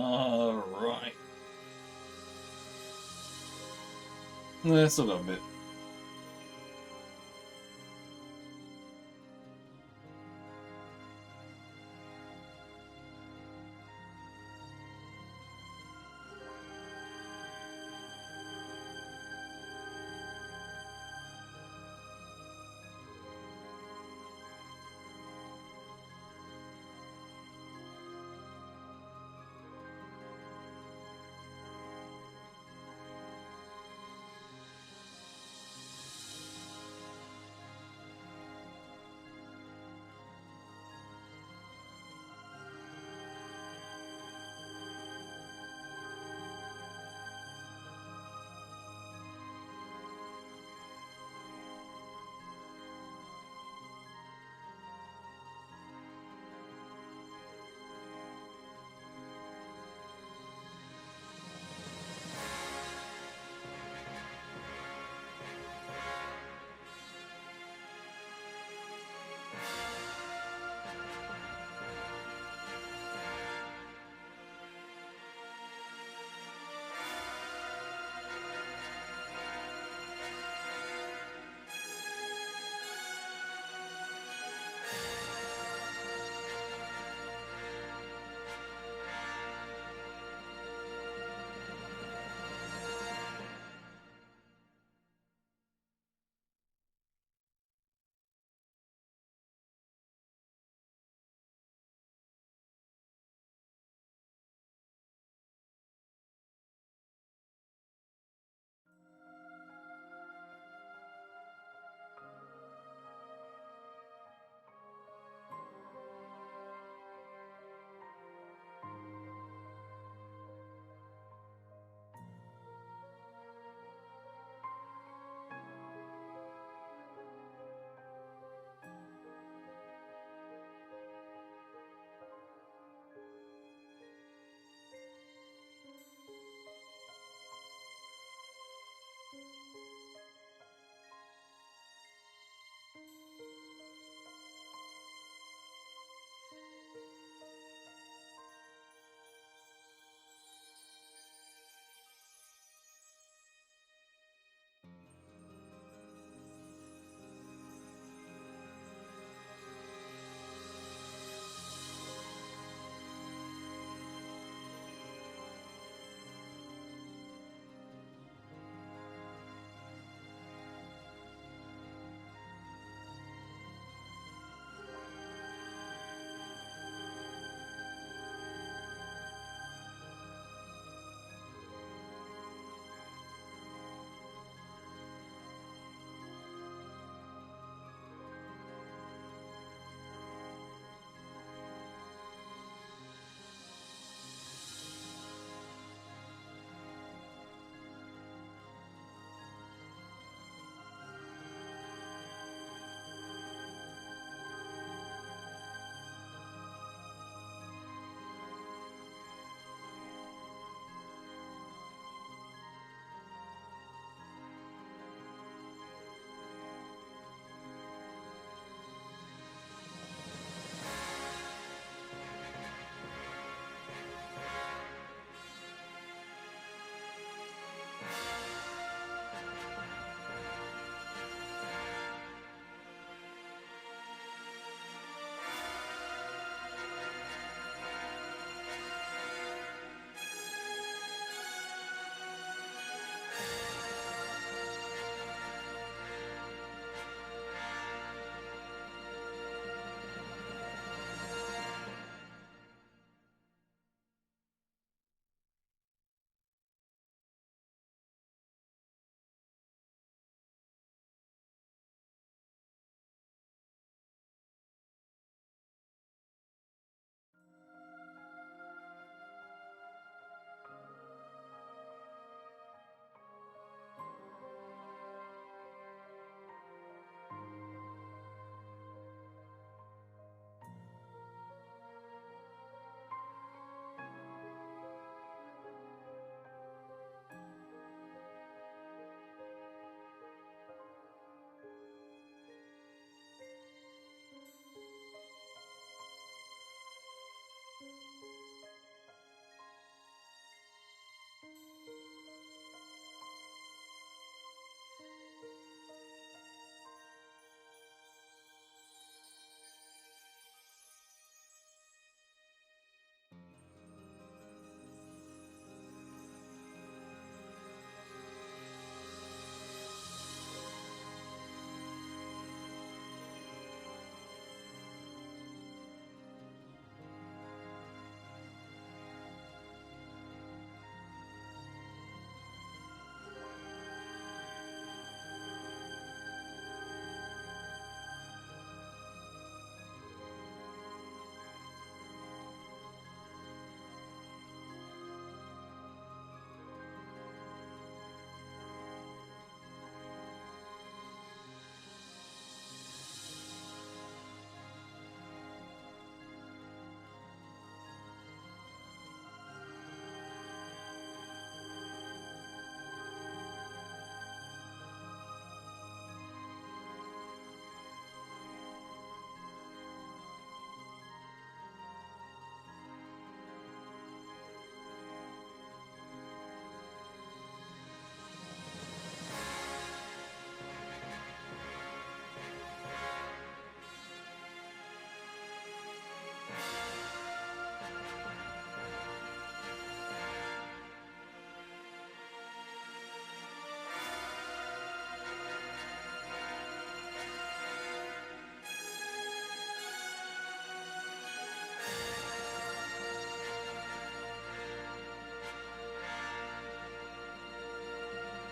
Alright. Nah, still got a bit.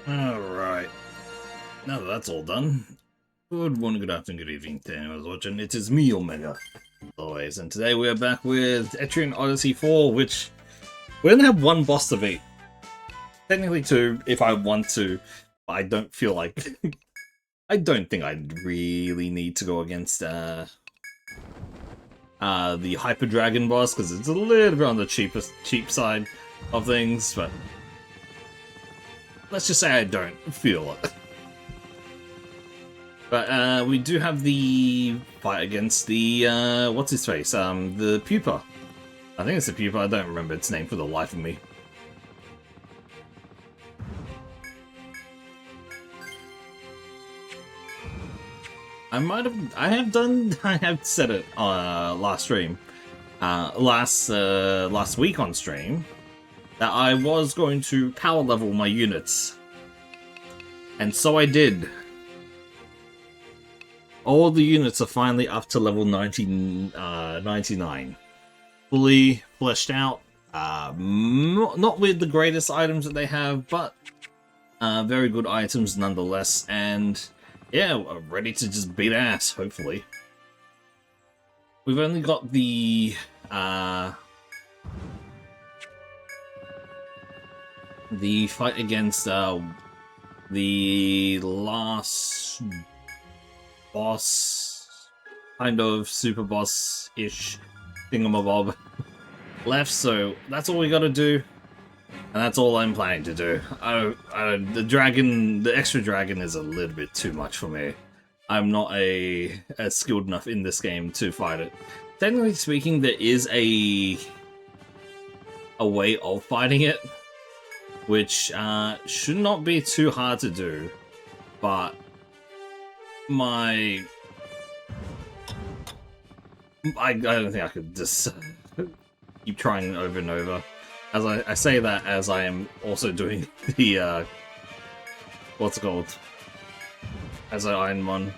Alright. Now that that's all done, good morning, good afternoon, good evening to anyone who's watching. It is me, Omega, as always, and today we're back with Etrian Odyssey 4, which we only have one boss to beat. Technically two, if I want to, but I don't feel like... I don't think I really need to go against the Hyper Dragon boss, because it's a little bit on the cheap side of things, but let's just say I don't feel it. But we do have the fight against the, what's his face, the Pupa. I think it's the Pupa, I don't remember its name for the life of me. I have said it last stream, last week on stream, that I was going to power level my units. And so I did. All the units are finally up to level 99. Fully fleshed out. Not with the greatest items that they have, but very good items nonetheless. And yeah, ready to just beat ass, hopefully. We've only got the fight against the last boss, kind of super boss-ish thingamabob left, so that's all we gotta do, and that's all I'm planning to do. The extra dragon is a little bit too much for me. I'm not as skilled enough in this game to fight it. Technically speaking, there is a way of fighting it, which should not be too hard to do, but I don't think I could just keep trying over and over. As I say that as I am also doing the what's it called? As I Iron one.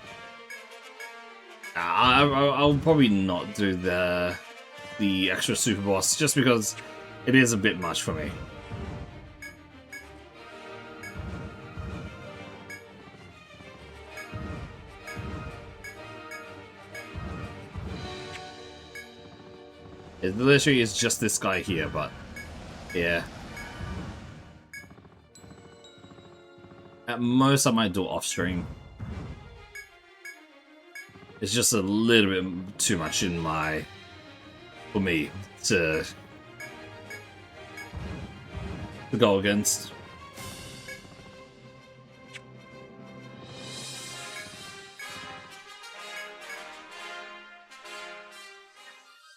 I'll probably not do the extra super boss just because it is a bit much for me. It literally is just this guy here, but yeah. At most, I might do it off stream. It's just a little bit too much for me to go against.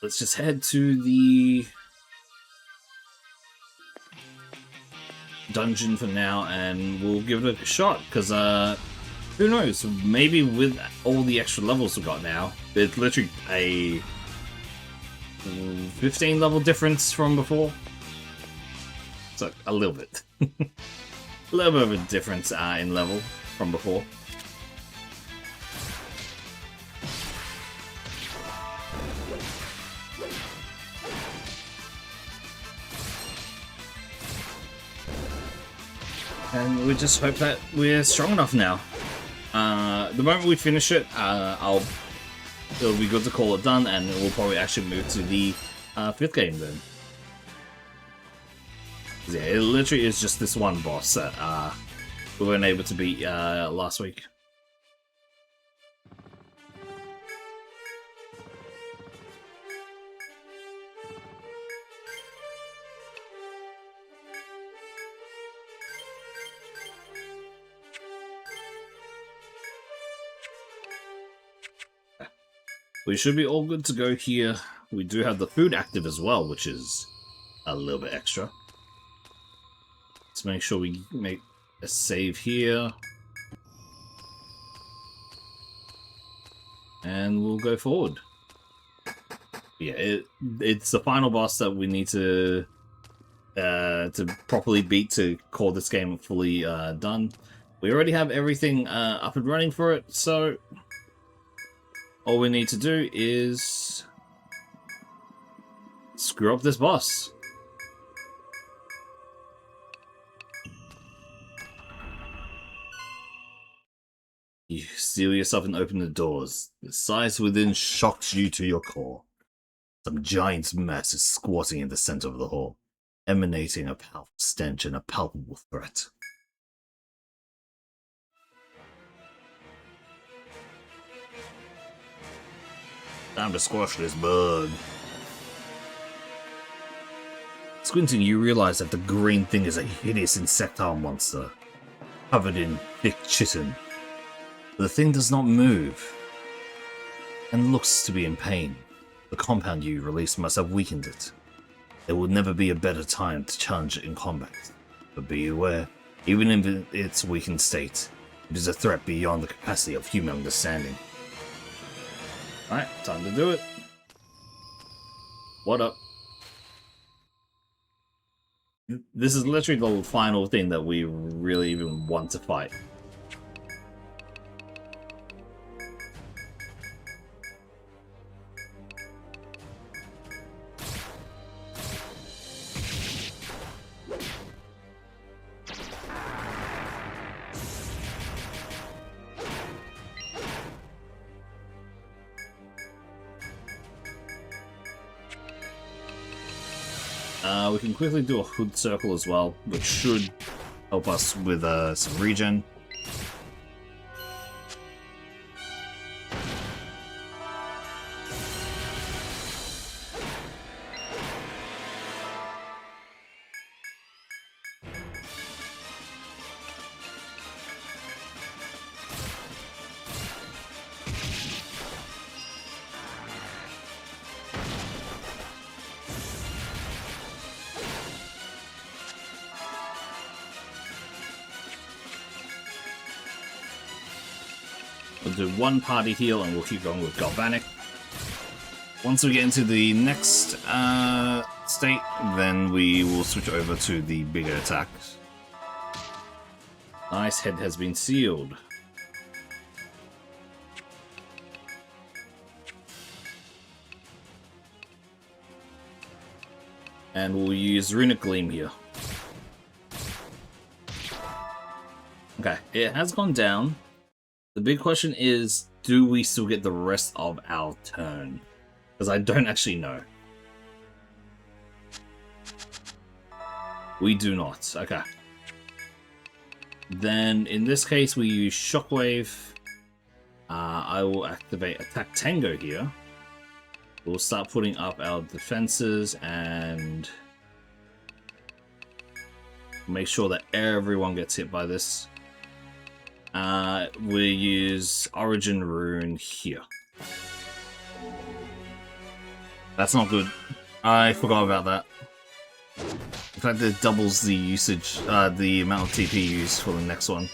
Let's just head to the dungeon for now, and we'll give it a shot, because who knows, maybe with all the extra levels we've got now, it's literally a 15 level difference from before. So, a little bit. A little bit of a difference in level from before. And we just hope that we're strong enough now. The moment we finish it, it'll be good to call it done, and we'll probably actually move to the 5th game then. Yeah, it literally is just this one boss that we weren't able to beat last week. We should be all good to go here. We do have the food active as well, which is a little bit extra. Let's make sure we make a save here. And we'll go forward. Yeah, it's the final boss that we need to properly beat to call this game fully done. We already have everything up and running for it, so all we need to do is screw up this boss. You steel yourself and open the doors. The size within shocks you to your core. Some giant mass is squatting in the center of the hall, emanating a powerful stench and a palpable threat. Time to squash this bug. Squinting, you realize that the green thing is a hideous insectile monster, covered in thick chitin. The thing does not move, and looks to be in pain. The compound you released must have weakened it. There will never be a better time to challenge it in combat. But be aware, even in its weakened state, it is a threat beyond the capacity of human understanding. Alright, time to do it. What up? This is literally the final thing that we really even want to fight. We can quickly do a hood circle as well, which should help us with some regen. We'll do one party heal and we'll keep going with Galvanic. Once we get into the next state, then we will switch over to the bigger attacks. Nice, head has been sealed. And we'll use Runic Gleam here. Okay, it has gone down. The big question is, do we still get the rest of our turn? Because I don't actually know. We do not. Okay. Then, in this case, we use Shockwave. I will activate Attack Tango here. We'll start putting up our defenses and make sure that everyone gets hit by this. We use Origin Rune here. That's not good. I forgot about that. In fact, it doubles the usage, the amount of TP used for the next one.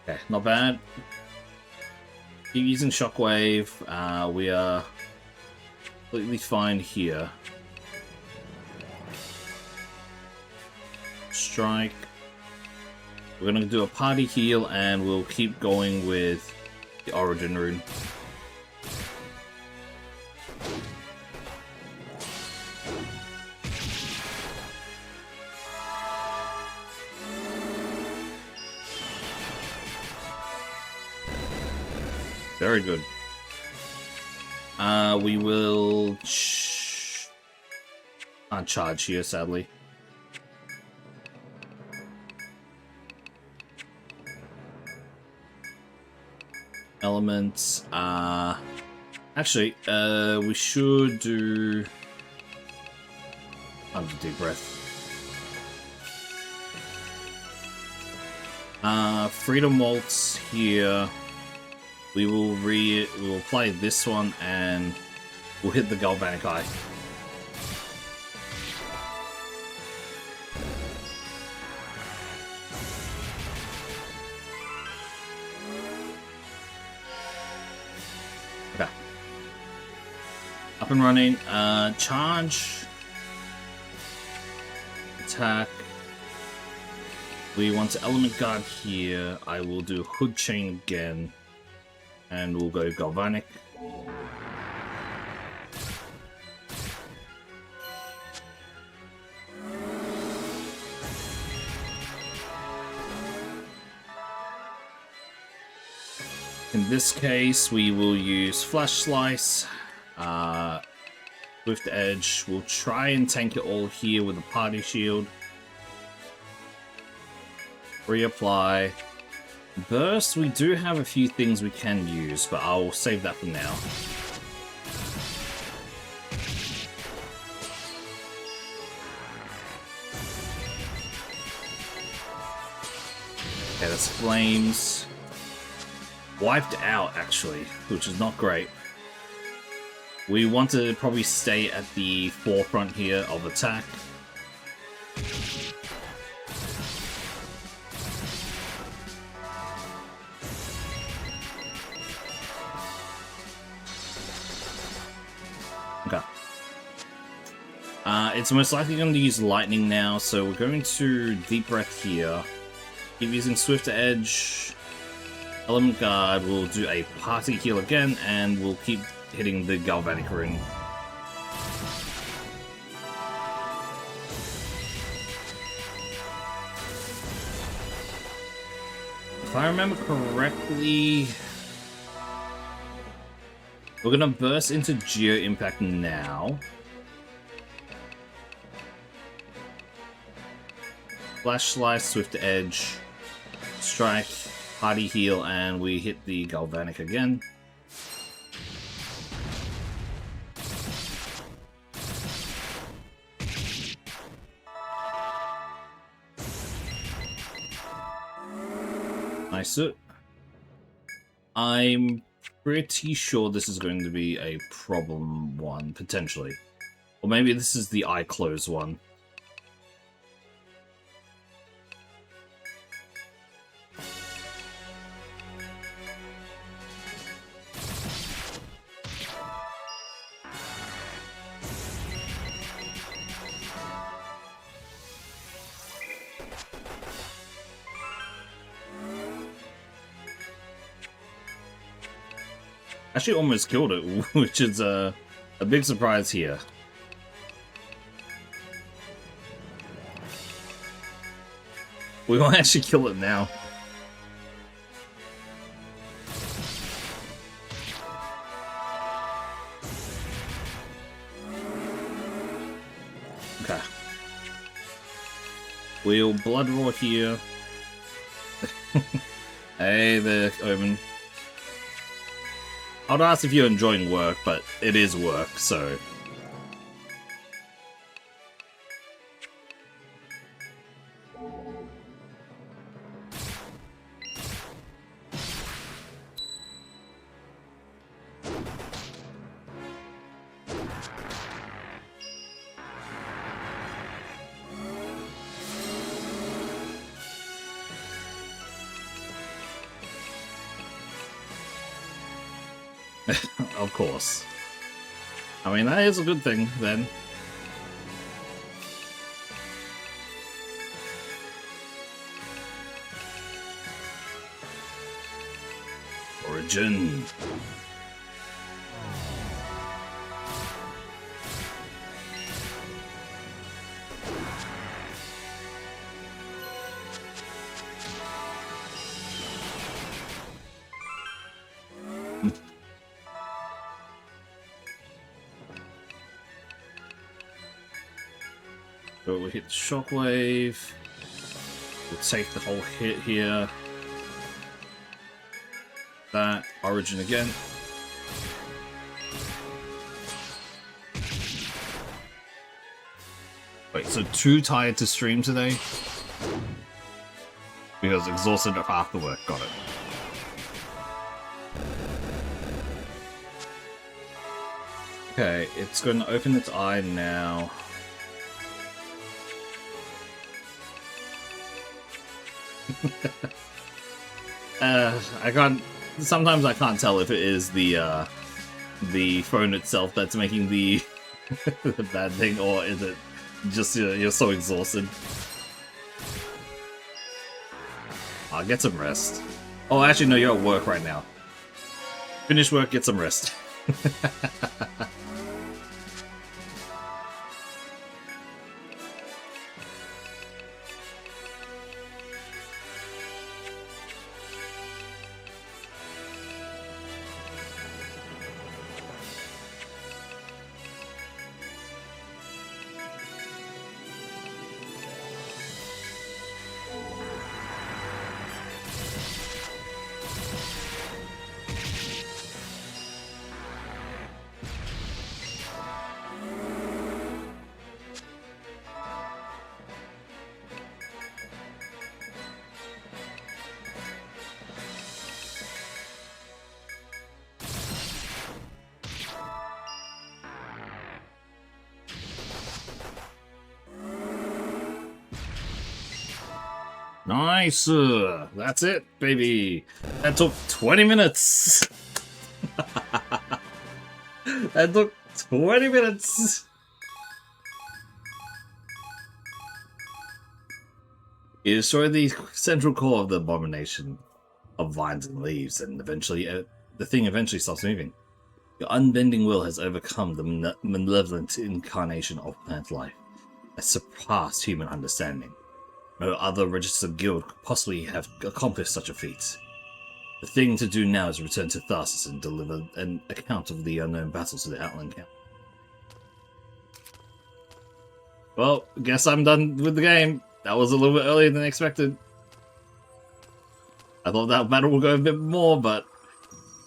Okay, not bad. Keep using Shockwave. We are completely fine here. Strike. We're gonna do a party heal and we'll keep going with the Origin Rune. Very good. We will can't charge here, sadly. Elements. Actually, we should do 100 deep breath. Freedom Waltz here. We will apply this one and we'll hit the Galvanic Eye. Okay. Up and running. Charge. Attack. We want to Element Guard here. I will do Hood Chain again. And we'll go Galvanic. In this case, we will use Flash Slice, Swift Edge. We'll try and tank it all here with a Party Shield. Reapply. Burst, we do have a few things we can use, but I'll save that for now. Okay, that's Flames. Wiped out, actually, which is not great. We want to probably stay at the forefront here of attack. Okay. It's most likely going to use Lightning now, so we're going to Deep Breath here. Keep using Swift Edge. Element Guard will do a Party Heal again, and we'll keep hitting the Galvanic Ring. If I remember correctly, we're gonna burst into Geo Impact now. Flash Slice, Swift Edge, Strike, Party Heal, and we hit the Galvanic again. Nice. I'm pretty sure this is going to be a problem one, potentially. Or maybe this is the eye close one. Actually almost killed it, which is a big surprise here. We won't actually kill it now. Okay. We'll Blood Roar here. Hey there, Omen. I'd ask if you're enjoying work, but it is work, so... Of course. I mean, that is a good thing, then. Origin. So we hit Shockwave. We'll take the whole hit here. That. Origin again. Wait, so 2 tired to stream today? Because exhausted after work, got it. Okay, it's going to open its eye now. I can't. Sometimes I can't tell if it is the phone itself that's making the the bad thing, or is it just you're so exhausted. I'll get some rest. Oh, actually, no, you're at work right now. Finish work, get some rest. Nice! That's it, baby! That took 20 minutes! That took 20 minutes! You destroy the central core of the abomination of vines and leaves, and eventually, the thing eventually stops moving. Your unbending will has overcome the malevolent incarnation of plant life that surpassed human understanding. No other registered guild could possibly have accomplished such a feat. The thing to do now is return to Tharsis and deliver an account of the unknown battle to the Outland Camp. Well, guess I'm done with the game. That was a little bit earlier than expected. I thought that battle would go a bit more, but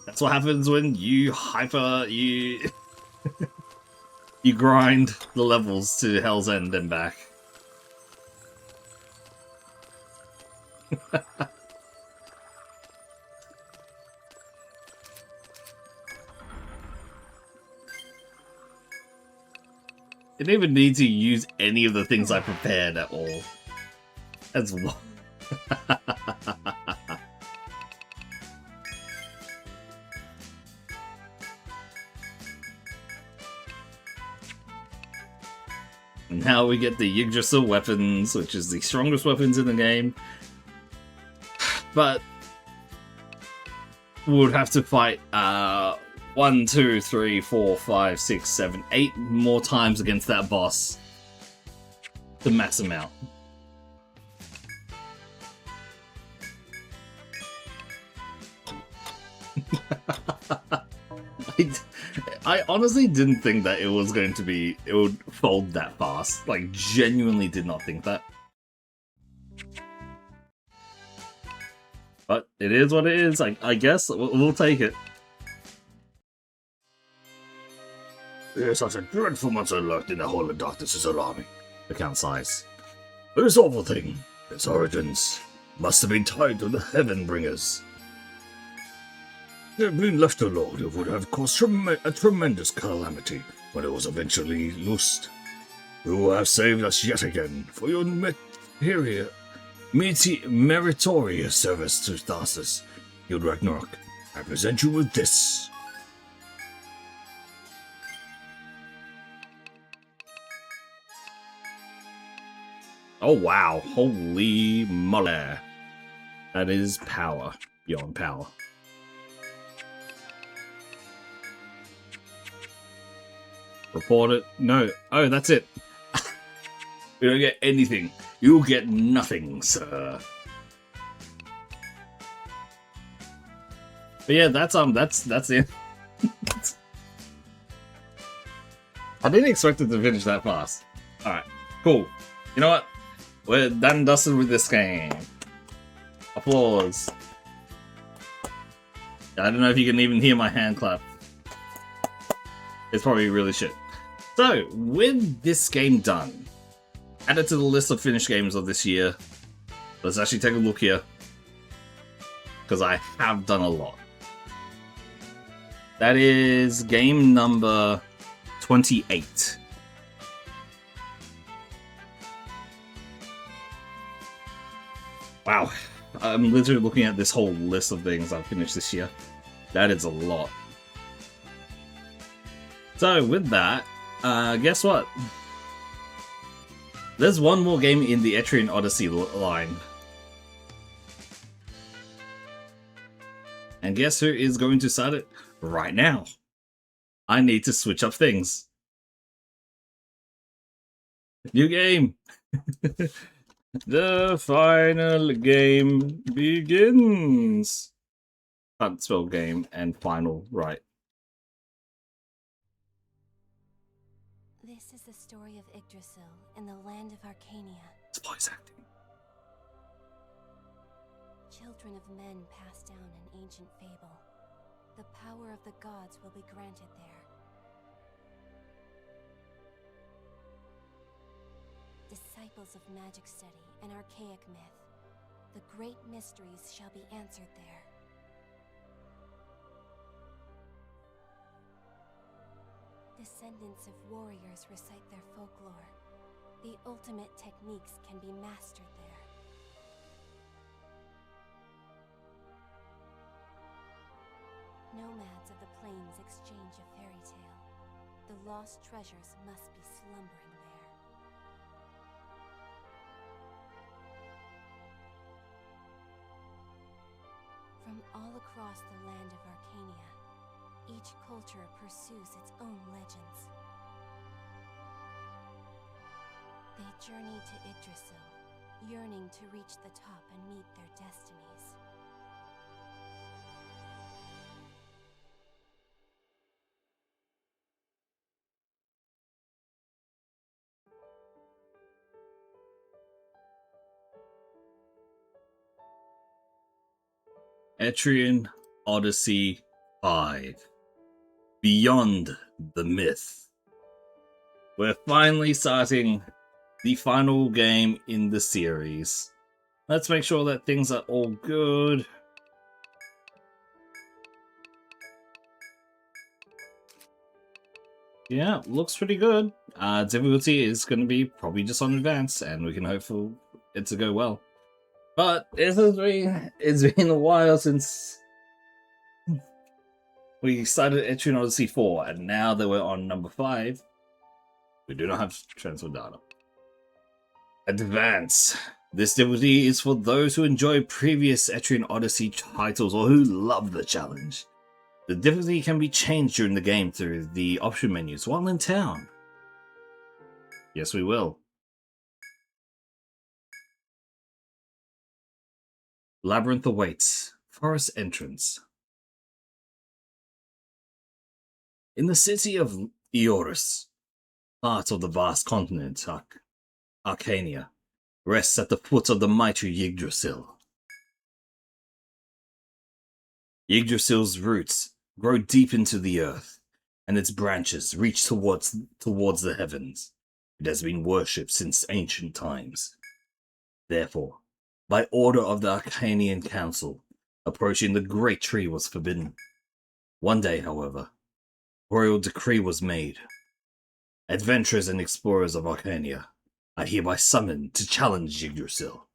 that's what happens when you you grind the levels to Hell's End and back. I didn't even need to use any of the things I prepared at all. That's what. Now we get the Yggdrasil weapons, which is the strongest weapons in the game. But we would have to fight 1, 2, 3, 4, 5, 6, 7, 8 more times against that boss to max him out. I honestly didn't think that it would fold that fast. Like, genuinely did not think that. But it is what it is. I guess we'll take it. There's such a dreadful monster lurked in the Hall of Darkness is alarming. The Count sighs. This awful thing, its origins, must have been tied to the Heavenbringers. Had it been left alone, it would have caused a tremendous calamity when it was eventually loosed. You have saved us yet again for your meritorious service to Tharsis. Guild Ragnarok, I present you with this. Oh wow, holy moly. That is power beyond power. Report it. No. Oh, that's it. We don't get anything. You get nothing, sir. But yeah, that's it. I didn't expect it to finish that fast. Alright, cool. You know what? We're done and dusted with this game. Applause. I don't know if you can even hear my hand clap. It's probably really shit. So, with this game done, added to the list of finished games of this year, let's actually take a look here. Because I have done a lot. That is game number 28. Wow, I'm literally looking at this whole list of things I've finished this year. That is a lot. So with that, guess what? There's one more game in the Etrian Odyssey line. And guess who is going to start it right now? I need to switch up things. New game! The final game begins. Can't spell game and final right. This is the story of Yggdrasil in the land of Arcania. It's voice acting. Children of men pass down an ancient fable. The power of the gods will be granted there. Disciples of magic study and archaic myth, the great mysteries shall be answered there. Descendants of warriors recite their folklore. The ultimate techniques can be mastered there. nomads of the plains exchange a fairy tale. The lost treasures must be slumbering there. From all across the land of Arcania, each culture pursues its own legends. They journey to Yggdrasil, yearning to reach the top and meet their destinies. Etrian Odyssey 5. Beyond the Myth. We're finally starting the final game in the series. Let's make sure that things are all good. Yeah, looks pretty good. Difficulty is going to be probably just on advanced, and we can hope for it to go well. But it's been a while since we started Etrian Odyssey 4, and now that we're on number 5, we do not have transfer data. Advance. This difficulty is for those who enjoy previous Etrian Odyssey titles or who love the challenge. The difficulty can be changed during the game through the option menus while in town. Yes, we will. Labyrinth awaits. Forest entrance. In the city of Eoris, part of the vast continent, Arcania, rests at the foot of the mighty Yggdrasil. Yggdrasil's roots grow deep into the earth, and its branches reach towards the heavens. It has been worshipped since ancient times. Therefore, by order of the Arcanian Council, approaching the great tree was forbidden. One day, however, royal decree was made. Adventurers and explorers of Arcania are hereby summoned to challenge Yggdrasil.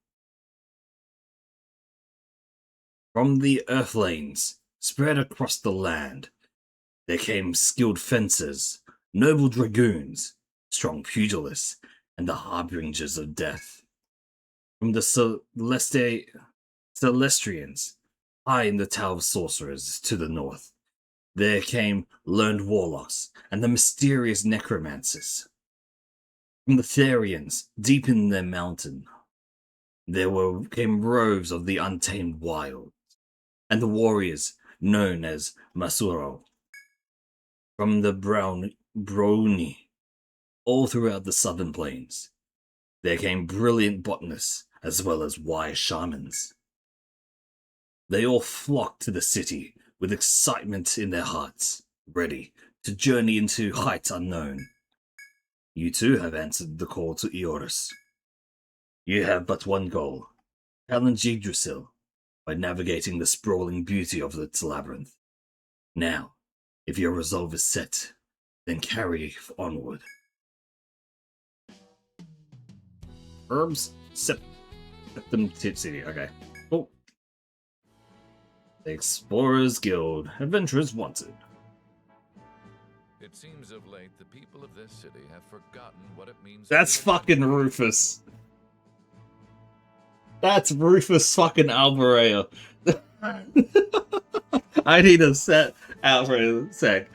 From the Earthlanes, spread across the land, there came skilled fencers, noble dragoons, strong pugilists, and the harbingers of death. From the Celestrians, high in the Tower of Sorcerers to the north, there came learned warlocks and the mysterious necromancers. From the Therians, deep in their mountain, came roves of the untamed wild, and the warriors known as Masuro. From the Browni, all throughout the southern plains, there came brilliant botanists as well as wise shamans. They all flocked to the city with excitement in their hearts, ready to journey into heights unknown. You too have answered the call to Eoris. You have but one goal: challenge Yggdrasil by navigating the sprawling beauty of its labyrinth. Now, if your resolve is set, then carry onward. Herbs, Septum City. Okay. Cool. The Explorers Guild. Adventurers wanted. It seems of late the people of this city have forgotten what it means. That's fucking Rufus. That's Rufus fucking Alvarez. I need to set out for a sec.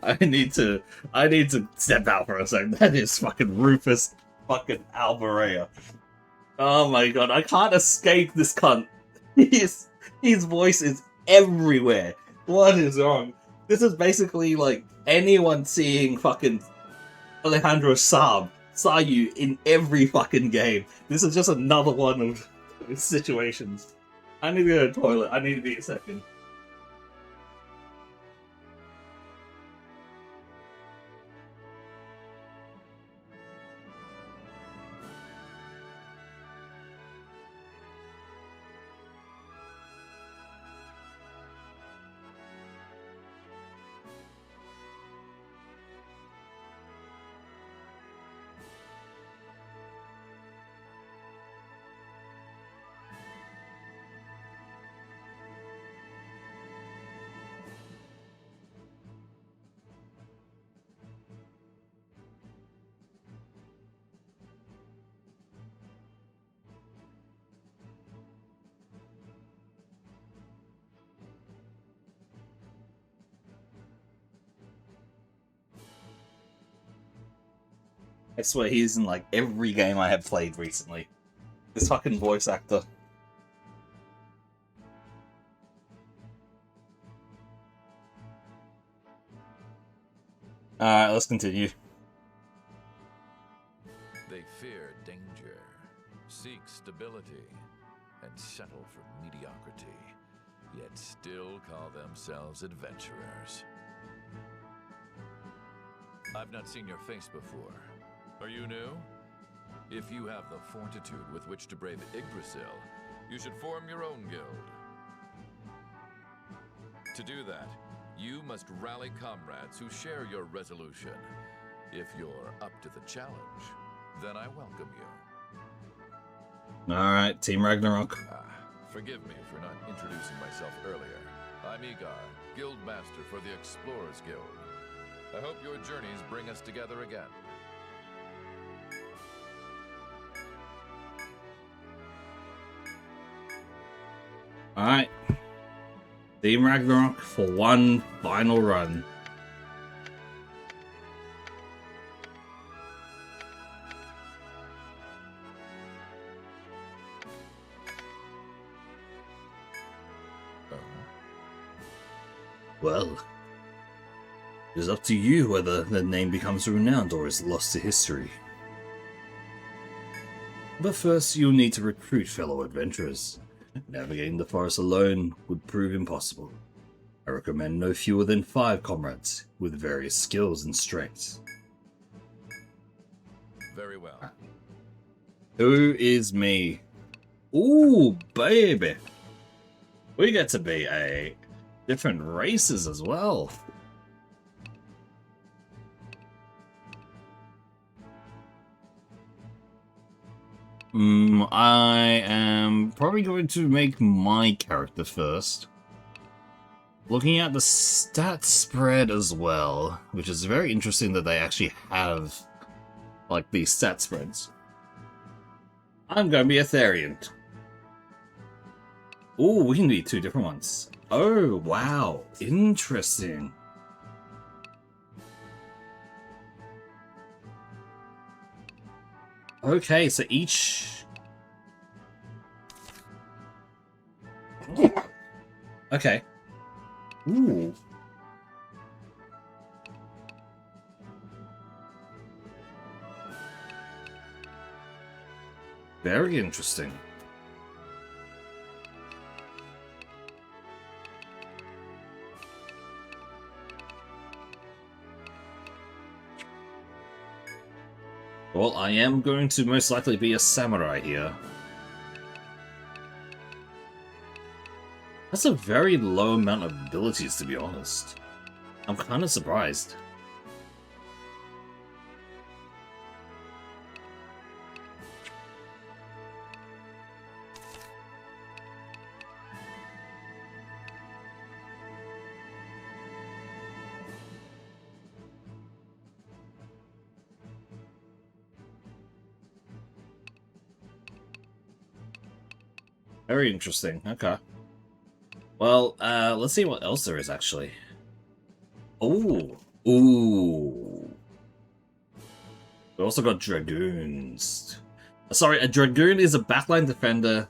I need to step out for a second. That is fucking Rufus fucking Alvarez. Oh my god, I can't escape this cunt. His voice is everywhere. What is wrong? This is basically like anyone seeing fucking Alejandro saw you in every fucking game. This is just another one of his situations. I need to go to the toilet. I need to be a second. I swear he's in like every game I have played recently. This fucking voice actor. Alright, let's continue. They fear danger, seek stability, and settle for mediocrity, yet still call themselves adventurers. I've not seen your face before. Are you new? If you have the fortitude with which to brave Yggdrasil, you should form your own guild. To do that, you must rally comrades who share your resolution. If you're up to the challenge, then I welcome you. Alright, Team Ragnarok. Forgive me for not introducing myself earlier. I'm Igar, Guild Master for the Explorers Guild. I hope your journeys bring us together again. Alright. Team Ragnarok for one final run. Well, it is up to you whether the name becomes renowned or is lost to history. But first, you'll need to recruit fellow adventurers. Navigating the forest alone would prove impossible. I recommend no fewer than 5 comrades with various skills and strengths. Very well. Who is me? Ooh, baby! We get to be different races as well. I am probably going to make my character first. Looking at the stat spread as well, which is very interesting that they actually have like these stat spreads. I'm going to be a Therian. Ooh, we can be 2 different ones. Oh, wow. Interesting. Okay, so each... Okay. Ooh. Very interesting. Well, I am going to most likely be a samurai here. That's a very low amount of abilities, to be honest. I'm kind of surprised. Very interesting. Okay. Well, let's see what else there is, actually. Ooh. Ooh. We also got dragoons. Sorry, a dragoon is a backline defender.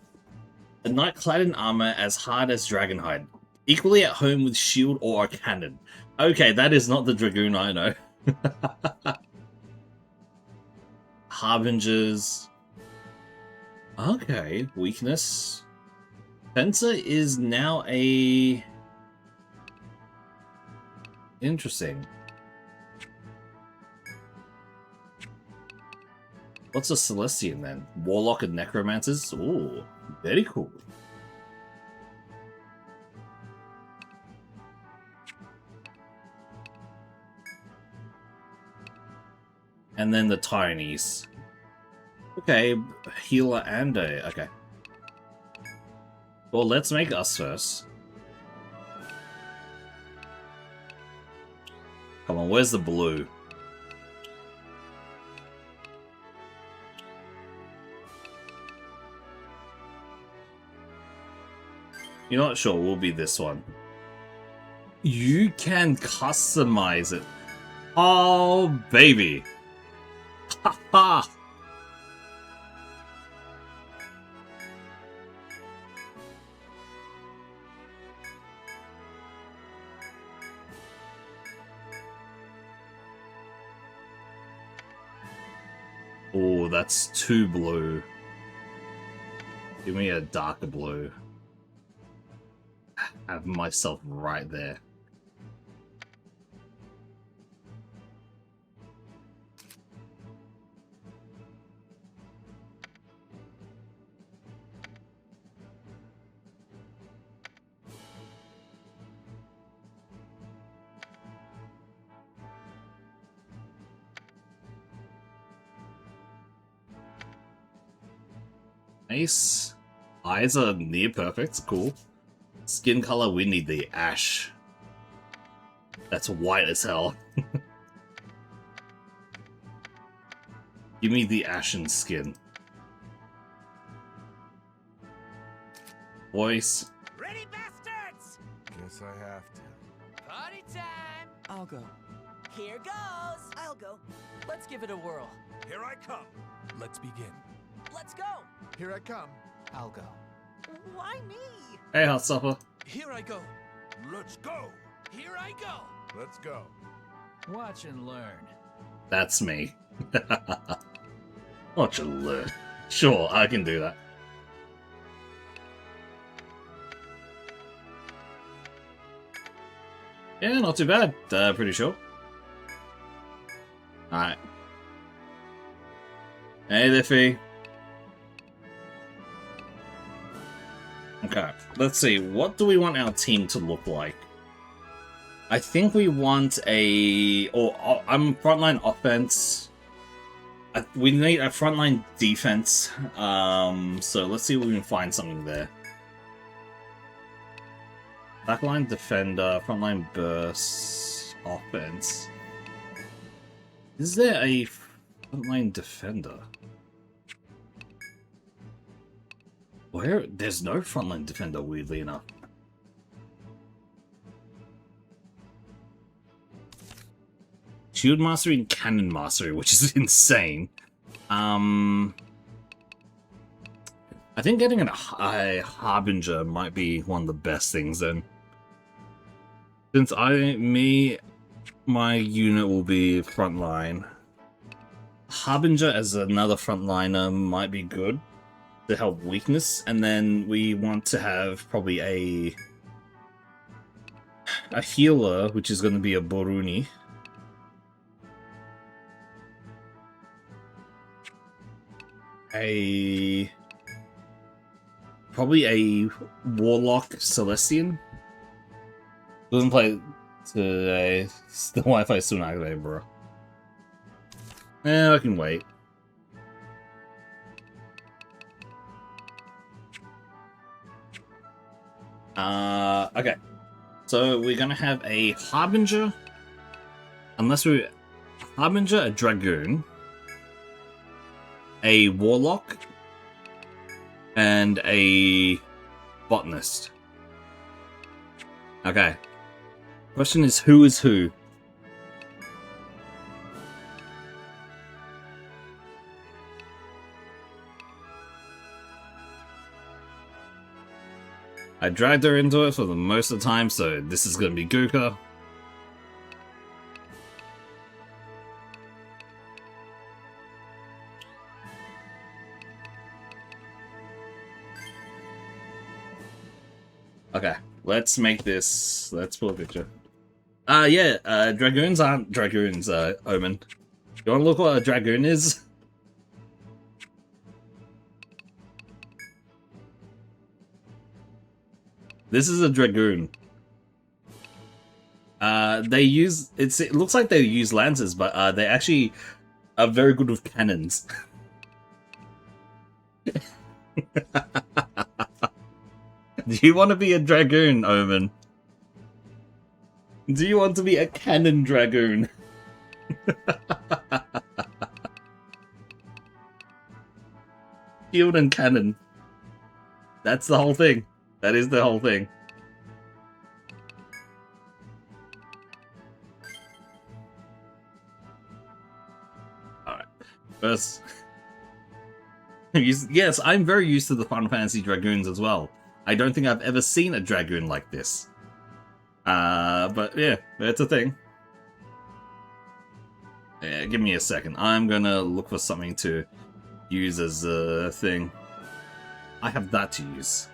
A knight clad in armor as hard as dragonhide. Equally at home with shield or a cannon. Okay, that is not the dragoon I know. Harbingers. Okay, weakness. Fencer is now a... Interesting. What's a Celestian then? Warlock and Necromancers? Ooh, very cool. And then the Tinies. Okay, healer and a... Okay. Well, let's make us first. Come on, where's the blue? You're not sure, we'll be this one. You can customize it. Oh, baby. Ha ha! Oh, that's too blue. Give me a darker blue. Have myself right there. Nice. Eyes are near perfect. Cool. Skin color, we need the ash. That's white as hell. Give me the ashen skin. Voice. Ready, bastards! Guess I have to. Party time! I'll go. Here goes! I'll go. Let's give it a whirl. Here I come. Let's begin. Let's go! Here I come. I'll go. Why me? Hey, Hot Supper. Here I go. Let's go. Here I go! Let's go. Watch and learn. That's me. Watch and learn. Sure, I can do that. Yeah, not too bad. Pretty sure. Alright. Hey there, Fee. Okay, let's see. What do we want our team to look like? I think we want I'm frontline offense. We need a frontline defense. So let's see if we can find something there. Backline defender, frontline burst, offense. Is there a frontline defender? Where? There's no frontline defender, weirdly enough. Shield Mastery and Cannon Mastery, which is insane. I think getting a Harbinger might be one of the best things then. Since my unit will be frontline. Harbinger as another frontliner might be good to help weakness, and then we want to have probably a healer, which is going to be a Boruni. Probably a Warlock Celestian. Doesn't play today. The Wi-Fi is still not activated, bro. I can wait. Okay. So we're gonna have a Harbinger. Harbinger, a Dragoon, a Warlock, and a Botanist. Okay. Question is who? I dragged her into it for the most of the time, so this is gonna be Guka. Okay, let's make this. Let's pull a picture. Dragoons aren't Dragoons, Omen. You wanna look what a Dragoon is? This is a Dragoon. It looks like they use lances, but they actually are very good with cannons. Do you want to be a Dragoon, Omen? Do you want to be a cannon Dragoon? Shield and cannon. That's the whole thing. That is the whole thing. Alright. First, yes, I'm very used to the Final Fantasy Dragoons as well. I don't think I've ever seen a Dragoon like this. But yeah, it's a thing. Yeah, give me a second. I'm gonna look for something to use as a thing. I have that to use.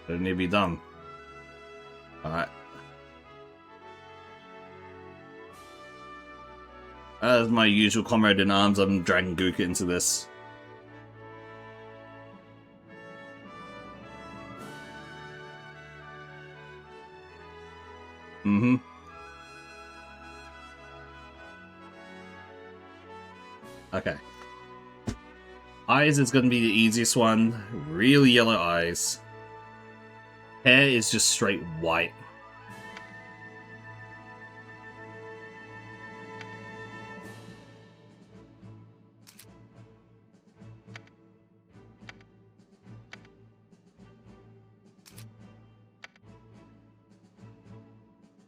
Don't need to be dumb. Alright. As my usual comrade in arms, I'm dragging Guka into this. Mm-hmm. Okay. Eyes is going to be the easiest one. Really yellow eyes. Hair is just straight white.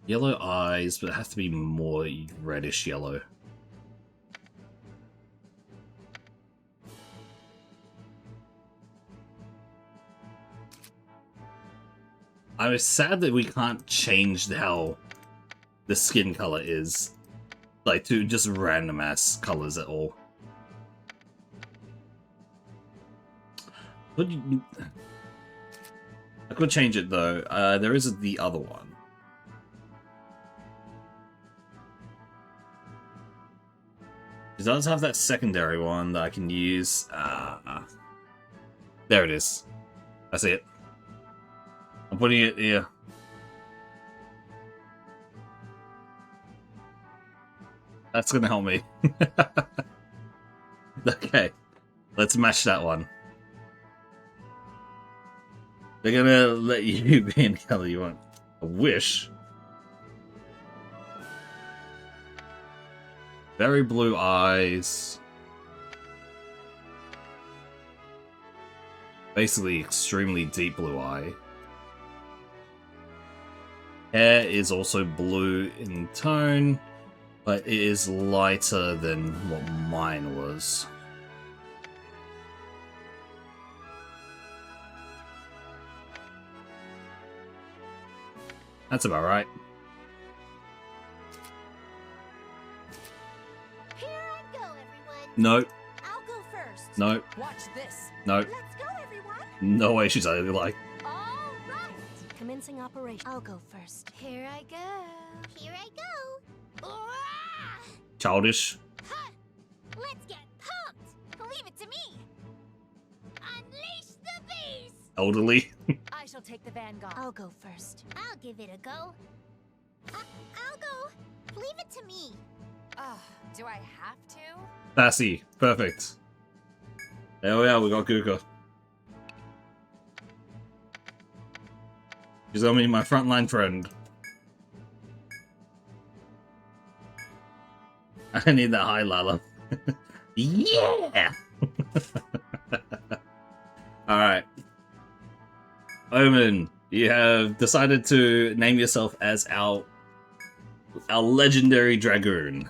Yellow eyes, but it has to be more reddish yellow. I was sad that we can't change how the skin color is. Like, to just random ass colors at all. I could change it though. There is the other one. It does have that secondary one that I can use. There it is. I see it. I'm putting it here. That's gonna help me. Okay. Let's match that one. They're gonna let you be any color you want. I wish. Very blue eyes. Basically, extremely deep blue eye. Hair is also blue in tone, but it is lighter than what mine was. That's about right. Here I go, everyone. Nope. I'll go first. Nope. Watch this. Nope. Let's go, everyone. No way she's either like. All right. Commencing operation. I'll go first. Here I go. Here I go. Ah! Childish. Ha! Let's get pumped. Leave it to me. Unleash the beast. Elderly. I shall take the vanguard. I'll go first. I'll give it a go. I'll go. Leave it to me. Do I have to? Sassy. Perfect. There we are, we got Guka. She's gonna be my frontline friend. I need that high Lala. Yeah! Alright. Omen, you have decided to name yourself as our legendary Dragoon.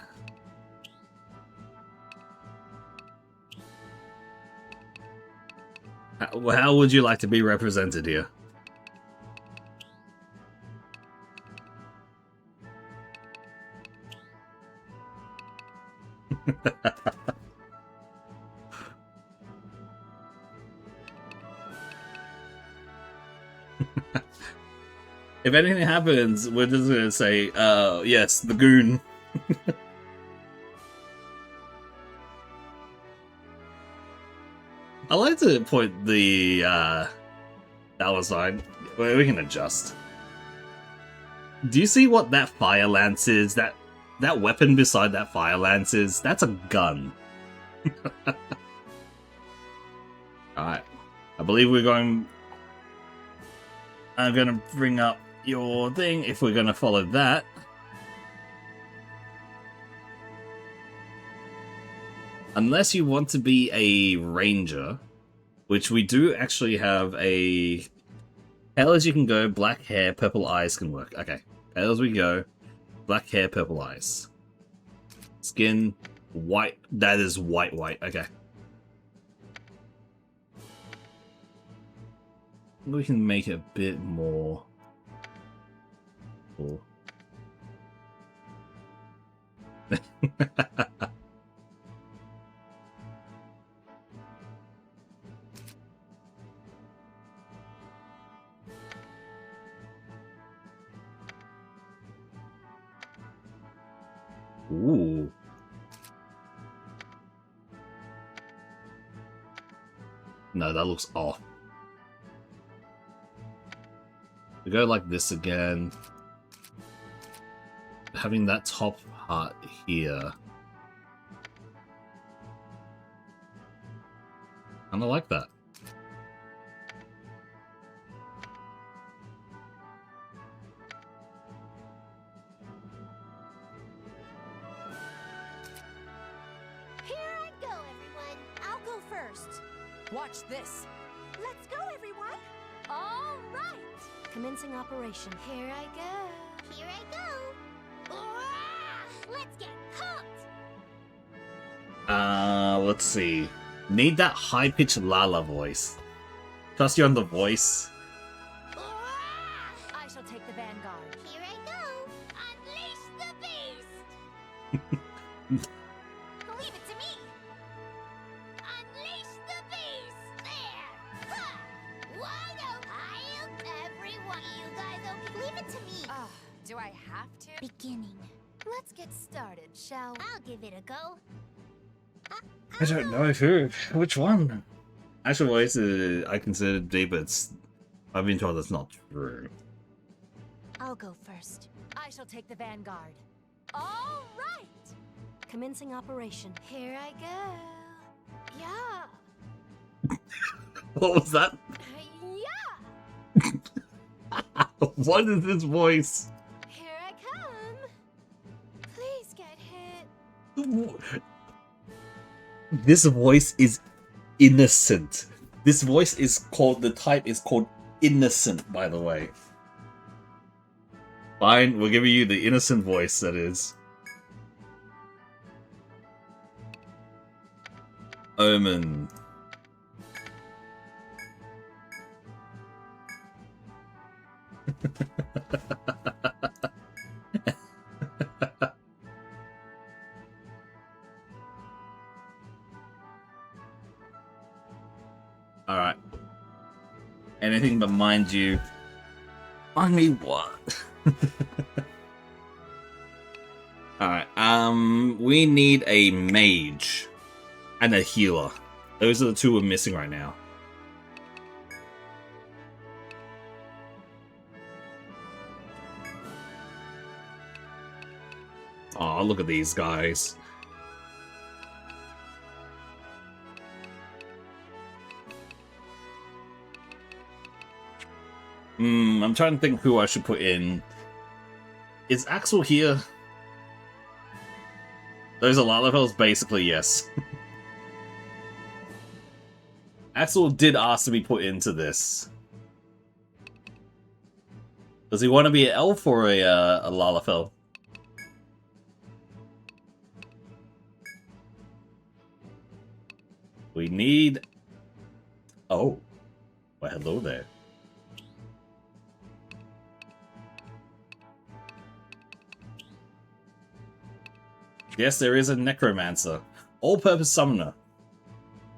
How would you like to be represented here? If anything happens, we're just gonna say, yes, the goon. I like to point the dollar sign. Well, we can adjust. Do you see what that fire lance is? That weapon beside that fire lance is? That's a gun. Alright. I believe we're going... I'm gonna bring up your thing if we're gonna follow that. Unless you want to be a ranger, which we do actually have a... Pale as you can go, black hair, purple eyes can work. Okay, pale as we go, black hair, purple eyes. Skin, White. That is white. Okay. We can make it a bit more cool. Ooh. No, that looks off. We go like this again. Having that top part here. Kinda like that. Here I go, everyone. I'll go first. Watch this. Let's go, everyone. All right. Commencing operation. Here I go. Here I go. Let's get pumped. Let's see. Need that high-pitched Lala voice. Trust you on the voice. I shall take the vanguard. Here I go. Unleash the beast. Leave it to me. Unleash the beast. There. Ha! Wide open. Everyone. You guys okay? Leave it to me. Do I have to? Beginning. Let's get started, shall we? I'll give it a go. I don't know who. Which one? Actual voice I consider D, but I've been told that's not true. I'll go first. I shall take the vanguard. All right. Commencing operation. Here I go. Yeah. What was that? Yeah. What is this voice? Here I come. Please get hit. This voice is innocent. This voice is called, the type is called innocent, by the way. Fine, we're giving you the innocent voice, that is. Omen. Alright. Anything but mind you. Mind me what? Alright, we need a mage and a healer. Those are the two we're missing right now. Oh, look at these guys. I'm trying to think who I should put in. Is Axel here? Those are Lalafells? Basically, yes. Axel did ask to be put into this. Does he want to be an elf or a Lalafell? We need... Oh. Well, hello there. Yes, there is a necromancer. All-purpose summoner.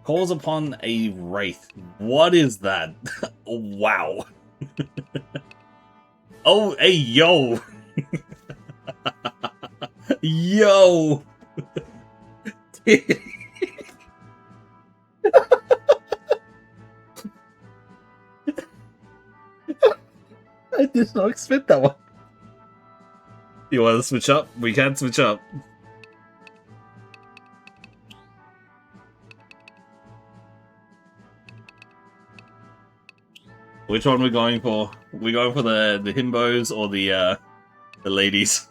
Calls upon a wraith. What is that? Oh, wow. Oh, hey, yo. Yo. I did not expect that one. You want to switch up? We can switch up. Which one are we going for? We going for the himbos or the ladies?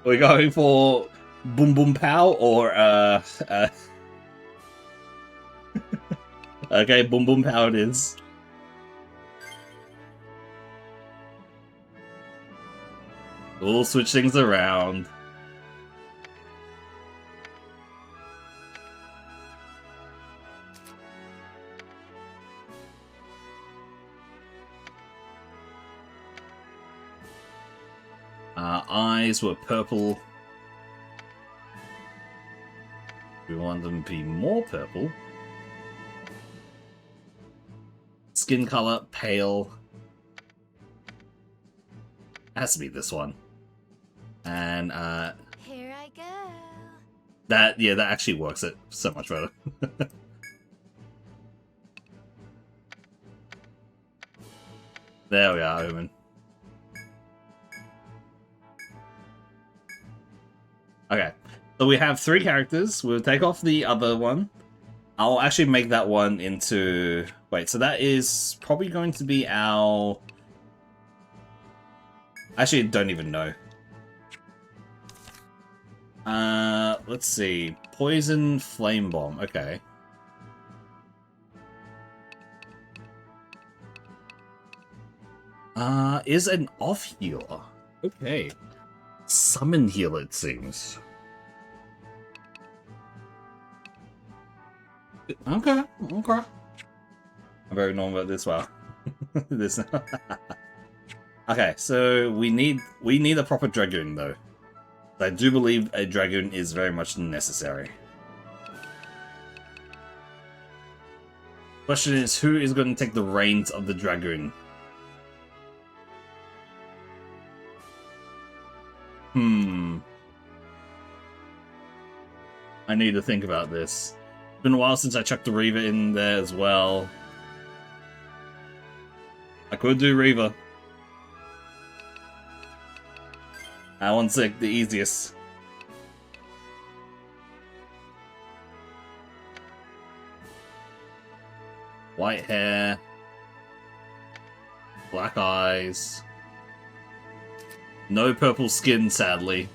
We're going for Boom Boom Pow or okay, Boom Boom Pow it is. We'll switch things around. Eyes were purple. We want them to be more purple. Skin color, pale. Has to be this one. And Here I go. that actually works it so much better. There we are, Omen. Okay, so we have 3 characters. We'll take off the other one. I'll actually make that one into... Wait, so that is probably going to be our... Actually, I don't even know. Let's see. Poison Flame Bomb. Okay. Is an off healer. Okay. Summon healer, it seems. Okay. I'm very normal about this. Wow. This. Okay, so we need a proper dragoon though. I do believe a dragoon is very much necessary. Question is, who is going to take the reins of the dragoon? I need to think about this. It's been a while since I chucked the Reaver in there as well. I could do Reaver. I want sick, the easiest. White hair. Black eyes. No purple skin, sadly.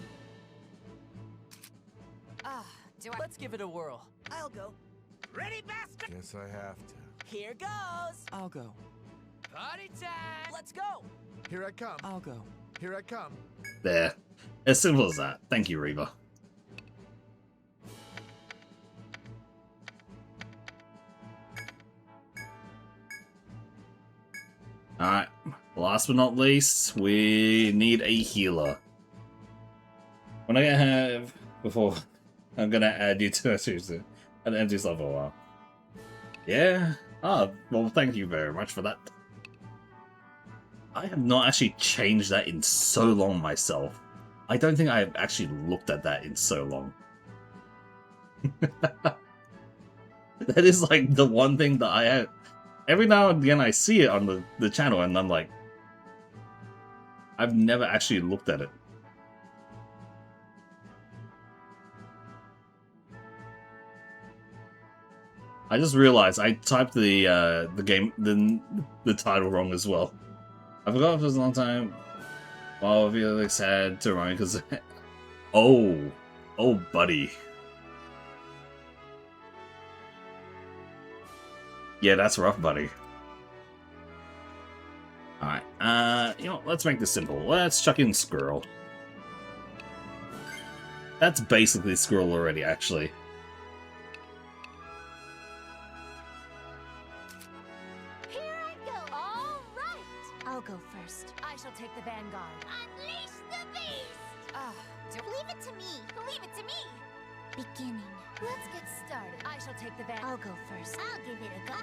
Let's give it a whirl. I'll go. Ready, bastard? Guess I have to. Here goes. I'll go. Party time. Let's go. Here I come. I'll go. Here I come. There. As simple as that. Thank you, Reaver. Alright. Last but not least, we need a healer. When I have... Before... I'm gonna add you to an empty slot for a while. Yeah? Ah, well, thank you very much for that. I have not actually changed that in so long myself. I don't think I've actually looked at that in so long. That is like the one thing that I have. Every now and again I see it on the channel and I'm like, I've never actually looked at it. I just realized I typed the title wrong as well. I forgot for a long time. Well, if you're sad to run because oh buddy. Yeah, that's rough, buddy. Alright, you know, let's make this simple. Let's chuck in Squirrel. That's basically Squirrel already, actually. Here I go. All right. I'll go first. I shall take the vanguard. Unleash the beast! Leave it to me. Leave it to me. Beginning. Let's get started. I shall take the I'll go first. I'll give it a go.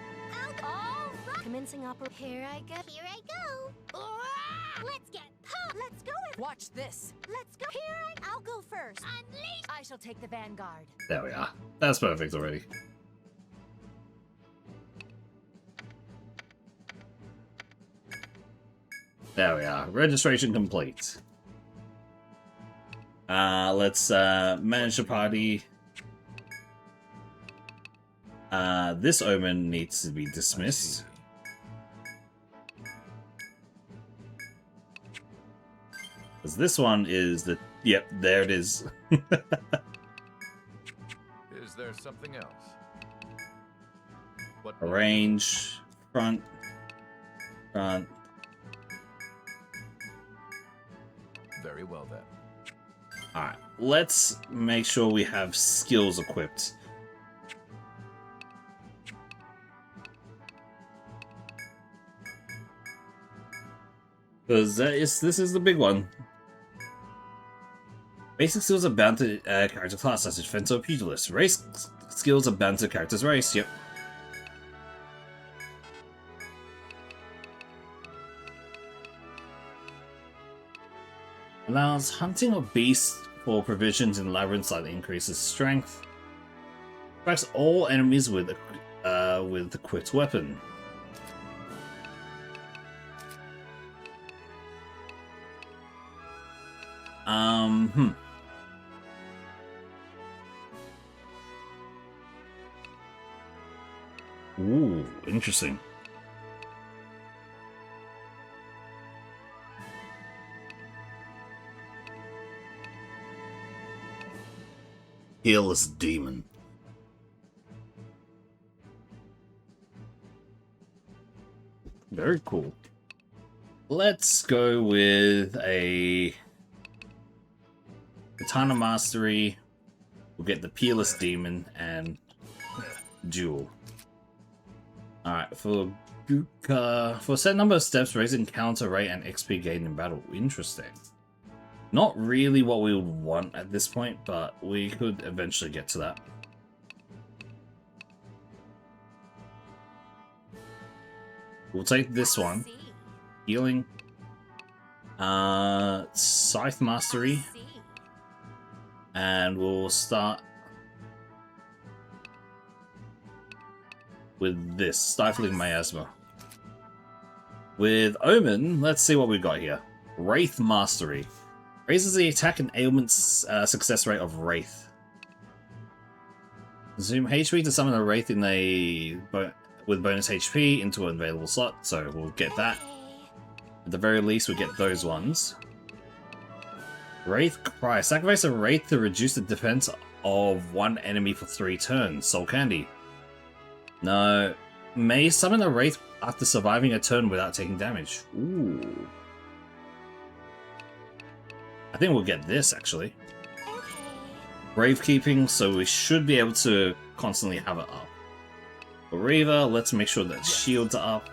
All right. Commencing operation. Here I go. Here I go. Let's get pumped. Let's go. Watch this. Let's go. I'll go first. Unleash. I shall take the vanguard. There we are. That's perfect already. There we are. Registration complete. Let's manage the party. This Omen needs to be dismissed. Because this one is the... Yep, there it is. Is there something else? What Arrange. Front. Very well then. Alright, let's make sure we have skills equipped. Because this is the big one. Basic skills are bound to character class, such as Fence or Pugilist. Race skills are bound to character's race, yep. Allows hunting of beasts for provisions in labyrinths, slightly increases strength. Strikes all enemies with equipped weapon. Ooh, interesting. Hearless Demon. Very cool. Let's go with a Katana Mastery. We'll get the Peerless Demon and Duel. Alright, for a set number of steps, raise encounter rate and XP gained in battle. Interesting. Not really what we would want at this point, but we could eventually get to that. We'll take this one. Healing. Scythe Mastery. And we'll start with this, Stifling Miasma. With Omen, let's see what we got here. Wraith Mastery. Raises the attack and ailments success rate of Wraith. Consume HP to summon a Wraith in with bonus HP into an available slot, so we'll get that. At the very least, we get those ones. Wraith Cry. Sacrifice a Wraith to reduce the defense of one enemy for 3 turns. Soul Candy. No. May summon a Wraith after surviving a turn without taking damage. Ooh. I think we'll get this, actually. Gravekeeping, so we should be able to constantly have it up. For Reaver, let's make sure that shields are up.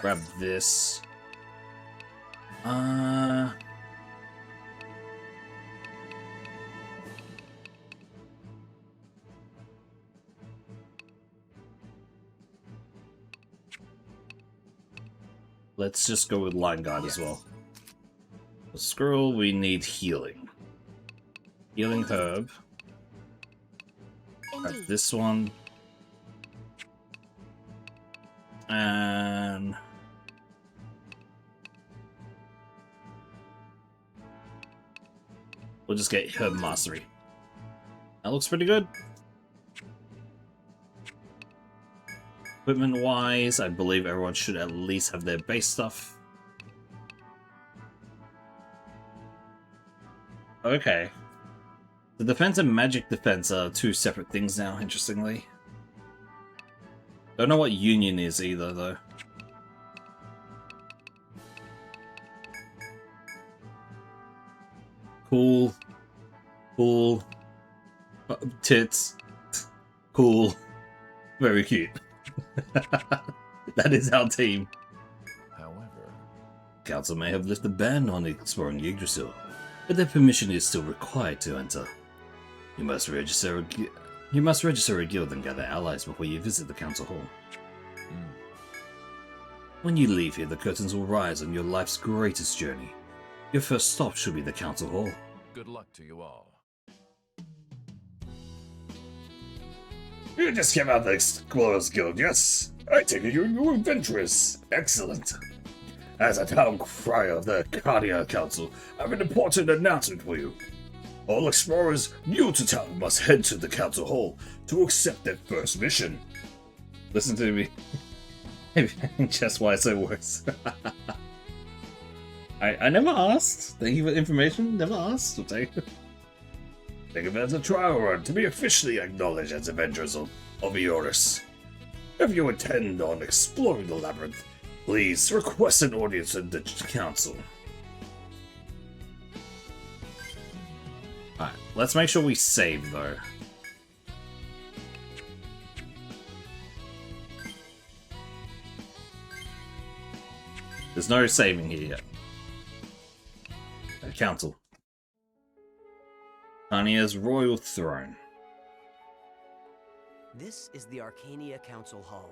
Grab this. Let's just go with Line Guard as well. For Squirrel, we need healing. Healing Herb. Grab this one. And we'll just get Herb Mastery. That looks pretty good. Equipment wise, I believe everyone should at least have their base stuff. Okay. The defense and magic defense are 2 separate things now, interestingly. Don't know what Union is either, though. Cool. Cool. Tits. Cool. Very cute. That is our team. However, Council may have lifted a ban on exploring Yggdrasil, but their permission is still required to enter. You must register a guild and gather allies before you visit the council hall. When you leave here, the curtains will rise on your life's greatest journey. Your first stop should be the council hall. good luck to you all. You just came out of the Explorers Guild, yes? I take it you're new adventurous. Excellent. As a town crier of the Cardia Council, I have an important announcement for you. All explorers new to town must head to the council hall to accept their first mission. Listen to me. Just why it works. I never asked. Thank you for the information. Never asked. I'll take it. Think of it as a trial run to be officially acknowledged as Adventurers of Eoris. If you intend on exploring the labyrinth, please request an audience at the council. Alright, let's make sure we save though. There's no saving here yet. Council. Narnia's royal throne. This is the Arcania Council Hall.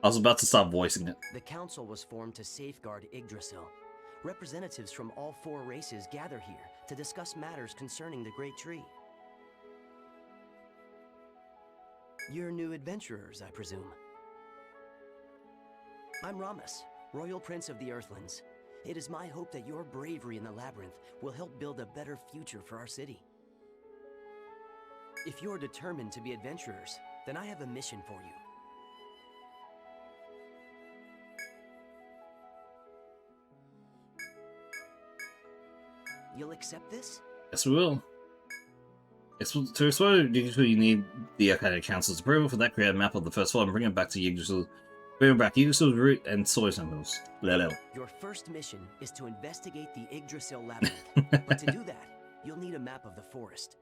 I was about to start voicing it. The council was formed to safeguard Yggdrasil. Representatives from all 4 races gather here to discuss matters concerning the Great Tree. You're new adventurers, I presume. I'm Ramus, Royal Prince of the Earthlands. It is my hope that your bravery in the labyrinth will help build a better future for our city. If you're determined to be adventurers, then I have a mission for you. You'll accept this? Yes, we will. To explore Yggdrasil, you need the Arcania Council's approval. For that, create a map of the first floor and bring it back to Yggdrasil. Bring back Yggdrasil's route and soil samples. Your first mission is to investigate the Yggdrasil labyrinth. But to do that, you'll need a map of the forest.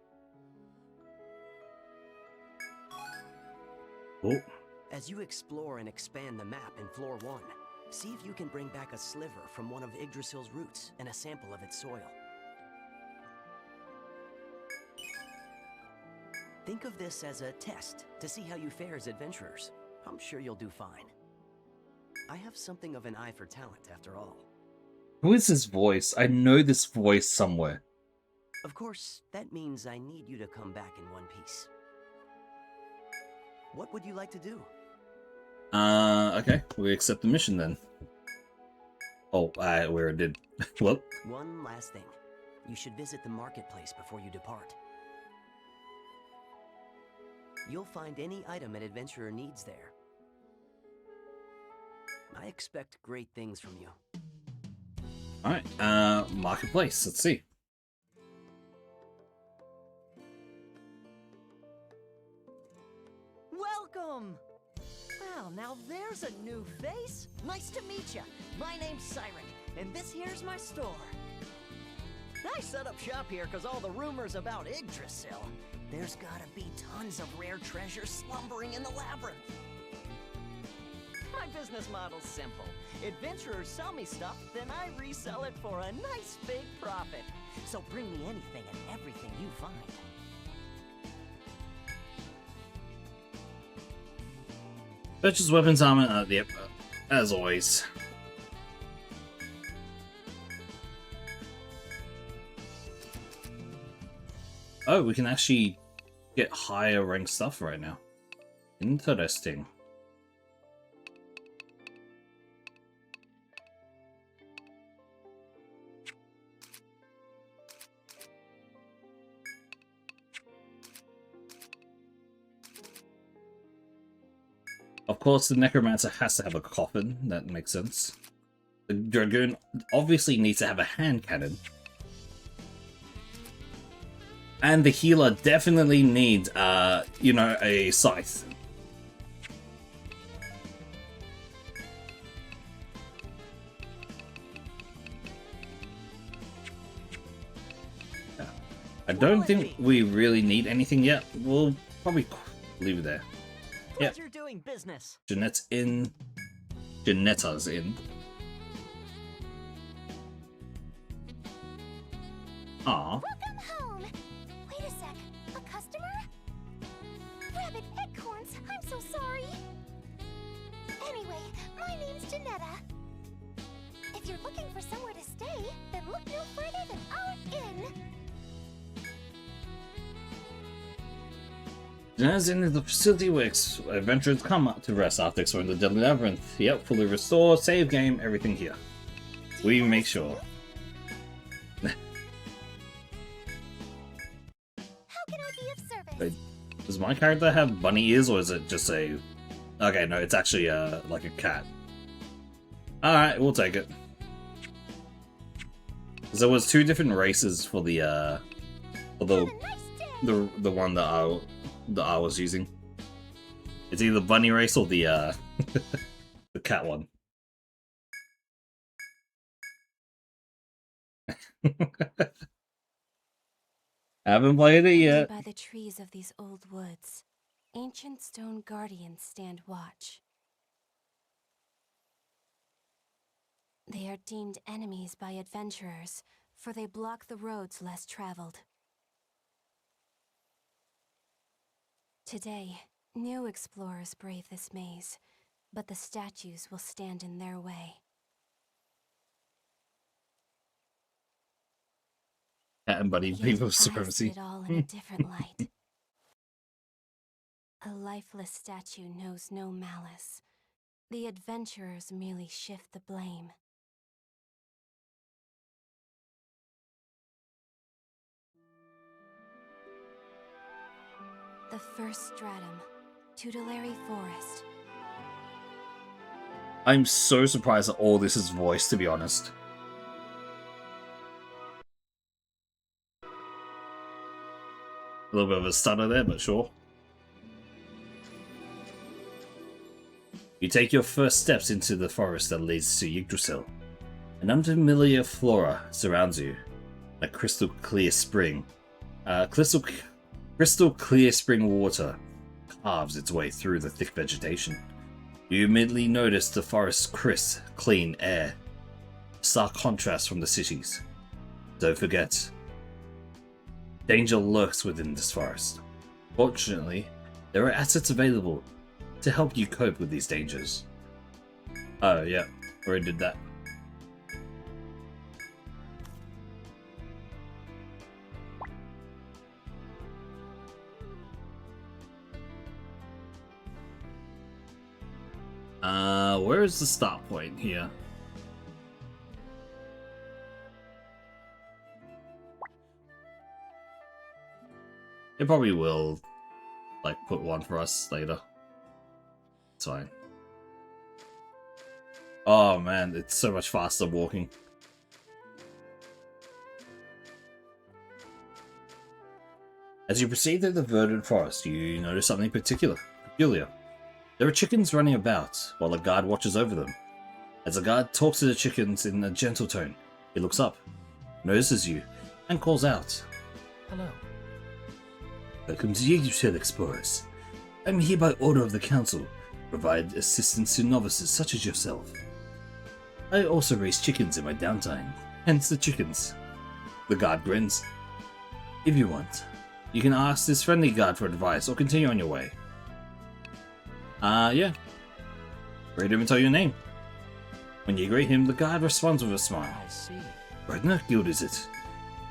Oh. As you explore and expand the map in floor 1, see if you can bring back a sliver from one of Yggdrasil's roots and a sample of its soil. Think of this as a test to see how you fare as adventurers. I'm sure you'll do fine. I have something of an eye for talent, after all. Who is this voice? I know this voice somewhere. Of course, that means I need you to come back in one piece. What would you like to do? Okay. We accept the mission then. Oh, we already did. Well. One last thing. You should visit the marketplace before you depart. You'll find any item an adventurer needs there. I expect great things from you. Alright, marketplace, let's see. Welcome! Well, now there's a new face. Nice to meet ya. My name's Cyric, and this here's my store. I set up shop here because all the rumors about Yggdrasil. There's gotta be tons of rare treasures slumbering in the labyrinth. My business model's simple. Adventurers sell me stuff, then I resell it for a nice big profit. So bring me anything and everything you find. Purchase weapons, armor, yep, as always. Oh, we can actually get higher ranked stuff right now. Interesting. Of course, the Necromancer has to have a coffin. That makes sense. The Dragoon obviously needs to have a hand cannon. And the healer definitely needs, you know, a scythe. Yeah. I don't think we really need anything yet. We'll probably leave it there. Yep. Pleasure doing business. Jeanette's in. Janetta's in. Aww. Welcome home. Wait a sec. A customer? Rabbit Acorns, I'm so sorry. Anyway, my name's Janetta. If you're looking for somewhere to stay, then look no further than our inn. Jeanette's Inn is the facility where adventurers come out to rest after exploring the Deadly Labyrinth. Yep, fully restored, save game, everything here. We make sure. How can I be of service? Wait, does my character have bunny ears, or is it just a... Okay, no, it's actually like a cat. Alright, we'll take it. 'Cause there was 2 different races for the... Have a nice day. the one that I was using. It's either bunny race or the the cat one. I haven't played it yet. By the trees of these old woods, ancient stone guardians stand watch. They are deemed enemies by adventurers, for they block the roads less traveled. Today, new explorers brave this maze, but the statues will stand in their way. Cat and bunny Yet people I see supremacy. it all in a different light. A lifeless statue knows no malice. The adventurers merely shift the blame. The first stratum, Tutelary Forest. I'm so surprised that all this is voiced, to be honest. A little bit of a stutter there, but sure. You take your first steps into the forest that leads to Yggdrasil. An unfamiliar flora surrounds you. A crystal clear spring. Crystal clear spring water carves its way through the thick vegetation. You immediately notice the forest's crisp, clean air. Stark contrast from the cities. Don't forget, danger lurks within this forest. Fortunately, there are assets available to help you cope with these dangers. Oh yeah, already did that. Where is the start point here? It probably will, like, put one for us later. It's fine. Oh man, it's so much faster walking. As you proceed through the verdant forest, you notice something peculiar. There are chickens running about, while a guard watches over them. As the guard talks to the chickens in a gentle tone, he looks up, notices you, and calls out. Hello. Welcome to Yggdrasil, explorers. I'm here by order of the council, to provide assistance to novices such as yourself. I also raise chickens in my downtime, hence the chickens. The guard grins. If you want, you can ask this friendly guard for advice or continue on your way. Yeah. Greet him and tell your name. When you greet him, the guard responds with a smile. I see. Ragnarok Guild, is it?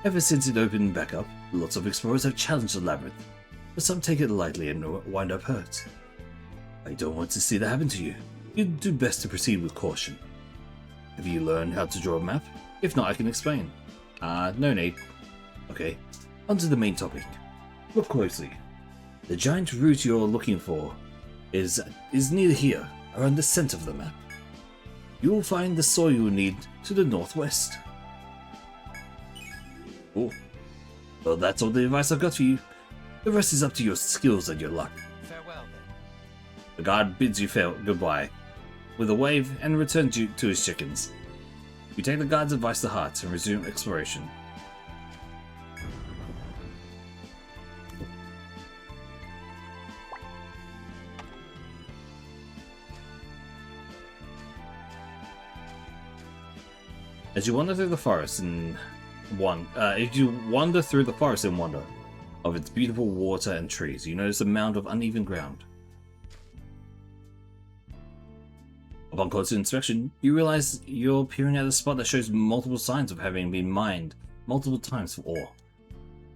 Ever since it opened back up, lots of explorers have challenged the labyrinth, but some take it lightly and wind up hurt. I don't want to see that happen to you. You'd do best to proceed with caution. Have you learned how to draw a map? If not, I can explain. No need. Okay, on to the main topic. Look closely. The giant root you're looking for is near here, around the center of the map. You will find the soil you will need to the northwest. Oh, well, that's all the advice I've got for you. The rest is up to your skills and your luck. Farewell then. The guard bids you goodbye with a wave and returns you to his chickens. You take the guard's advice to heart and resume exploration. As you wander through the forest in wonder of its beautiful water and trees, you notice a mound of uneven ground. Upon closer inspection, you realize you're peering at a spot that shows multiple signs of having been mined multiple times for ore.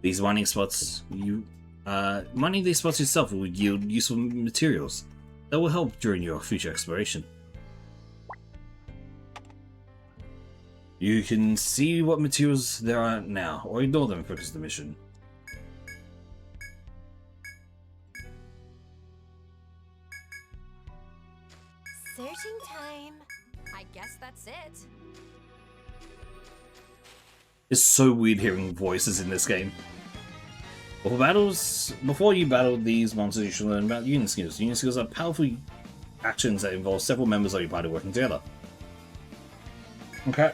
These mining spots, mining these spots yourself will yield useful materials that will help during your future exploration. You can see what materials there are now, or ignore them and focus on the mission. Searching time. I guess that's it. It's so weird hearing voices in this game. Before you battle these monsters, you should learn about unit skills. Unit skills are powerful actions that involve several members of your party working together. Okay.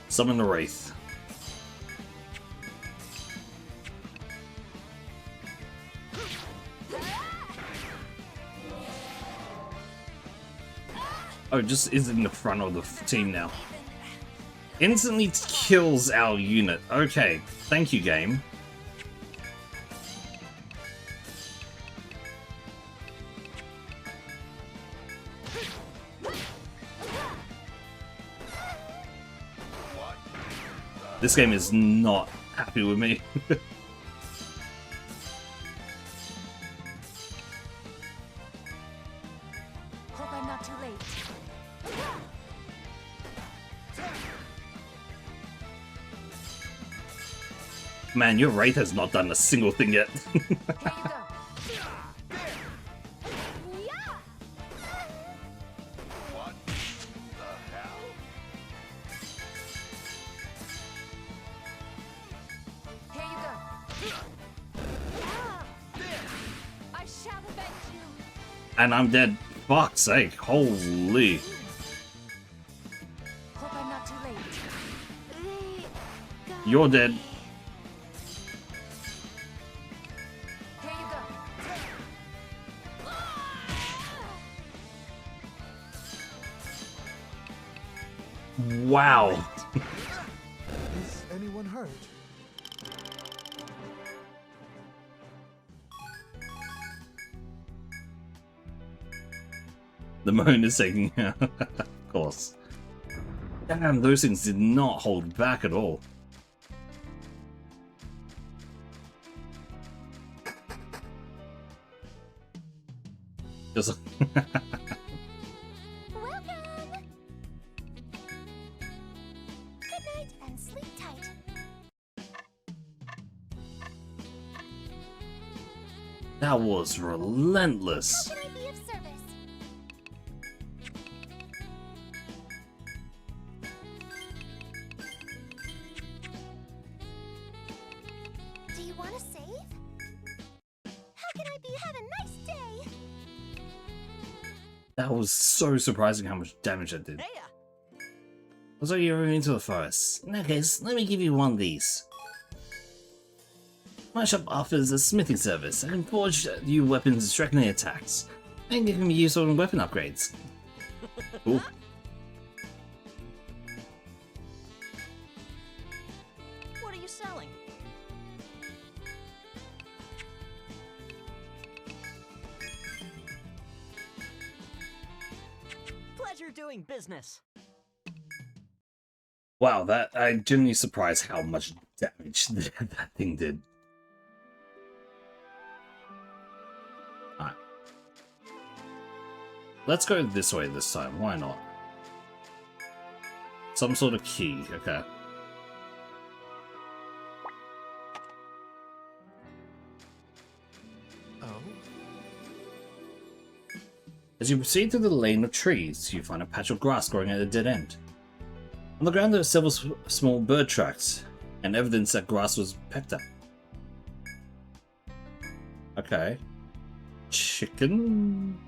Summon the Wraith. Oh, just is in the front of the team now. Instantly kills our unit. Okay, thank you, game. This game is not happy with me. Hope I'm not too late. Man, your Wraith has not done a single thing yet. Here you go. What the hell? Here you go. I shall avenge you. And I'm dead. Fuck's sake. Holy. Hope I'm not too late. You're dead. Here you go. Wow. Is anyone hurt? The moan is taking of course. Damn, those things did not hold back at all. Just Welcome! Good night and sleep tight. that was relentless. How can I be of service? Do you want to save? How can I be? Have a nice day. That was so surprising how much damage that did. Hey, Looks like you're into the forest. In that case, let me give you one of these. My shop offers a smithing service. I can forge you weapons directly attacks. And it can be used on weapon upgrades. Ooh. what are you selling? Pleasure doing business. Wow, that I'm genuinely surprised how much damage that thing did. Alright. Let's go this way this time, why not? Some sort of key, okay. Oh? As you proceed through the lane of trees, you find a patch of grass growing at a dead end. On the ground there are several small bird tracks, and evidence that grass was pecked at. Okay. Chicken?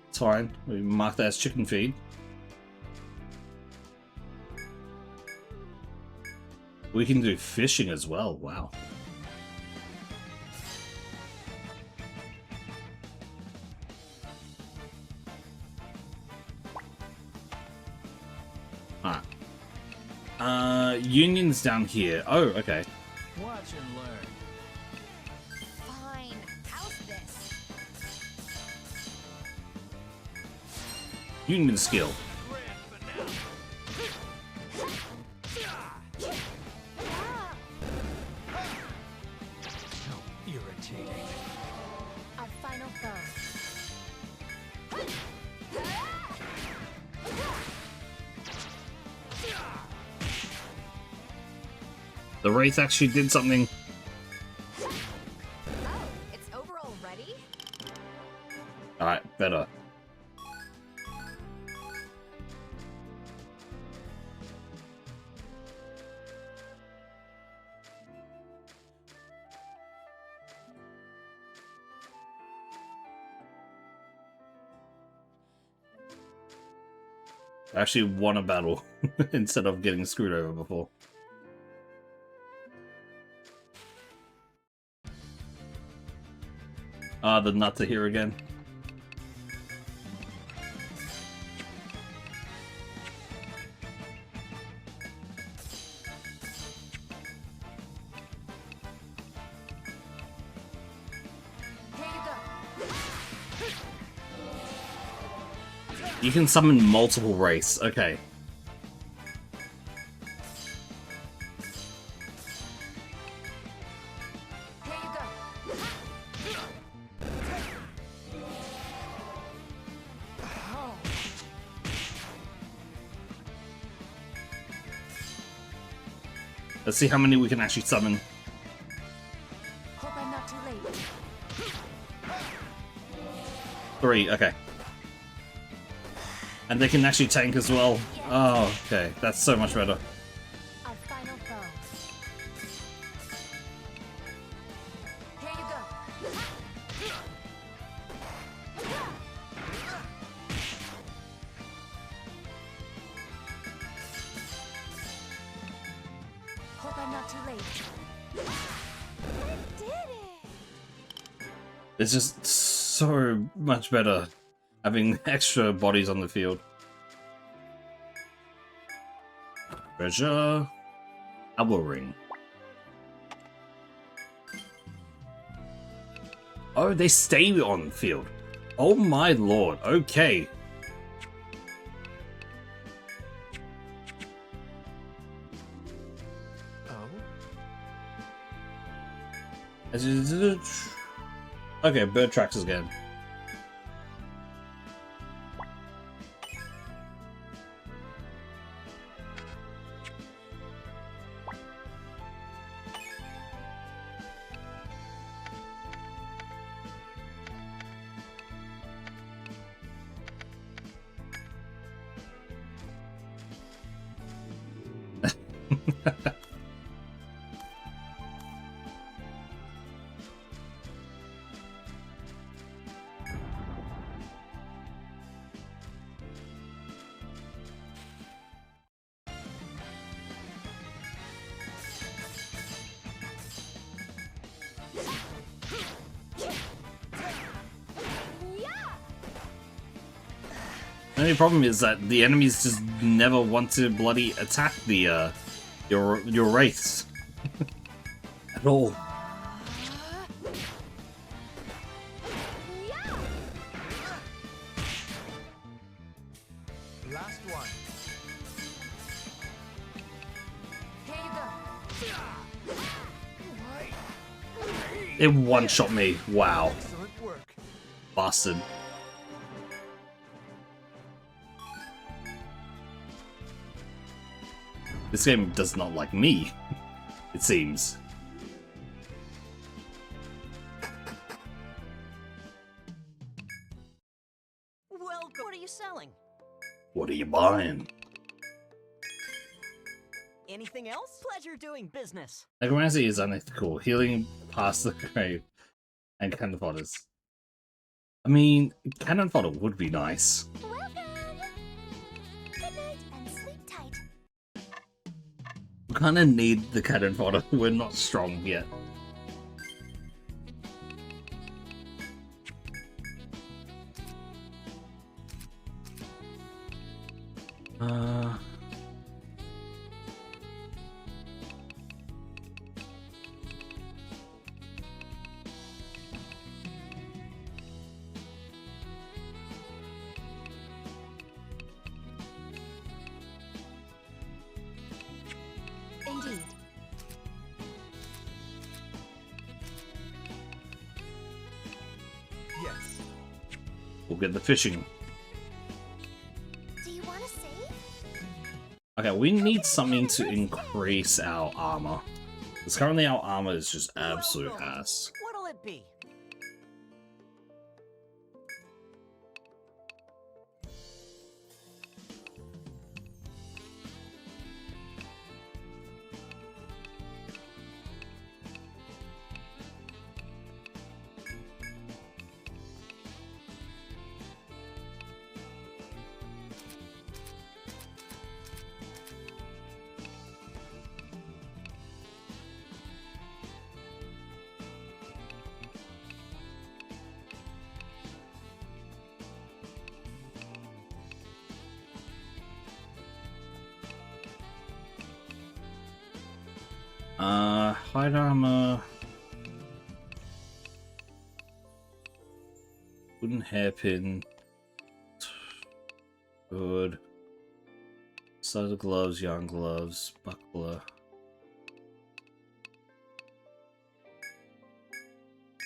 It's fine. We mark that as chicken feed. We can do fishing as well. Wow. Alright. Union's down here. Oh, okay. Watch and learn. Fine. How's this? Union skill. Irritating. Our final foe. The Wraith actually did something. Oh, it's over already? Alright, better. I actually won a battle instead of getting screwed over before. The nuts are here again. Here you go. You can summon multiple wraiths. Okay. Here you go. Oh. Let's see how many we can actually summon. Hope I'm not too late. 3, okay. And they can actually tank as well. Oh, okay. That's so much better. Our final foe. Here you go. Hope I'm not too late. Did it? It's just so much better having extra bodies on the field. Treasure. Elbow ring. Oh, they stay on the field. Oh my lord. Okay. Oh? Okay, bird tracks again. The only problem is that the enemies just never want to bloody attack the your wraiths at all. Last one. Here you go. It one-shot me. Wow. Excellent work. Bastard. This game does not like me, it seems. Well, what are you selling? What are you buying? Anything else? Pleasure doing business. Necromancy is unethical. Healing past the grave and cannon fodders. I mean, cannon fodder would be nice. Welcome! Good night and sleep tight. We kind of need the cannon fodder. We're not strong yet. Indeed. get the fishing. Do you want to save? Okay, we need something to increase our armor. Because currently our armor is just absolute ass. What'll it be? Hide armor. Wooden hairpin. Good. Leather gloves, yarn gloves, buckler.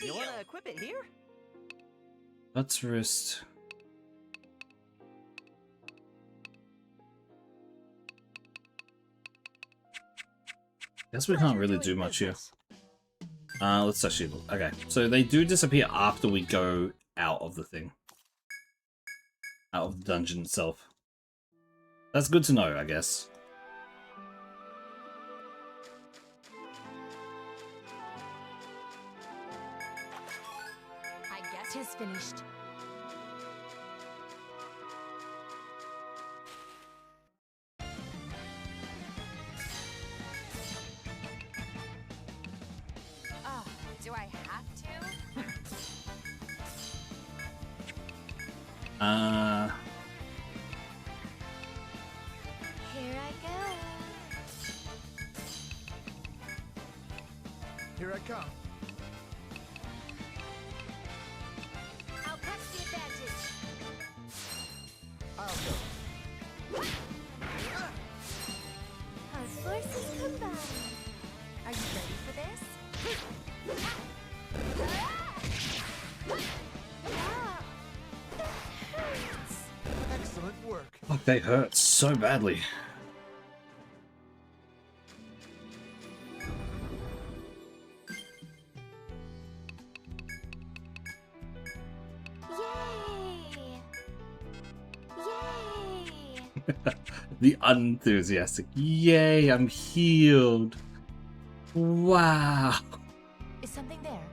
You wanna equip it here? Butts wrist. Guess we can't really do much here. Let's actually look. Okay, so they do disappear after we go out of the thing. Out of the dungeon itself. That's good to know, I guess. I guess he's finished. Oh, do I have to? Here I go. Here I come. I'll press the advantage. I'll go. Our forces combine. Are you ready for this? Ah, that hurts. Excellent work. Fuck, they hurt so badly. Yay! Yay! The unenthusiastic. Yay, I'm healed. Wow. Is something there?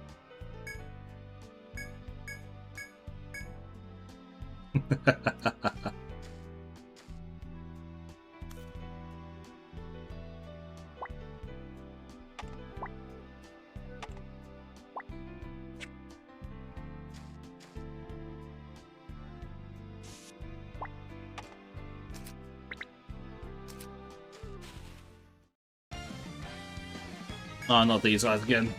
Oh, not these guys again.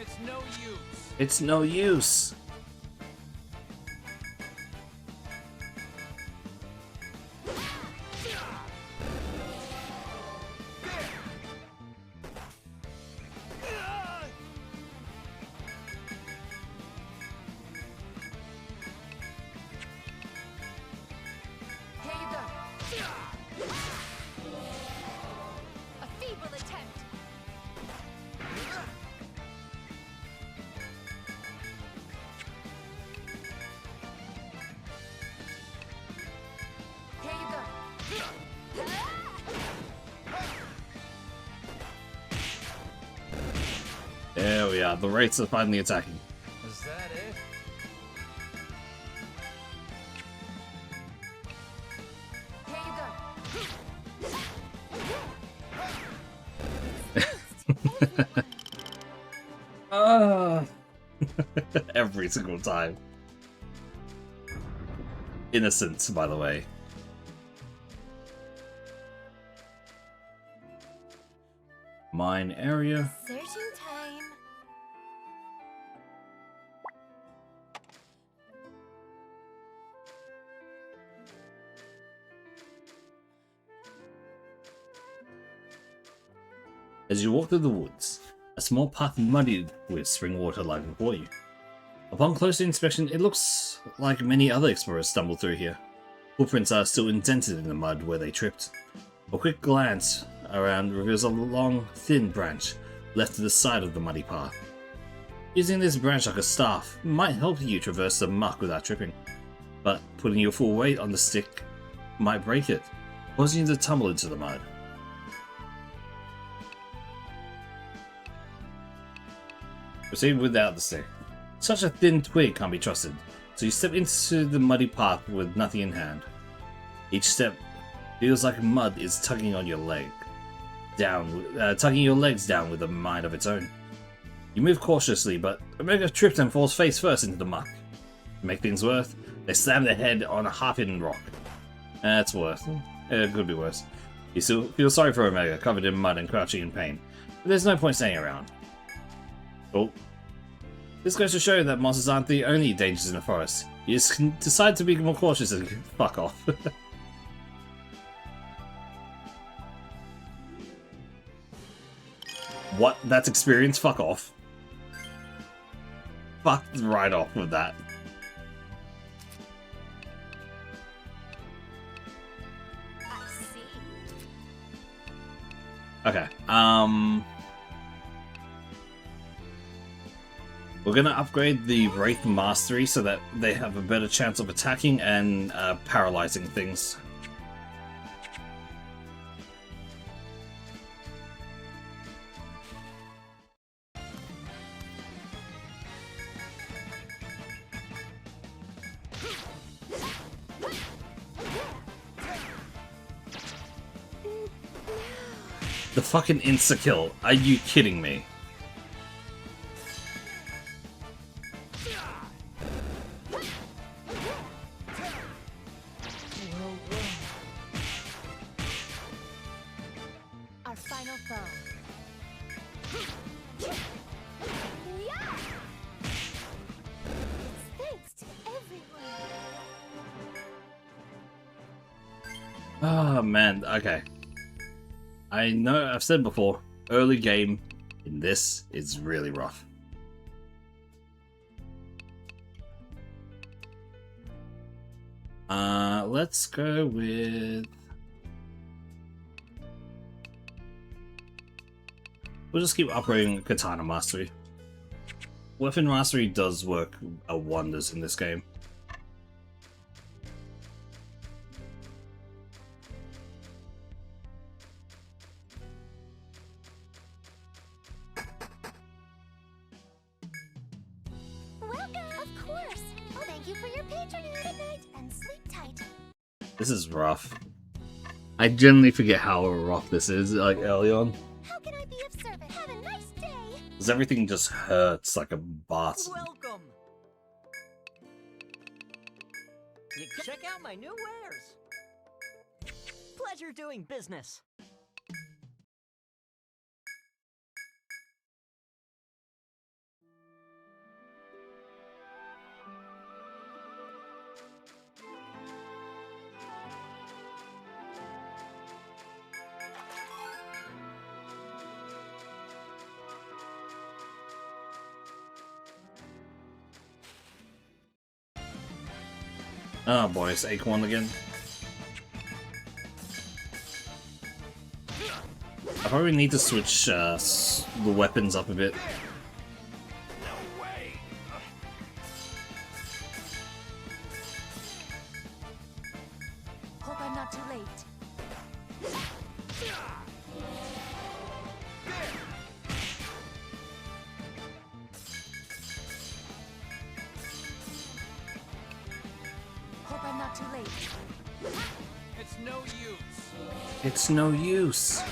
It's no use. It's no use. Here you go. A feeble attempt. Here you go. There we are. The rates are finally attacking. Is that it? Here you go. Ah. Every single time. Innocent, by the way. Mine area. Searching time. As you walk through the woods, a small path muddied with spring water lies before you. Upon closer inspection, it looks like many other explorers stumbled through here. Footprints are still indented in the mud where they tripped. A quick glance around reveals a long, thin branch left to the side of the muddy path. Using this branch like a staff might help you traverse the muck without tripping, but putting your full weight on the stick might break it, causing you to tumble into the mud. Proceed without the stick. Such a thin twig can't be trusted, so you step into the muddy path with nothing in hand. Each step feels like mud is tugging on your leg, tugging your legs down with a mind of its own. You move cautiously, but Omega trips and falls face first into the muck. To make things worse, they slam their head on a half-hidden rock. That's worse. It could be worse. You still feel sorry for Omega, covered in mud and crouching in pain, but there's no point staying around. Oh. This goes to show that monsters aren't the only dangers in the forest. You just can decide to be more cautious and fuck off. What? That's experience? Fuck off. Fuck right off with that. I see. Okay, we're gonna upgrade the Wraith Mastery so that they have a better chance of attacking and paralyzing things. The fucking insta-kill. Are you kidding me? Our final foe. Yeah! Thanks to everyone. Oh man, okay. I know I've said before, early game in this is really rough. Let's go with... We'll just keep upgrading Katana Mastery. Weapon Mastery does work wonders in this game. Welcome, of course. Oh, thank you for your patronage. Good night and sleep tight. This is rough. I generally forget how rough this is, like, early on. How can I be of service? Have a nice day. Because everything just hurts like a bastard. Welcome. You check out my new wares. Pleasure doing business. Oh boy, it's Acorn again. I probably need to switch the weapons up a bit. Hope I'm not too late. Hope I'm not too late. It's no use. It's no use.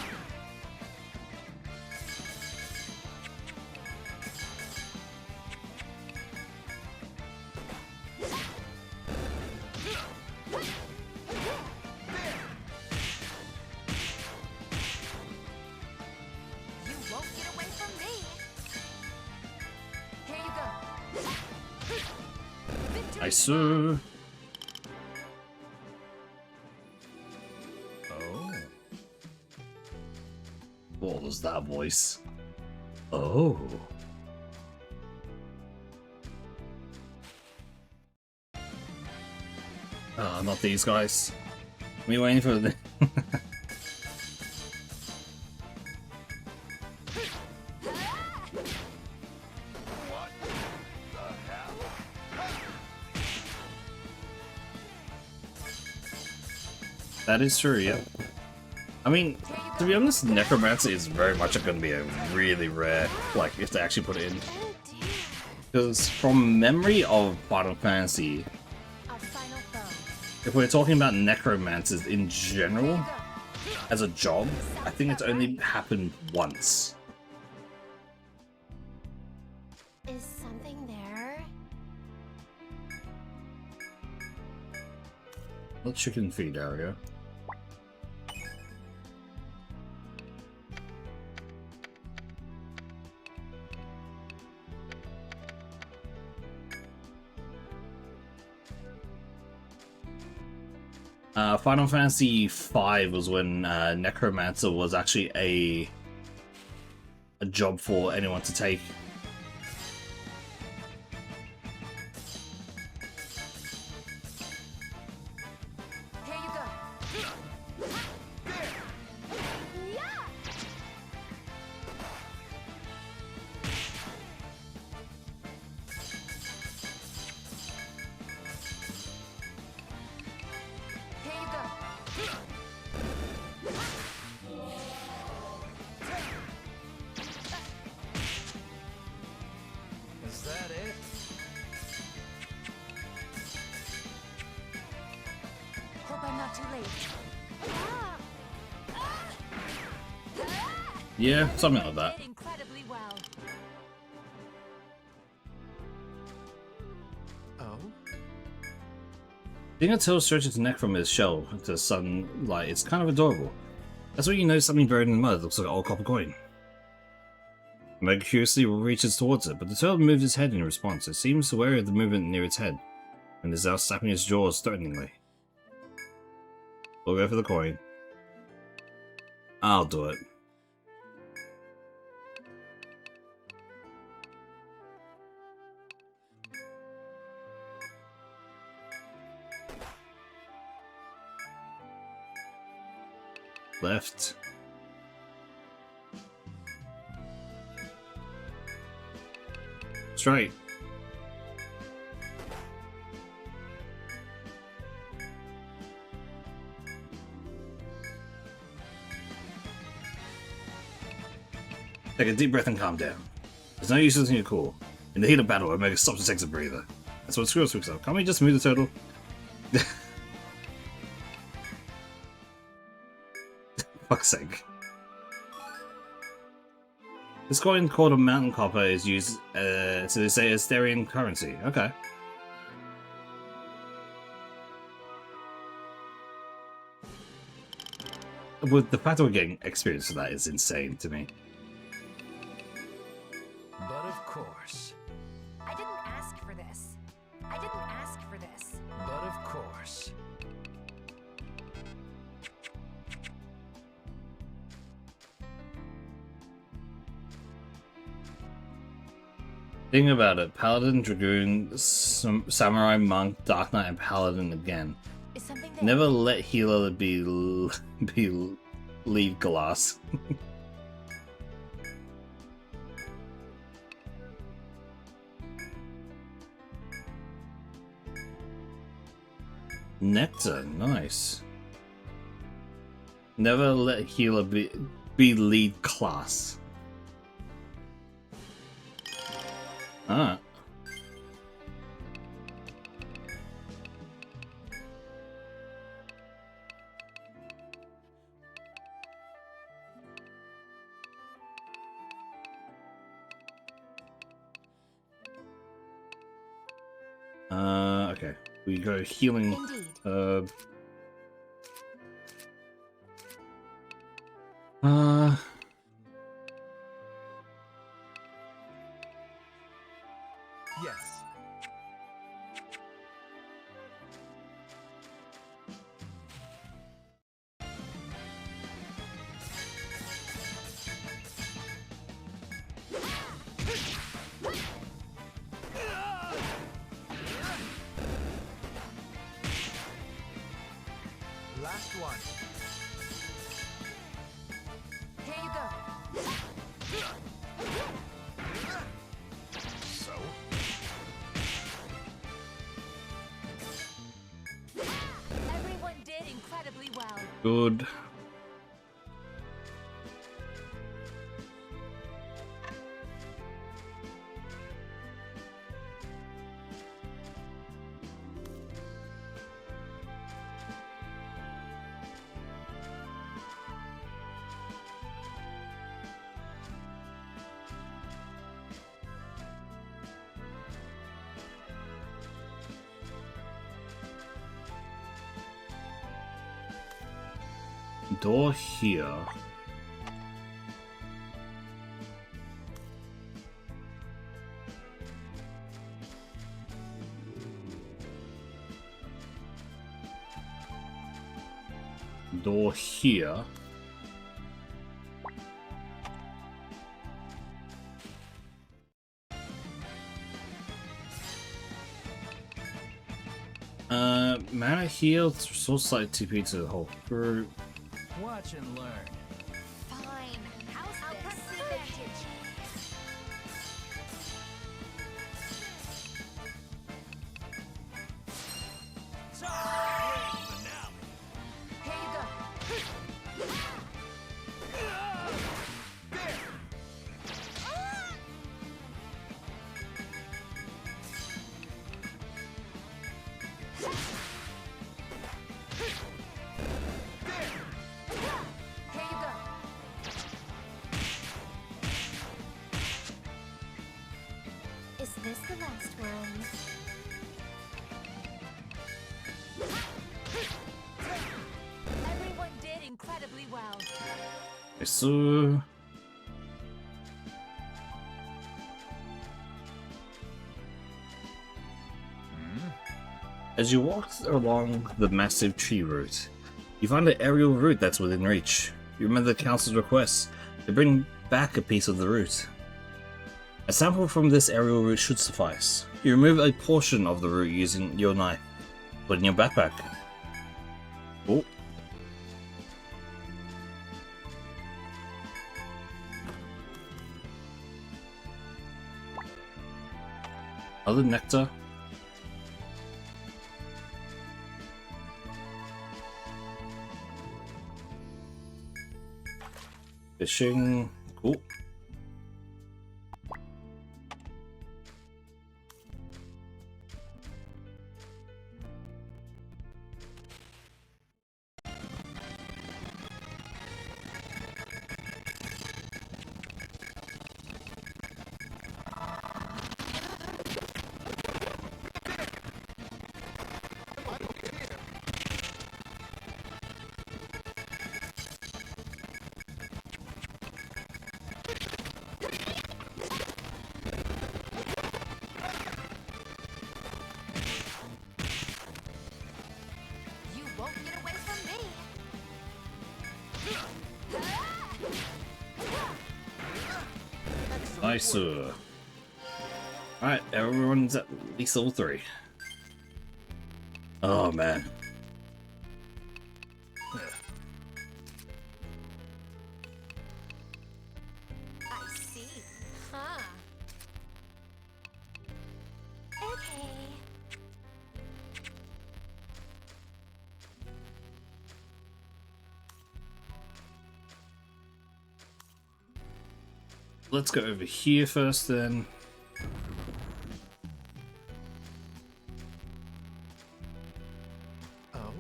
You won't get away from me. Here you go. Victory. I sir. Oh. Well, was that voice? Oh. Not these guys. We waiting for the. That is true, yeah. I mean, to be honest, Necromancer is very much going to be a really rare, like, if they actually put it in. Because from memory of Final Fantasy, if we're talking about Necromancers in general, as a job, I think it's only happened once. Is something there? What chicken feed area? Final Fantasy V was when Necromancer was actually a job for anyone to take. Here you go. Here you go. Is that it? Hope I'm not too late. Yeah, something like that. Did incredibly well. Oh? Seeing a tail stretch its neck from his shell to the sunlight, it's kind of adorable. That's when you know something buried in the mud looks like an old copper coin. Meg curiously reaches towards it, but the turtle moves its head in response. It seems wary of the movement near its head, and is now snapping its jaws threateningly. We'll go for the coin. I'll do it. Left. Straight. Take a deep breath and calm down. There's no use losing your cool. In the heat of battle, Omega stops and takes a breather. That's what Squirrel speaks of. Can't we just move the turtle? Fuck's sake. This coin called a mountain copper is used to say Asterian currency. Okay. With the fact that we're getting experience for that is insane to me. But of course. I didn't ask for this. I didn't ask for this. But of course. Think about it. Paladin, Dragoon, Samurai, Monk, Dark Knight, and Paladin again. Is something there? Never let healer leave glass. Nectar, nice. Never let healer be lead class. Ah. Okay. We go healing. Indeed. Yes. last one. Here you go. So? Everyone did incredibly well. Good. Door here. Door here. Mana heal, soul slight TP to the whole group. Watch and learn. Fine. How's I'll press the advantage. Here you go. Here you go. Is this the last one? Everyone did incredibly well. So as you walk along the massive tree route, you find an aerial route that's within reach. You remember the council's request to bring back a piece of the route. A sample from this aerial route should suffice. You remove a portion of the route using your knife. Put it in your backpack. Oh. Other nectar. Fishing. Cool. You won't get away from me. Nice. Alright, everyone's at least level 3. Oh man. I see. Huh. Okay. Let's go over here first then. Oh?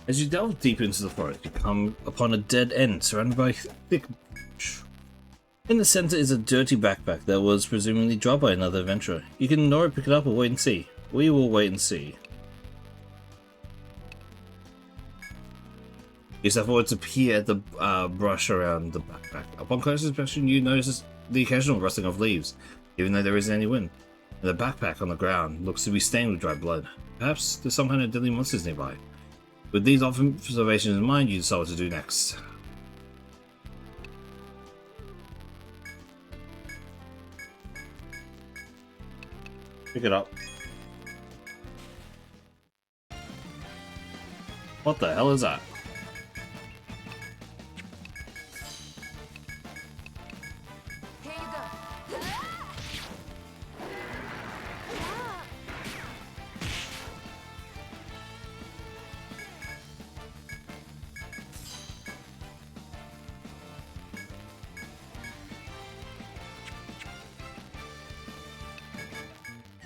As you delve deep into the forest, you come upon a dead end surrounded by thick bush. In the center is a dirty backpack that was presumably dropped by another adventurer. You can ignore it, pick it up, or wait and see. We will wait and see. You step forward to peer at the brush around the backpack. Upon close inspection, you notice the occasional rustling of leaves, even though there isn't any wind. And the backpack on the ground looks to be stained with dried blood. Perhaps there's some kind of deadly monsters nearby. With these observations in mind, you decide what to do next. Pick it up. What the hell is that? Here you go.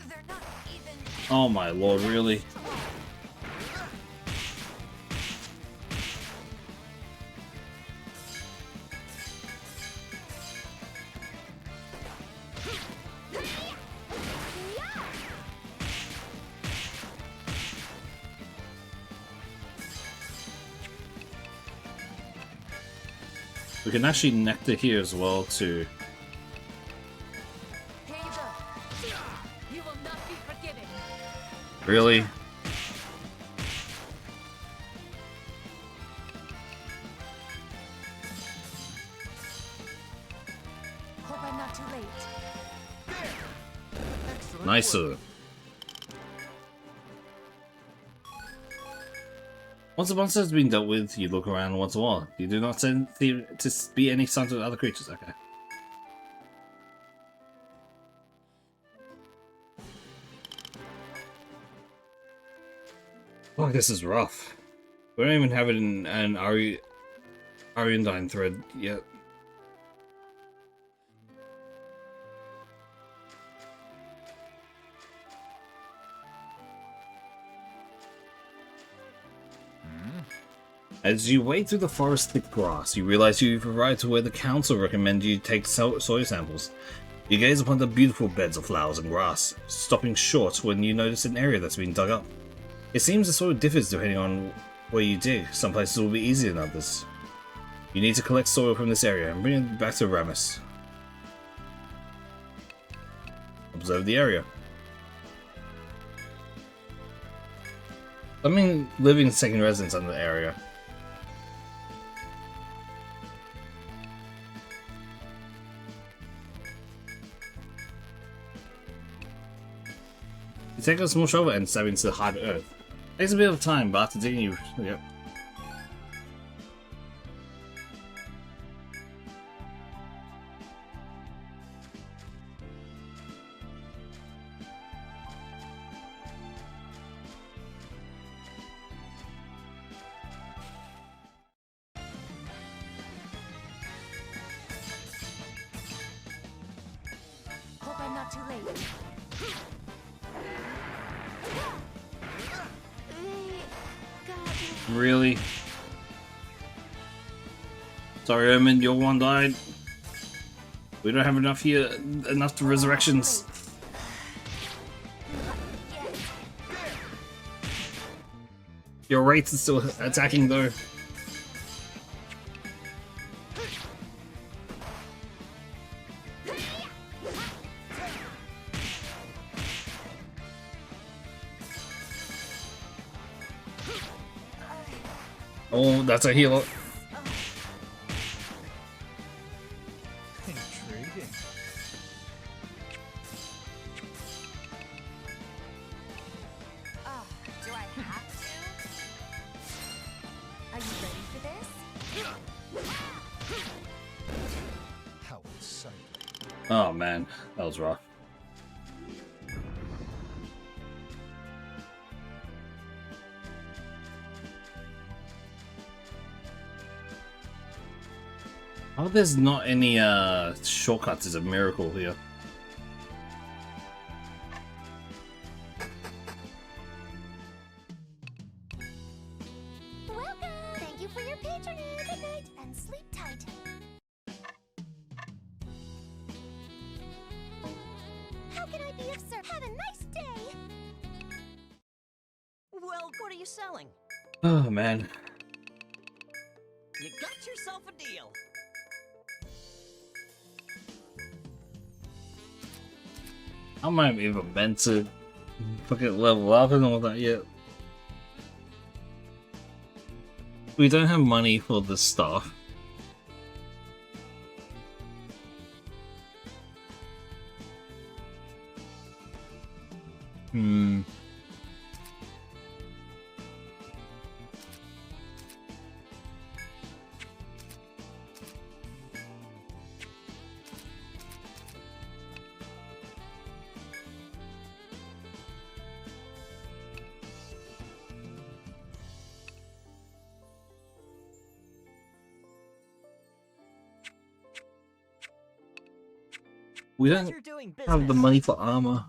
They're not even. Oh my lord, really? We can actually nectar here as well too. Here you go. You will not be forgiven. Really? Hope I'm not too late. Excellent Nicer. work. Once a monster has been dealt with, you look around once in a while. You do not seem to be any signs of other creatures. Okay. Oh, this is rough. We don't even have it in an Ariandine thread yet. As you wade through the forest thick grass, you realize you've arrived to where the council recommend you take soil samples. You gaze upon the beautiful beds of flowers and grass, stopping short when you notice an area that's been dug up. It seems the soil differs depending on where you dig. Some places will be easier than others. You need to collect soil from this area and bring it back to Ramus. Observe the area. Something living second residence on the area. You take a small shovel and stab into the hard earth. Takes a bit of time, but after digging you... Yep. Hope I'm not too late. Really? Sorry, Ermin, your one died. We don't have enough here, enough to resurrections. Your Wraith is still attacking though. Oh, that's a healer. Intriguing. Do I have to? Are you ready for this? How exciting. Oh man, that was rough. Oh, there's not any shortcuts is a miracle here. Welcome! Thank you for your patronage. Good night and sleep tight. How can I be of service? Have a nice day! Well, what are you selling? Oh man. You got yourself a deal. I might be even meant to fucking level up and all that yet. We don't have money for this stuff. We don't Pleasure doing have the business. money for armor.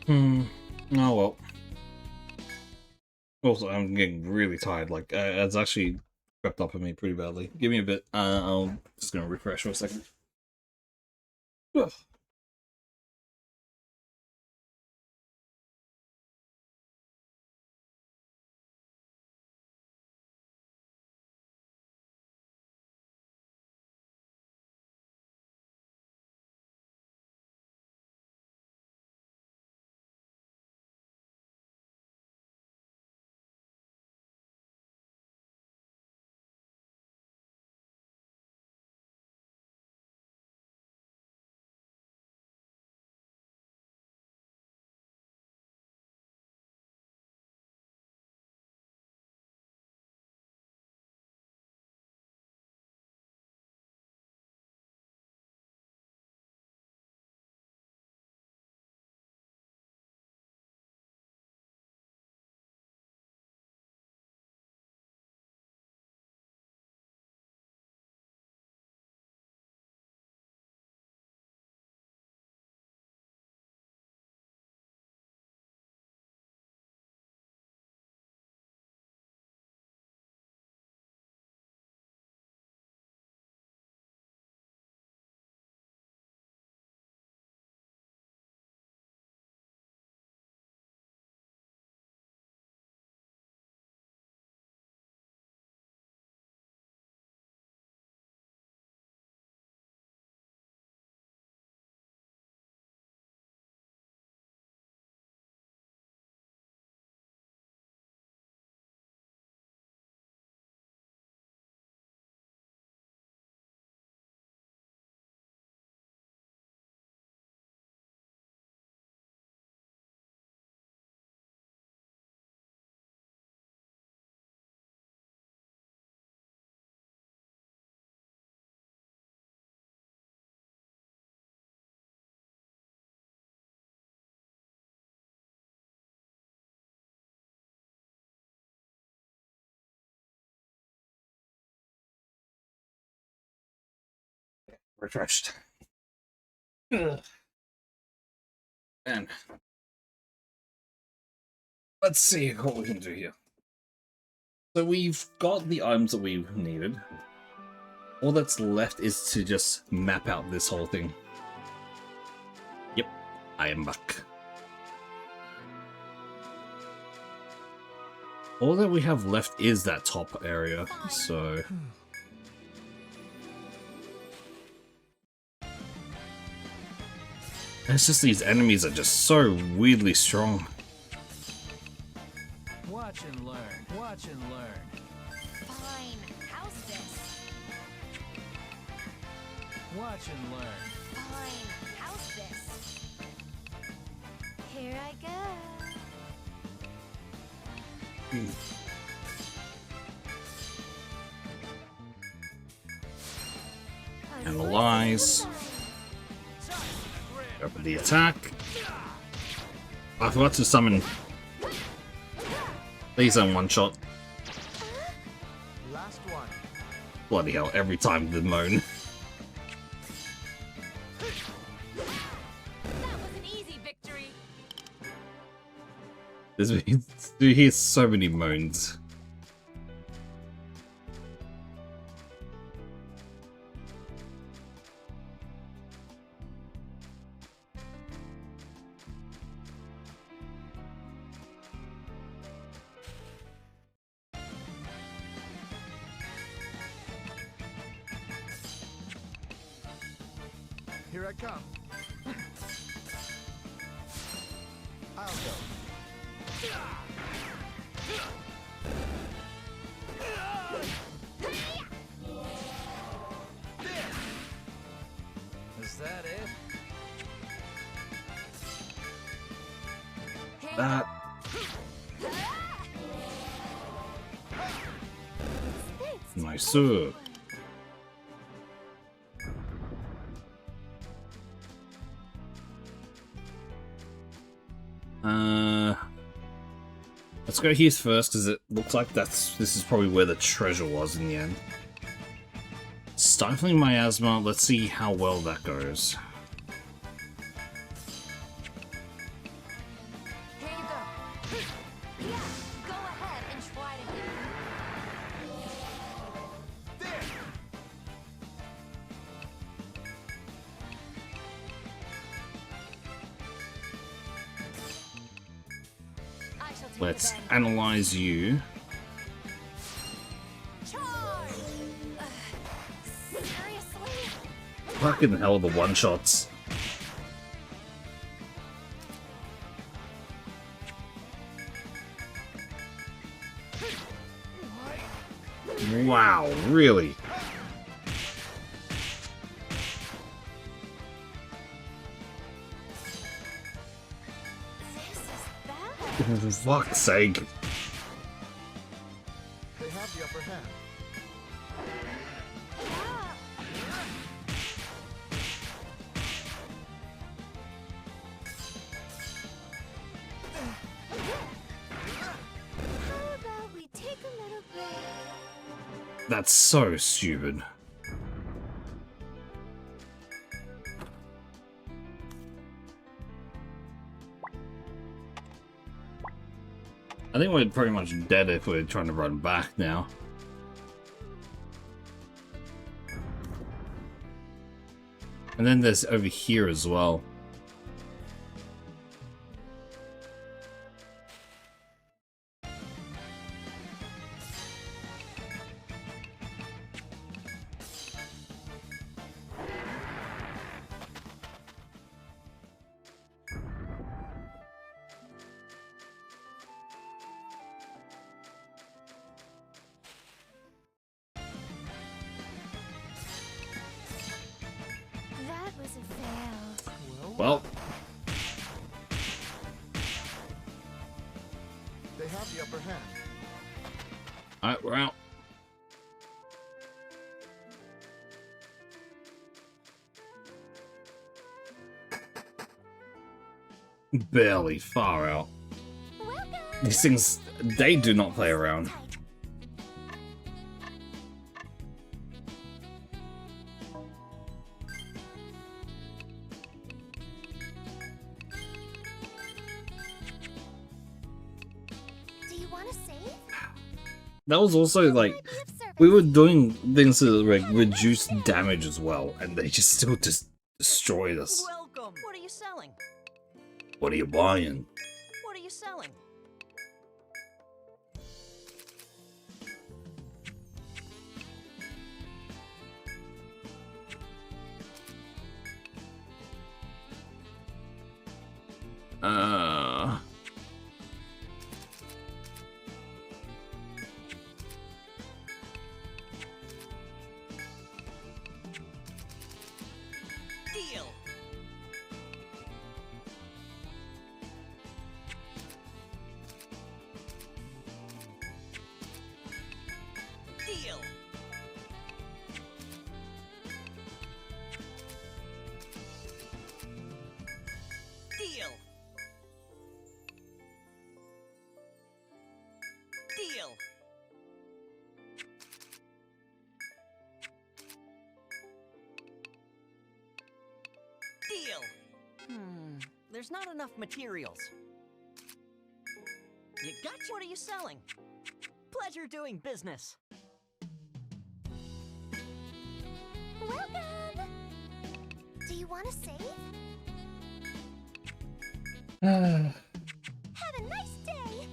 Oh well. Also, I'm getting really tired. Like, it's actually crept up on me pretty badly. Give me a bit. I'm just gonna refresh for a second. Ugh. Refreshed. Ugh. And let's see what we can do here. So we've got the items that we needed. All that's left is to just map out this whole thing. Yep, I am back. All that we have left is that top area, so... It's just these enemies are just so weirdly strong. Watch and learn. Watch and learn. Fine. How's this? Watch and learn. Fine. How's this? Here I go. Analyze. Go for the attack. I forgot to summon. These are one shot. Last one. Bloody hell, every time the moan. That was an easy victory. Dude, he has so many moans. Here I come. I'll go. Is that it? That. Nice. Let's go here first, because it looks like this is probably where the treasure was in the end. Stifling Miasma, let's see how well that goes. Here you go. Yeah, go ahead and try to hit I shall take Let's the vanguard. analyze you. Charge! Seriously? Fucking hell, the one-shots. Wow, really? This is bad. For fuck's sake. They have the upper hand. How about we take a little break? That's so stupid. I think we're pretty much dead if we're trying to run back now. And then there's over here as well. That was a fail. Well, They have the upper hand. alright, we're out. Barely, far out. Welcome. These things, they do not play around. Do you want to save? That was also like, Might be of service. we were doing things to like reduce damage as well, and they just still just destroyed us. Welcome. What are you selling? What are you buying? What are you selling? Uh, Deal. Deal. Deal. Deal. Deal. There's not enough materials. You got what are you selling? Pleasure doing business. Welcome. Do you want to save? uh, Have a nice day.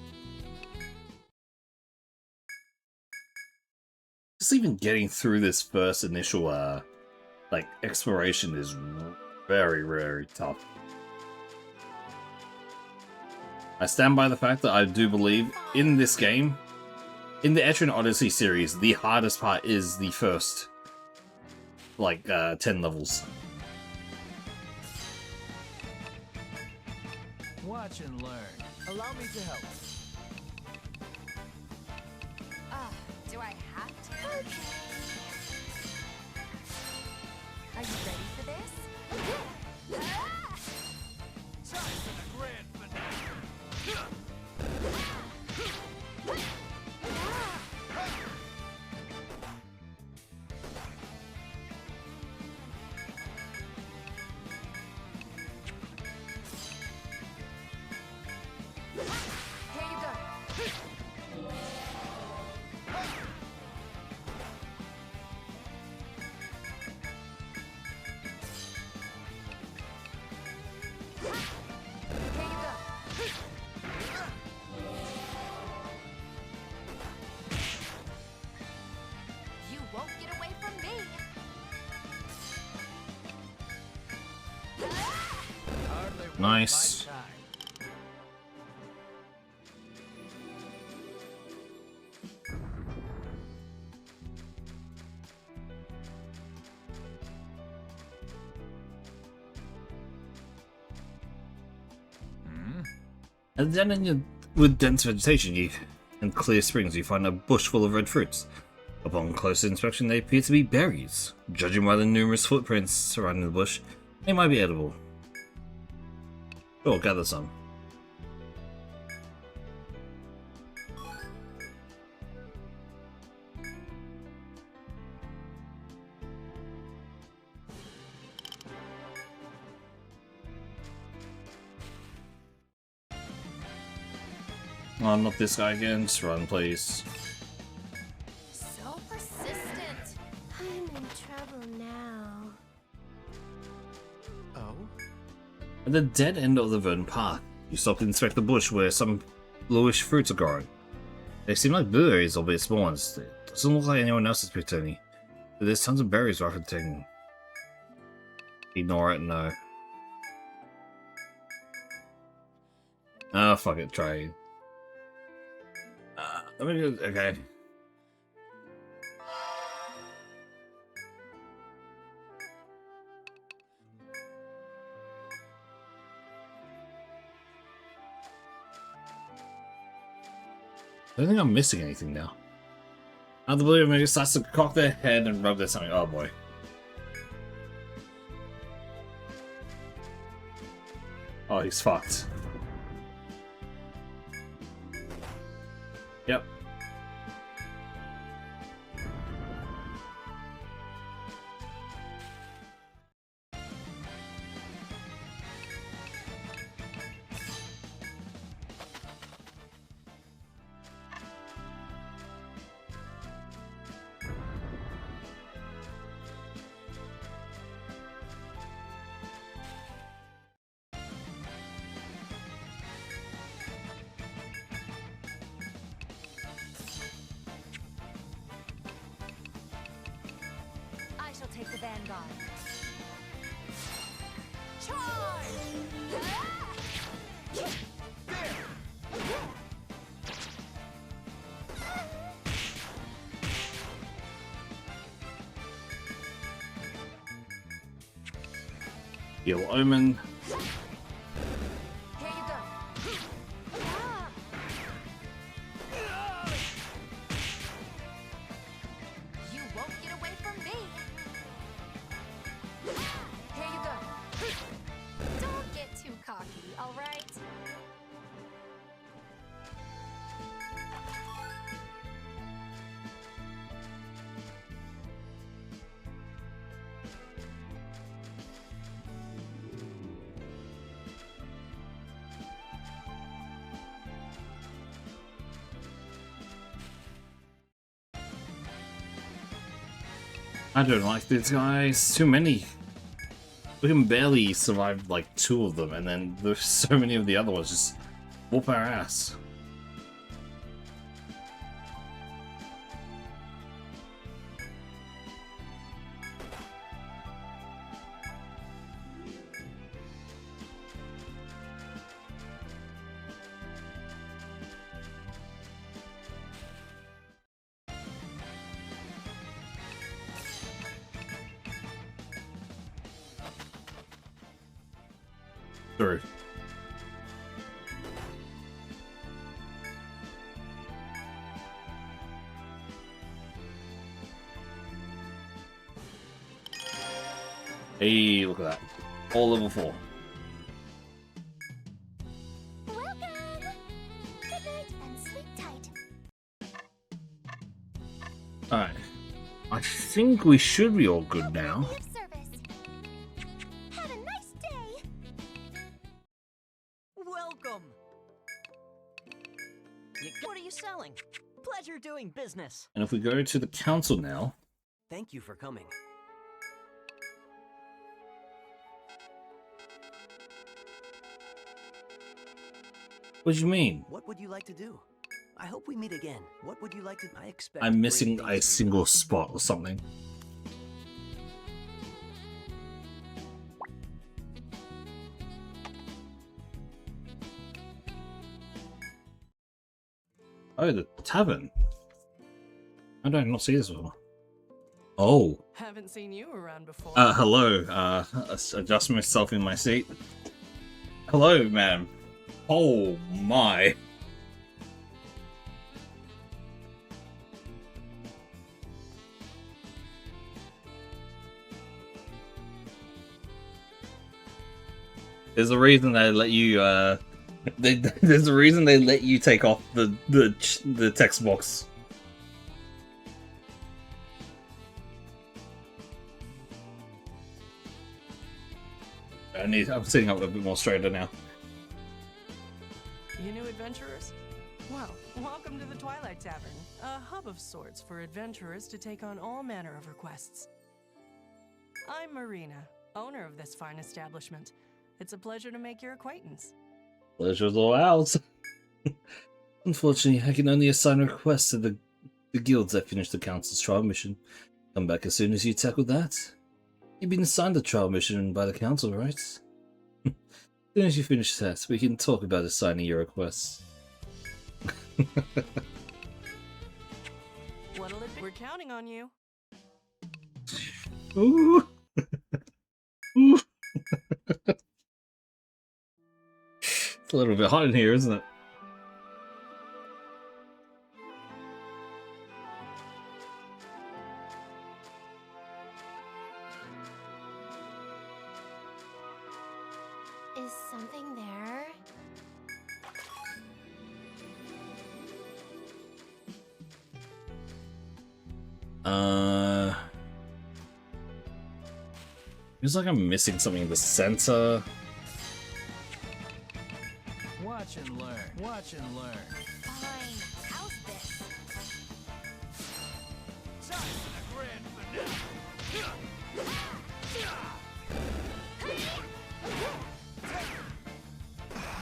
just even getting through this first initial like exploration is very, very tough. I stand by the fact that I do believe in this game, in the Etrian Odyssey series, the hardest part is the first, like, 10 levels. Watch and learn. Allow me to help. Do I have to? Okay. Are you ready for this? Time for the grand finale. Nice. And then with dense vegetation and clear springs, you find a bush full of red fruits. Upon closer inspection, they appear to be berries. Judging by the numerous footprints surrounding the bush, they might be edible. Sure, gather some. Oh, not this guy again. Just run, please. So persistent. I'm in trouble now. Oh? At the dead end of the Verdant Park, you stop to inspect the bush where some bluish fruits are growing. They seem like blueberries, albeit small ones. It doesn't look like anyone else's picked any. But there's tons of berries right for taking. Ignore it, no. Ah, fuck it, try it. Let me just, okay. I don't think I'm missing anything now. Out of the blue, maybe starts to cock their head and rub their something. Oh boy. Oh, he's fucked. Yep. I shall take the vanguard. Charge! Yellow Omen. Here you go. You won't get away from me. Here you go. Don't get too cocky, all right? I don't like these guys. Too many. We can barely survive like 2 of them, and then there's so many of the other ones just whoop our ass. Through. Hey, look at that. All level 4. Welcome! Good night and sleep tight. Alright. I think we should be all good now. Of service. Have a nice day. Welcome! What are you selling? Pleasure doing business. And if we go to the council now, Thank you for coming. what do you mean? What would you like to do? I hope we meet again. What would you like to... I expect... I'm great missing things a from you. single spot or something. Oh, the tavern. How did I not see this before? Oh. Haven't seen you around before. Hello. Adjust myself in my seat. Hello, ma'am. Oh my. There's a reason they let you. There's a reason they let you take off the text box. I'm sitting up a bit more straighter now. You new adventurers? Well, welcome to the Twilight Tavern, a hub of sorts for adventurers to take on all manner of requests. I'm Marina, owner of this fine establishment. It's a pleasure to make your acquaintance. Pleasure's all ours. Unfortunately, I can only assign requests to the guilds that finish the council's trial mission. Come back as soon as you tackle that. You've been assigned a trial mission by the council, right? As soon as you finish that, we can talk about assigning your requests. What'll it be? We're counting on you. Ooh. Ooh. It's a little bit hot in here, isn't it? Is something there? Feels like I'm missing something in the center. Watch and learn. Watch and learn. Fine. How's this? Time for the grand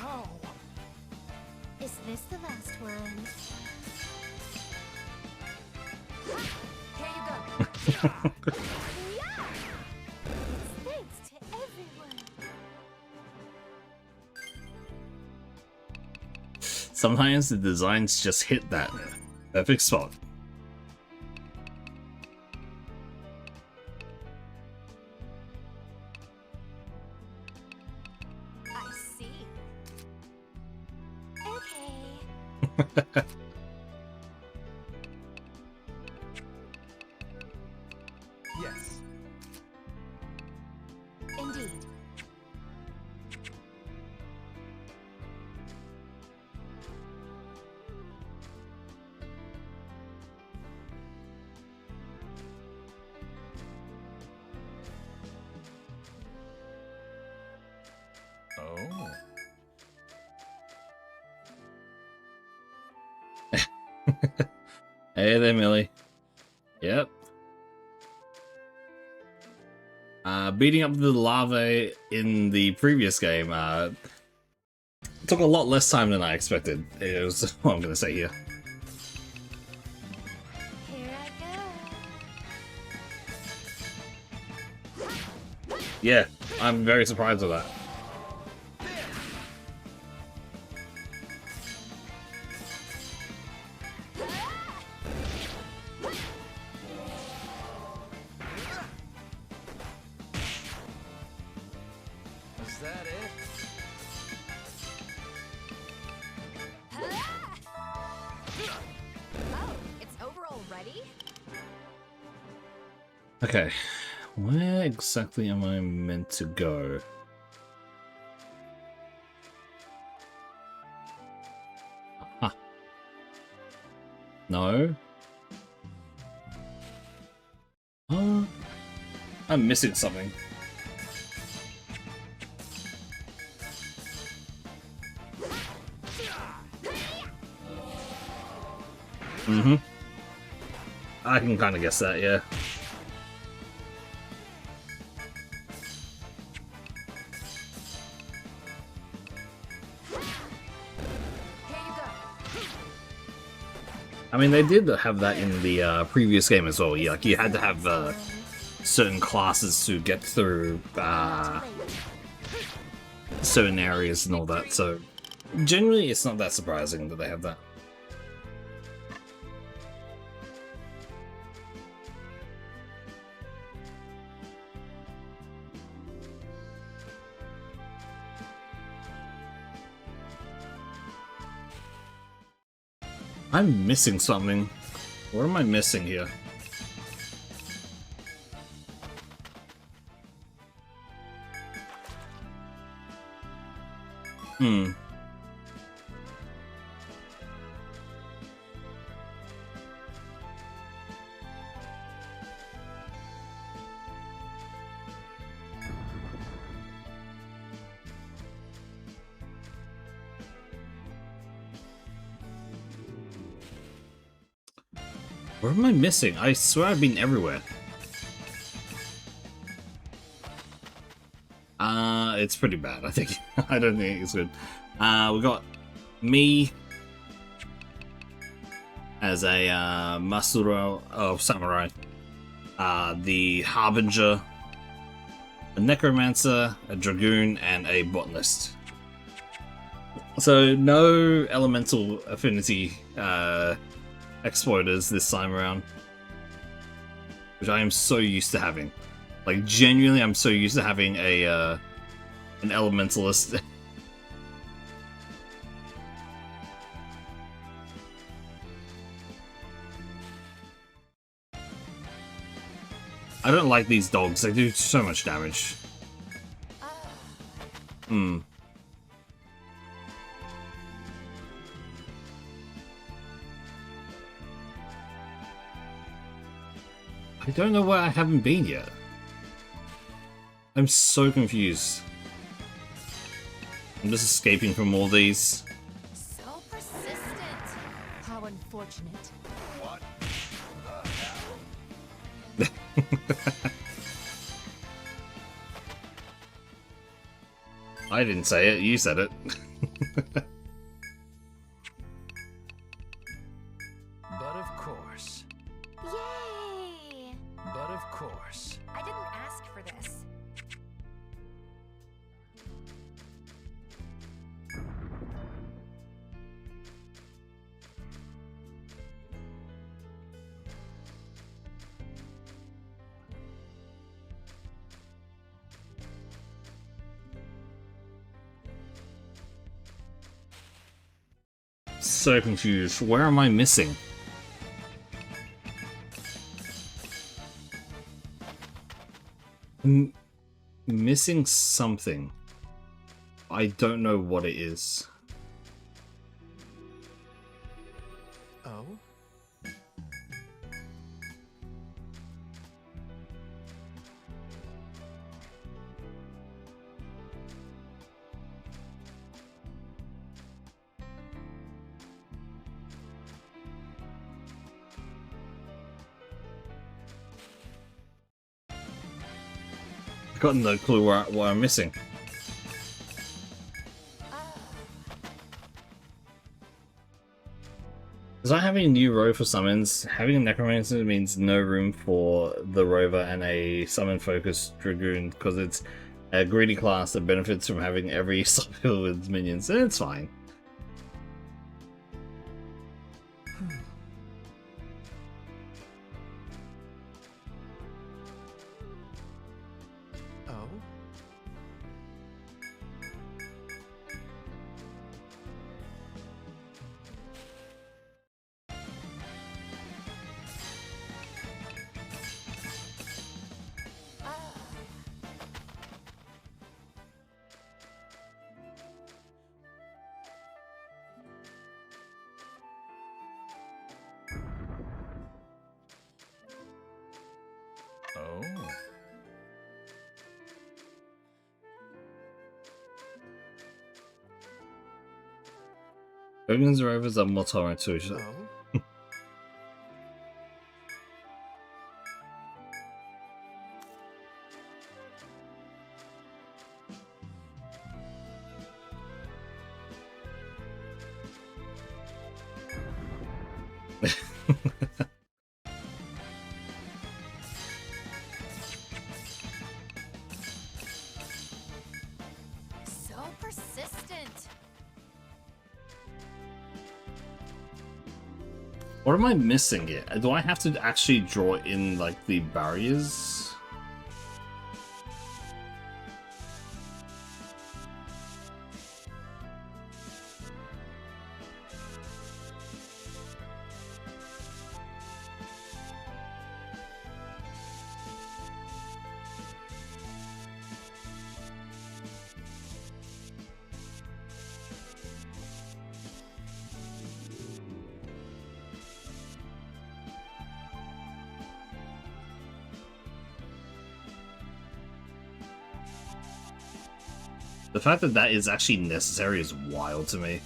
Oh. Is this the last one? Here you go. Yeah! It's thanks to everyone. Sometimes the designs just hit that perfect spot. I see. Okay. Yes. Indeed. Oh. Hey there, Millie. Yep. Beating up the larvae in the previous game took a lot less time than I expected. It was what I'm gonna say here. Here I go. Yeah, I'm very surprised with that. Is that it? Oh, it's over already? Okay, where exactly am I meant to go? Aha. No? Oh, I'm missing something. Mm-hmm. I can kind of guess that, yeah. Here you go. I mean, they did have that in the previous game as well. Like, you had to have certain classes to get through certain areas and all that. So, generally, it's not that surprising that they have that. I'm missing something. What am I missing here? Hmm. What am I missing? I swear I've been everywhere. It's pretty bad, I think. I don't think it's good. We got me as a Masuro of Samurai, the Harbinger, a Necromancer, a Dragoon, and a Botanist. So no elemental affinity exploiters this time around, which I am so used to having. Like, genuinely, I'm so used to having a an elementalist. I don't like these dogs. They do so much damage. Hmm. I don't know where I haven't been yet. I'm so confused. I'm just escaping from all these. So persistent. How unfortunate. What? I didn't say it, you said it. But of course. Yay! But of course. I didn't ask for this. So confused. Where am I missing? I'm missing something. I don't know what it is. Oh? I've got no clue what I'm missing. As I have a new row for summons, having a Necromancer means no room for the Rover and a summon-focused Dragoon, because it's a greedy class that benefits from having every sub-hill with minions, and it's fine. Oh? Oh? Dragons and Rovers are more tolerant to each other. Oh? So persistent. What am I missing here? Do I have to actually draw in, like, the barriers? The fact that that is actually necessary is wild to me.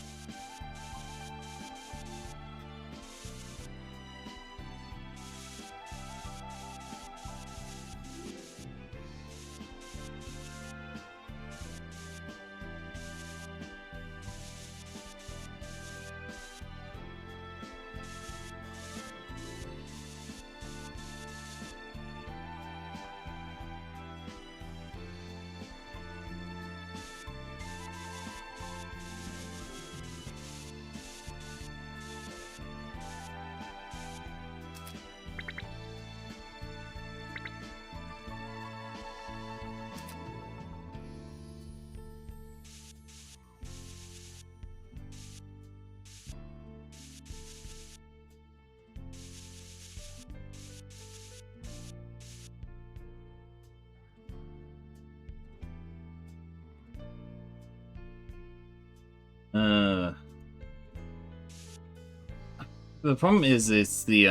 The problem is, it's the,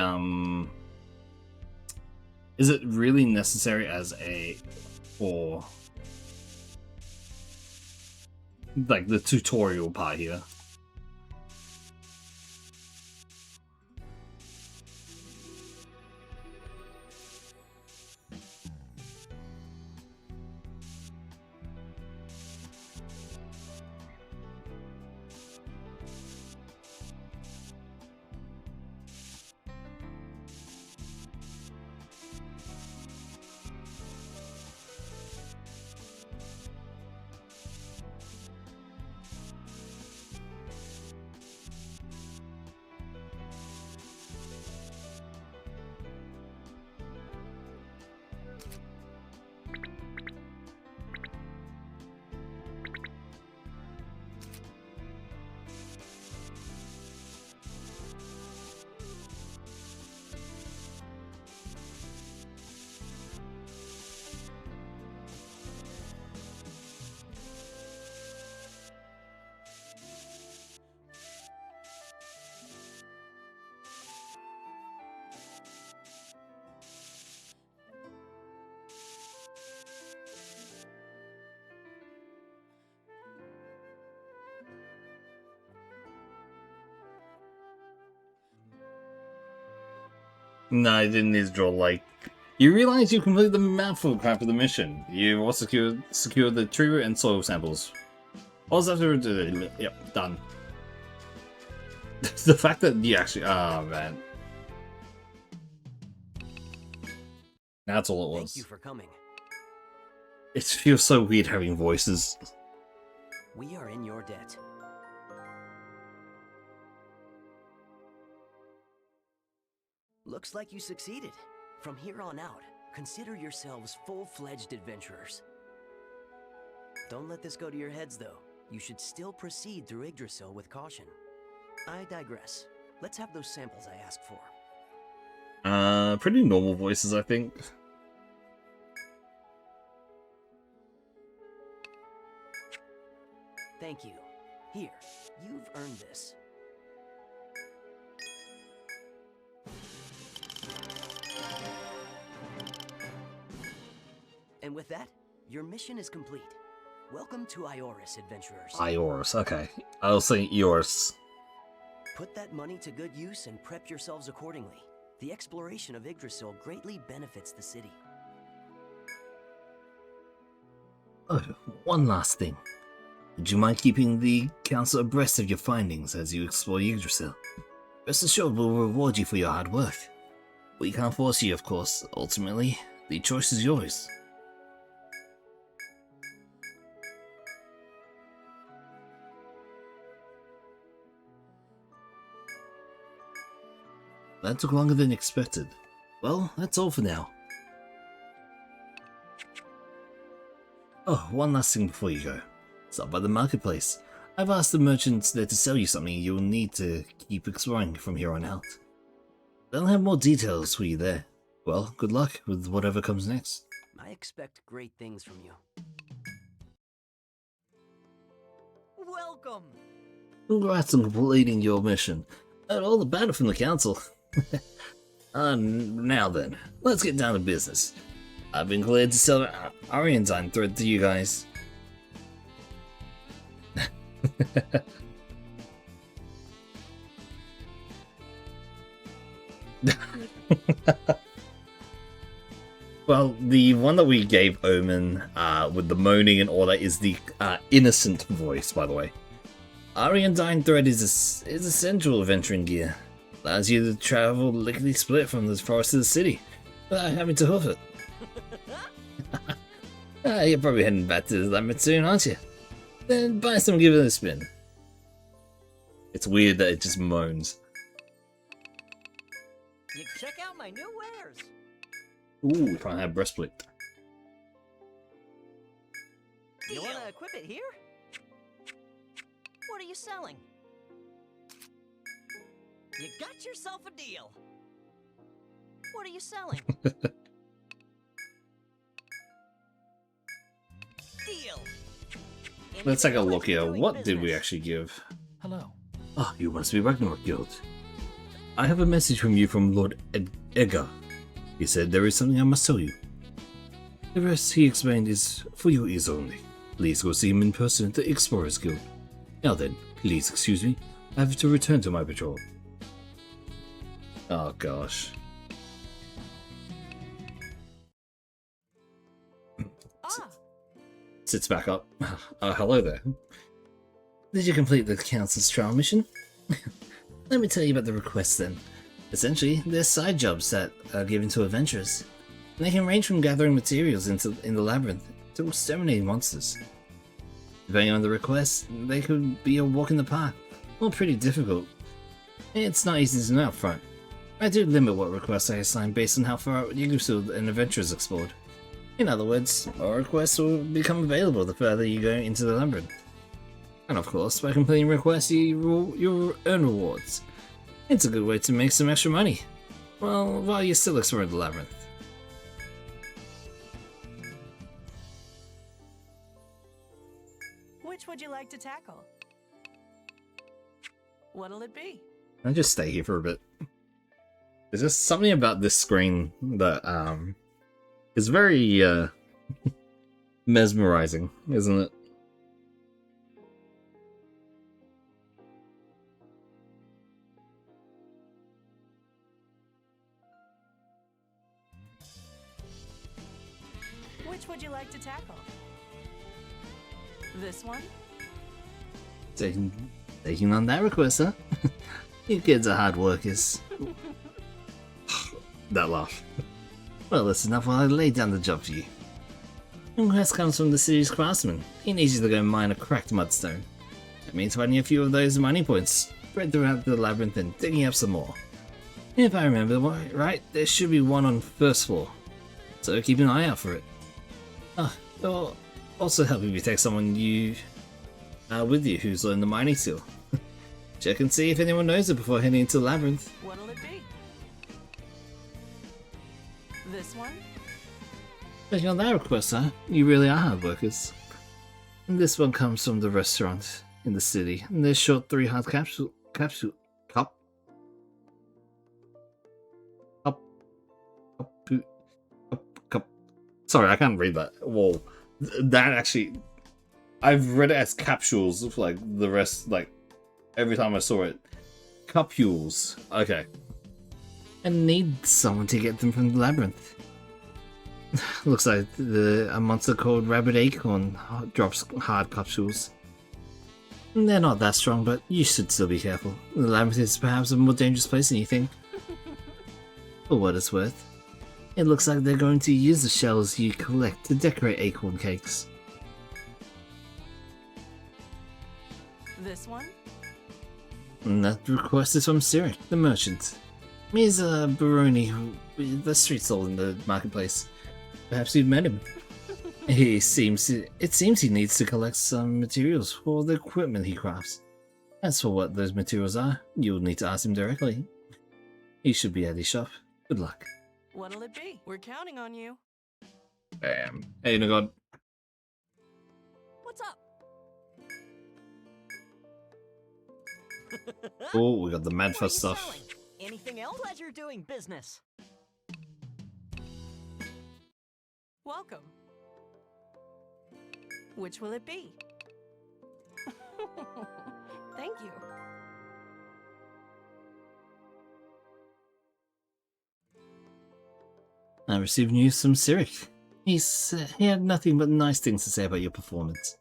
is it really necessary as a, for, like, the tutorial part here? No, I didn't need to draw, like... You realize you completed the mouthful crap of the mission. You also secured the tree root and soil samples. All that's after... Yep, done. The fact that you actually... Oh, man. That's all it was. Thank you for coming. It feels so weird having voices. We are in your debt. Looks like you succeeded. From here on out, consider yourselves full-fledged adventurers. Don't let this go to your heads, though. You should still proceed through Yggdrasil with caution. I digress. Let's have those samples I asked for. Pretty normal voices, I think. Thank you. Here, you've earned this. And with that, your mission is complete. Welcome to Ioris, adventurers. Ioris, okay. I'll say Ioris. Put that money to good use and prep yourselves accordingly. The exploration of Yggdrasil greatly benefits the city. Oh, one last thing. Would you mind keeping the council abreast of your findings as you explore Yggdrasil? Rest assured we'll reward you for your hard work. We can't force you, of course. Ultimately, the choice is yours. That took longer than expected. Well, that's all for now. Oh, one last thing before you go. Stop by the marketplace. I've asked the merchants there to sell you something you'll need to keep exploring from here on out. They'll have more details for you there. Well, good luck with whatever comes next. I expect great things from you. Welcome! Congrats on completing your mission. And all the better from the council. Now then, let's get down to business. I've been cleared to sell Arianzyme thread to you guys. Well, the one that we gave Omen with the moaning and all that is the innocent voice, by the way. Ari and Dying Thread is essential adventuring gear. Allows you to travel lickety split from the forest to the city without having to hoof it. You're probably heading back to the labyrinth soon, aren't you? Then buy some and give it a spin. It's weird that it just moans. You check out my new wares. Ooh, if I have breastplate. You want to equip it here? What are you selling? You got yourself a deal. What are you selling? Deal. Let's take a look here. What did we actually give? Hello. Ah, you must be Ragnarok Guild. I have a message from you from Lord Edgar. He said there is something I must tell you. The rest, he explained, is for your ears only. Please go see him in person at the Explorers Guild. Now then, please excuse me. I have to return to my patrol. Oh gosh. Sits back up. Hello there. Did you complete the Council's trial mission? Let me tell you about the requests then. Essentially, they're side jobs that are given to adventurers. They can range from gathering materials in the labyrinth to exterminating monsters. Depending on the request, they could be a walk in the park, or pretty difficult. It's not easy to know up front. I do limit what requests I assign based on how far Yggdrasil and adventurers explored. In other words, more requests will become available the further you go into the labyrinth. And of course, by completing requests, you'll earn rewards. It's a good way to make some extra money, well, while you're still exploring the labyrinth. Which would you like to tackle? What'll it be? Can I just stay here for a bit? There's just something about this screen that is very mesmerizing, isn't it? Which would you like to tackle? This one? Taking on that request, huh? You kids are hard workers. That laugh. Well, that's enough while I lay down the job for you. The request comes from the city's craftsman. He needs you to go mine a cracked mudstone. That means finding a few of those money points spread throughout the labyrinth and digging up some more. If I remember right, there should be one on first floor. So keep an eye out for it. It'll also help if you take someone with you who's learned the mining skill. Check and see if anyone knows it before heading into the labyrinth. What'll it be? This one? Taking on that request, huh? You really are hard workers. And this one comes from the restaurant in the city. And they're short 3 hard cup. Sorry, I can't read that. Whoa. That actually, I've read it as capsules, like the rest, like every time I saw it. Cupules. Okay. And need someone to get them from the labyrinth. Looks like a monster called Rabbit Acorn drops hard capsules. They're not that strong, but you should still be careful. The labyrinth is perhaps a more dangerous place than you think. For what it's worth, it looks like they're going to use the shells you collect to decorate acorn cakes. This one? And that request is from Sirik, the merchant. He's a Baroni who the street sold in the marketplace. Perhaps you've met him. It seems he needs to collect some materials for the equipment he crafts. As for what those materials are, you'll need to ask him directly. He should be at his shop. Good luck. What'll it be? We're counting on you. Bam. Hey, Nagod. What's up? Oh, we got the mad What are fuss you stuff. selling? Anything else? Pleasure doing business. Welcome. Which will it be? Thank you. I received news from Cyric. He had nothing but nice things to say about your performance.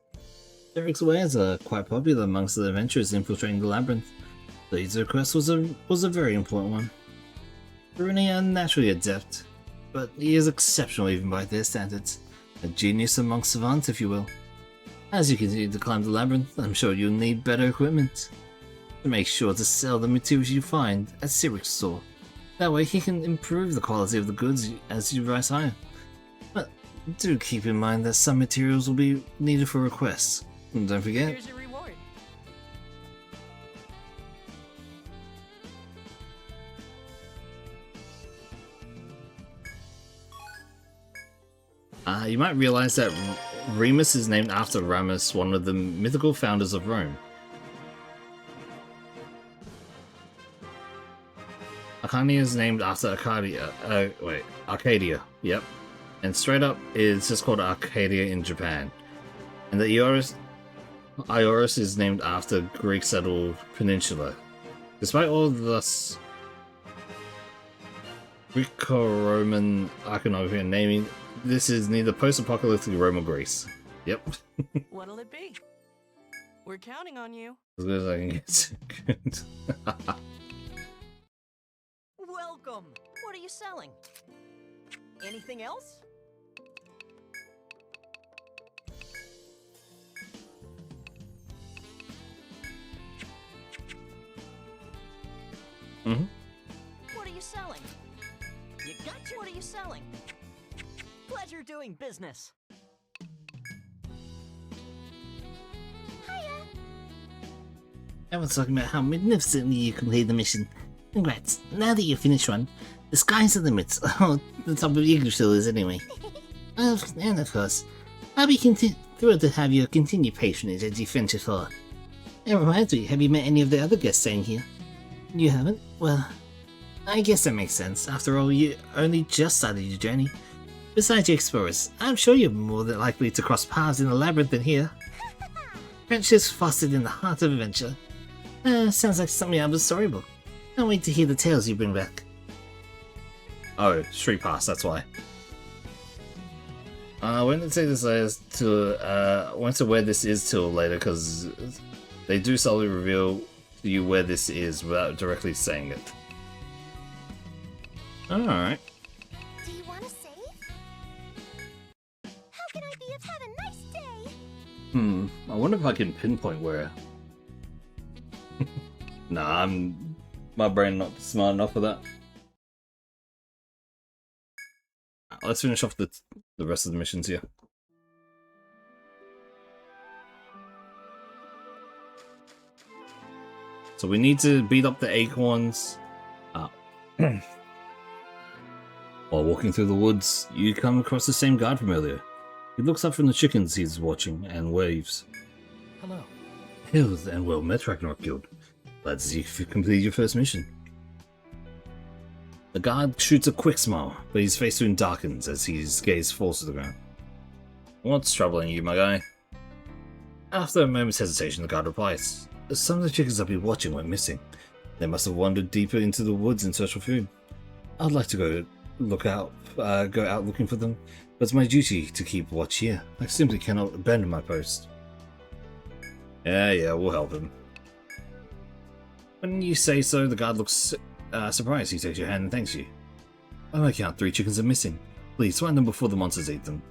Cyric's wares are quite popular amongst the adventurers infiltrating the labyrinth, so his request was a very important one. Bruni are naturally adept, but he is exceptional even by their standards. A genius amongst savants, if you will. As you continue to climb the labyrinth, I'm sure you'll need better equipment. To make sure to sell the materials you find at Cyric's store. That way he can improve the quality of the goods as you rise higher. But do keep in mind that some materials will be needed for requests. And don't forget... Here's your reward. You might realize that Remus is named after Ramus, one of the mythical founders of Rome. Arcania is named after Arcadia. Arcadia. Yep. And straight up, it's just called Arcadia in Japan. And the Iorus is named after Greek-settled peninsula. Despite all this Greco-Roman iconography and naming, this is neither post-apocalyptic Rome or Greece. Yep. What'll it be? We're counting on you. As good as I can get. Welcome! What are you selling? Anything else? Mm-hmm. What are you selling? You gotcha! What are you selling? Pleasure doing business. Hiya! Everyone's talking about how magnificently you completed the mission. Congrats. Now that you've finished one, the sky's the limit. Oh, the top of Yggdrasil is anyway. And of course, I'll be thrilled to have your continued patronage as you venture forward. It reminds me, have you met any of the other guests staying here? You haven't? Well, I guess that makes sense. After all, you only just started your journey. Besides your explorers, I'm sure you're more than likely to cross paths in the labyrinth than here. Friendships fostered in the heart of adventure. Sounds like something out of a storybook. Can't wait to hear the tales you bring back. Oh, Street Pass, that's why. I wouldn't say this is till won't say where this is till later, because they do subtly reveal to you where this is without directly saying it. Alright. Do you want to save? How can I be? I've had a nice day. I wonder if I can pinpoint where. Nah, my brain not smart enough for that. Let's finish off the rest of the missions here. So we need to beat up the acorns. While walking through the woods, you come across the same guard from earlier. He looks up from the chickens he's watching and waves. Hello. Hail and well met, Ragnarok Guild. Glad to see you've completed your first mission. The guard shoots a quick smile, but his face soon darkens as his gaze falls to the ground. What's troubling you, my guy? After a moment's hesitation, the guard replies, some of the chickens I've been watching went missing. They must have wandered deeper into the woods in search of food. I'd like to go out looking for them, but it's my duty to keep watch here. I simply cannot abandon my post. Yeah, we'll help him. When you say so, the guard looks surprised. He takes your hand and thanks you. By my count, 3 chickens are missing. Please find them before the monsters eat them.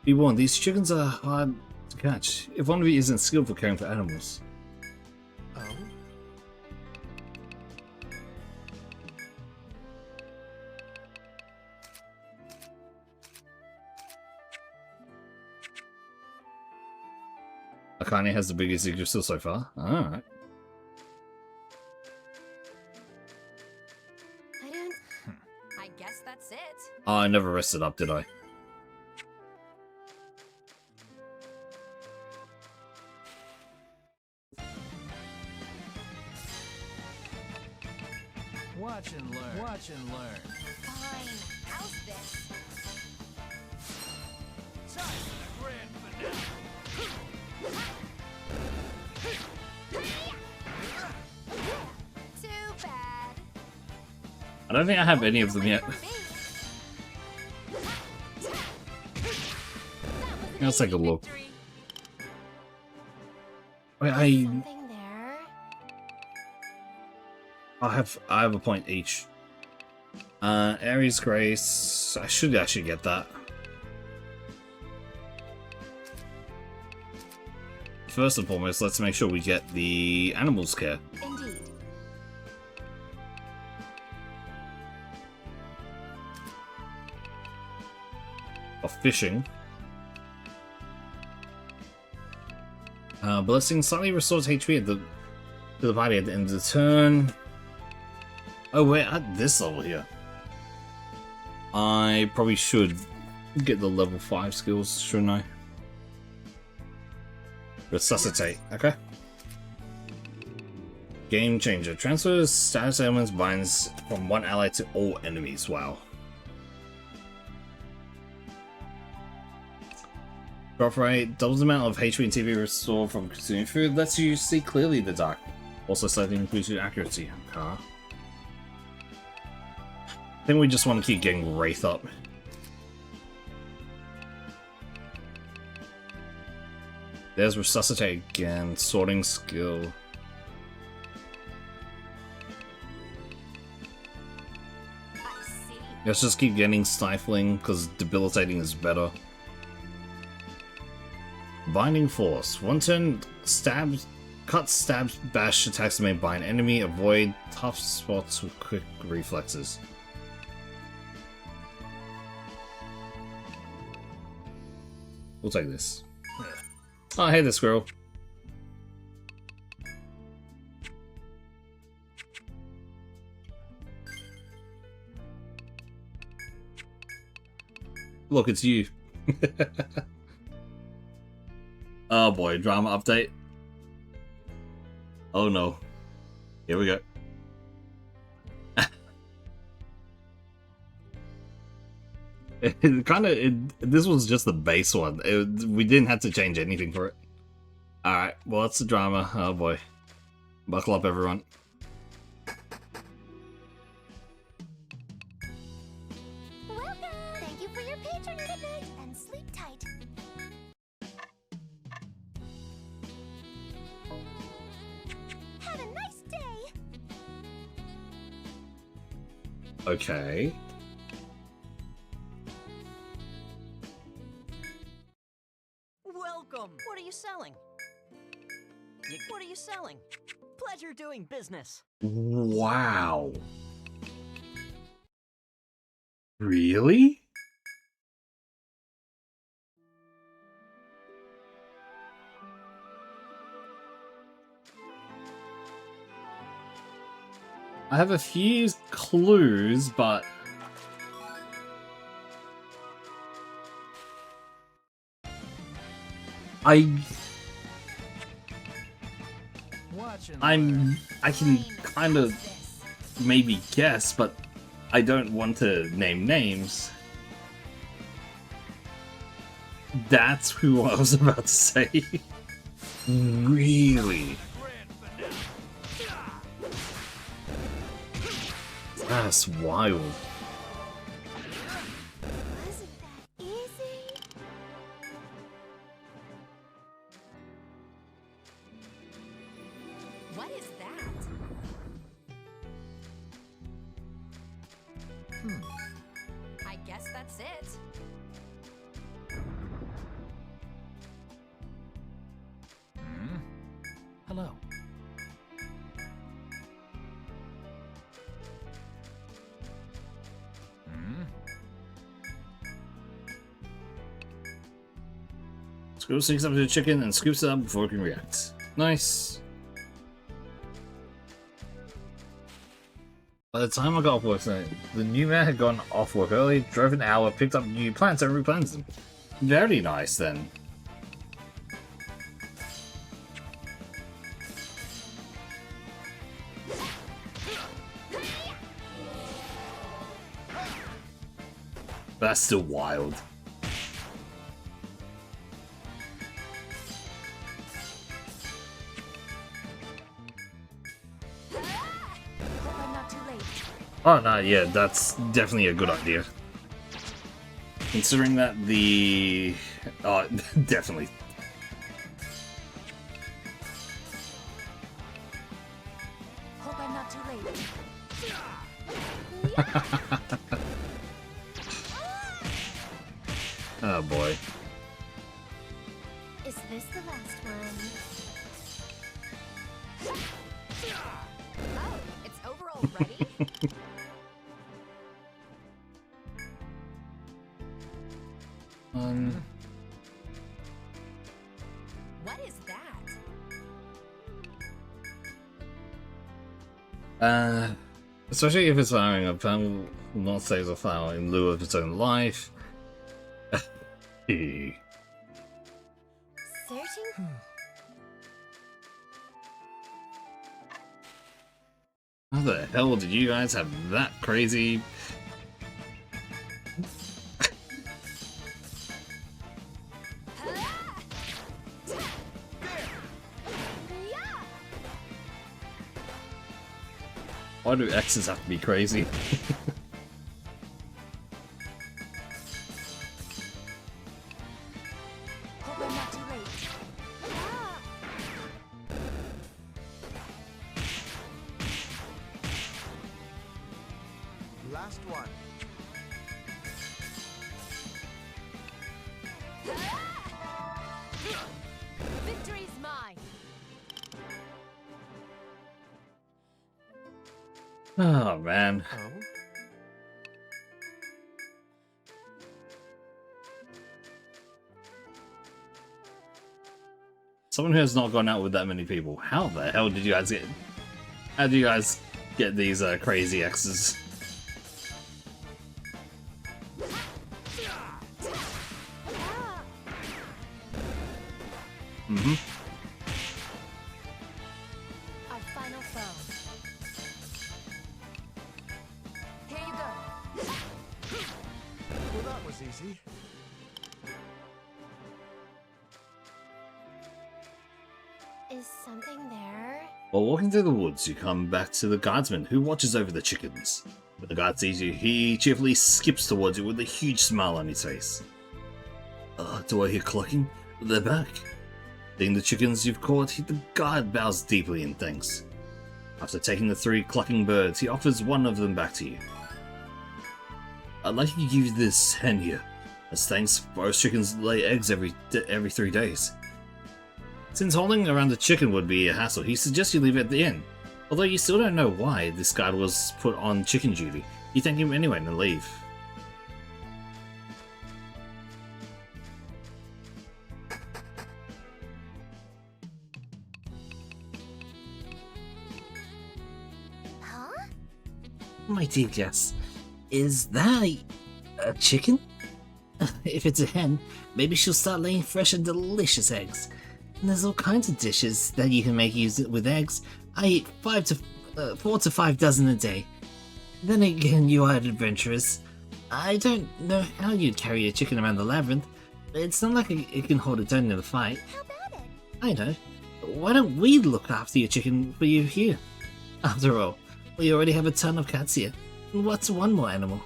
Be warned, these chickens are hard to catch, if one of you isn't skilled for caring for animals. Oh? Akane has the biggest Yggdrasil so far. Alright. I guess that's it. Oh, I never rested up, did I? Watch and learn. Watch and learn. Fine. How's this? Time for the grand finale. Too bad. I don't think I have any of them yet. Let's take a look. Wait, Something there. I have a point each. Aries Grace. I should actually get that. First and foremost, let's make sure we get the animal scare. Indeed. Of fishing. Blessing slightly restores HP to the party at the end of the turn. Oh wait, at this level here. I probably should get the level 5 skills, shouldn't I? Resuscitate, okay. Game changer. Transfers status elements binds from one ally to all enemies. Wow. Drop rate, doubles the amount of HP and TV restored from consuming food, lets you see clearly in the dark. Also slightly increases your accuracy. I think we just want to keep getting Wraith up. There's Resuscitate again, sorting skill. Let's just keep getting Stifling, because Debilitating is better. Binding Force. One turn, stabs, cut, stabs, bash attacks may bind enemy, avoid tough spots with quick reflexes. We'll take this. Oh, hey there, squirrel. Look, it's you. Oh boy, drama update. Oh no. Here we go. This was just the base one. We didn't have to change anything for it. Alright, well that's the drama. Oh boy. Buckle up, everyone. Welcome! Thank you for your patronage. Good night and sleep tight. Have a nice day! Okay. Welcome! What are you selling? What are you selling? Pleasure doing business. Wow. Really? I have a few clues, but I can kind of maybe guess, but I don't want to name names. That's who I was about to say. Really? That's wild. Wasn't that easy? What is that? I guess that's it. Hello. Squirrel sneaks up to the chicken and scoops it up before it can react. Nice. By the time I got off work tonight, the new man had gone off work early, drove an hour, picked up new plants and replanted them. Very nice then. That's still wild. Oh no, yeah, that's definitely a good idea. Considering that the... Oh, definitely. Hope I'm not too late. Oh boy. Is this the last one? Oh, it's over already? What is that? Especially if it's allowing a panel not save the file in lieu of its own life. Searching? How the hell did you guys have that crazy? Why do X's have to be crazy? Hope I'm not too late. Last one. Victory's mine. Oh man. Oh? Someone who has not gone out with that many people. How the hell did you guys get? How did you guys get these crazy X's? Mm-hmm. Our final foe. Here you go. Well, that was easy. Is something there? While walking through the woods, you come back to the guardsman who watches over the chickens. When the guard sees you, he cheerfully skips towards you with a huge smile on his face. Do I hear clucking? They're back. Seeing the chickens you've caught, the guard bows deeply in thanks. After taking the 3 clucking birds, he offers one of them back to you. I'd like to give you this hen here. As thanks, most chickens lay eggs every 3 days. Since holding around the chicken would be a hassle, he suggests you leave it at the inn. Although you still don't know why this guard was put on chicken duty, you thank him anyway and leave. Huh? My dear Jess, is that a chicken? If it's a hen, maybe she'll start laying fresh and delicious eggs. And there's all kinds of dishes that you can make use it with eggs. I eat 4 to 5 dozen a day. Then again, you are adventurous. I don't know how you'd carry a chicken around the labyrinth, but it's not like it can hold its own in a fight. How about it? I know. Why don't we look after your chicken for you here? After all, we already have a ton of cats here. What's one more animal?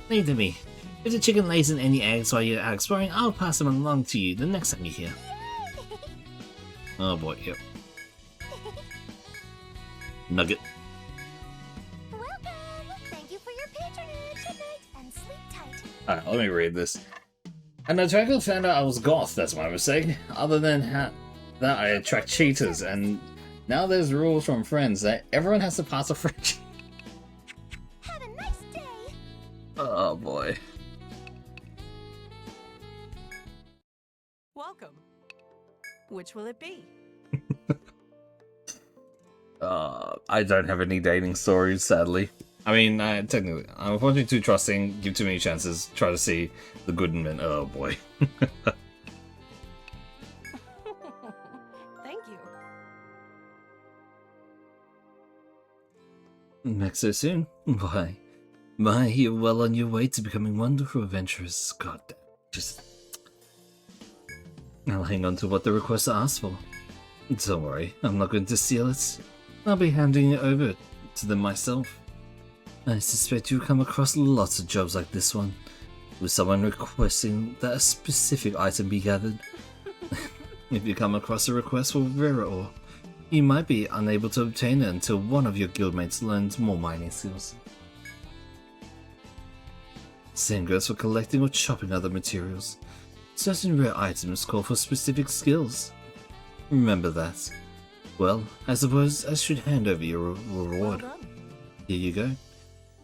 Leave to me. If the chicken lays in any eggs while you're out exploring, I'll pass them along to you the next time you're here. Oh boy, yep. Nugget. Welcome! Thank you for your patronage. Good night and sleep tight. Alright, let me read this. And the Draco found out I was goth, that's my mistake. Other than that, I attract cheaters, and now there's rules from friends that everyone has to pass a friendship. Have a nice day. Oh boy. Welcome. Which will it be? I don't have any dating stories, sadly. I mean, technically, I'm unfortunately too trusting, give too many chances, try to see the good in men. Oh boy. Thank you. Back so soon? Why, you're well on your way to becoming wonderful adventurers. God damn. Just... I'll hang on to what the requester asked for. Don't worry, I'm not going to steal it. I'll be handing it over to them myself. I suspect you'll come across lots of jobs like this one, with someone requesting that a specific item be gathered. If you come across a request for rare ore, you might be unable to obtain it until one of your guildmates learns more mining skills. Same goes for collecting or chopping other materials. Certain rare items call for specific skills. Remember that. Well, I suppose I should hand over your reward. Well done. Here you go.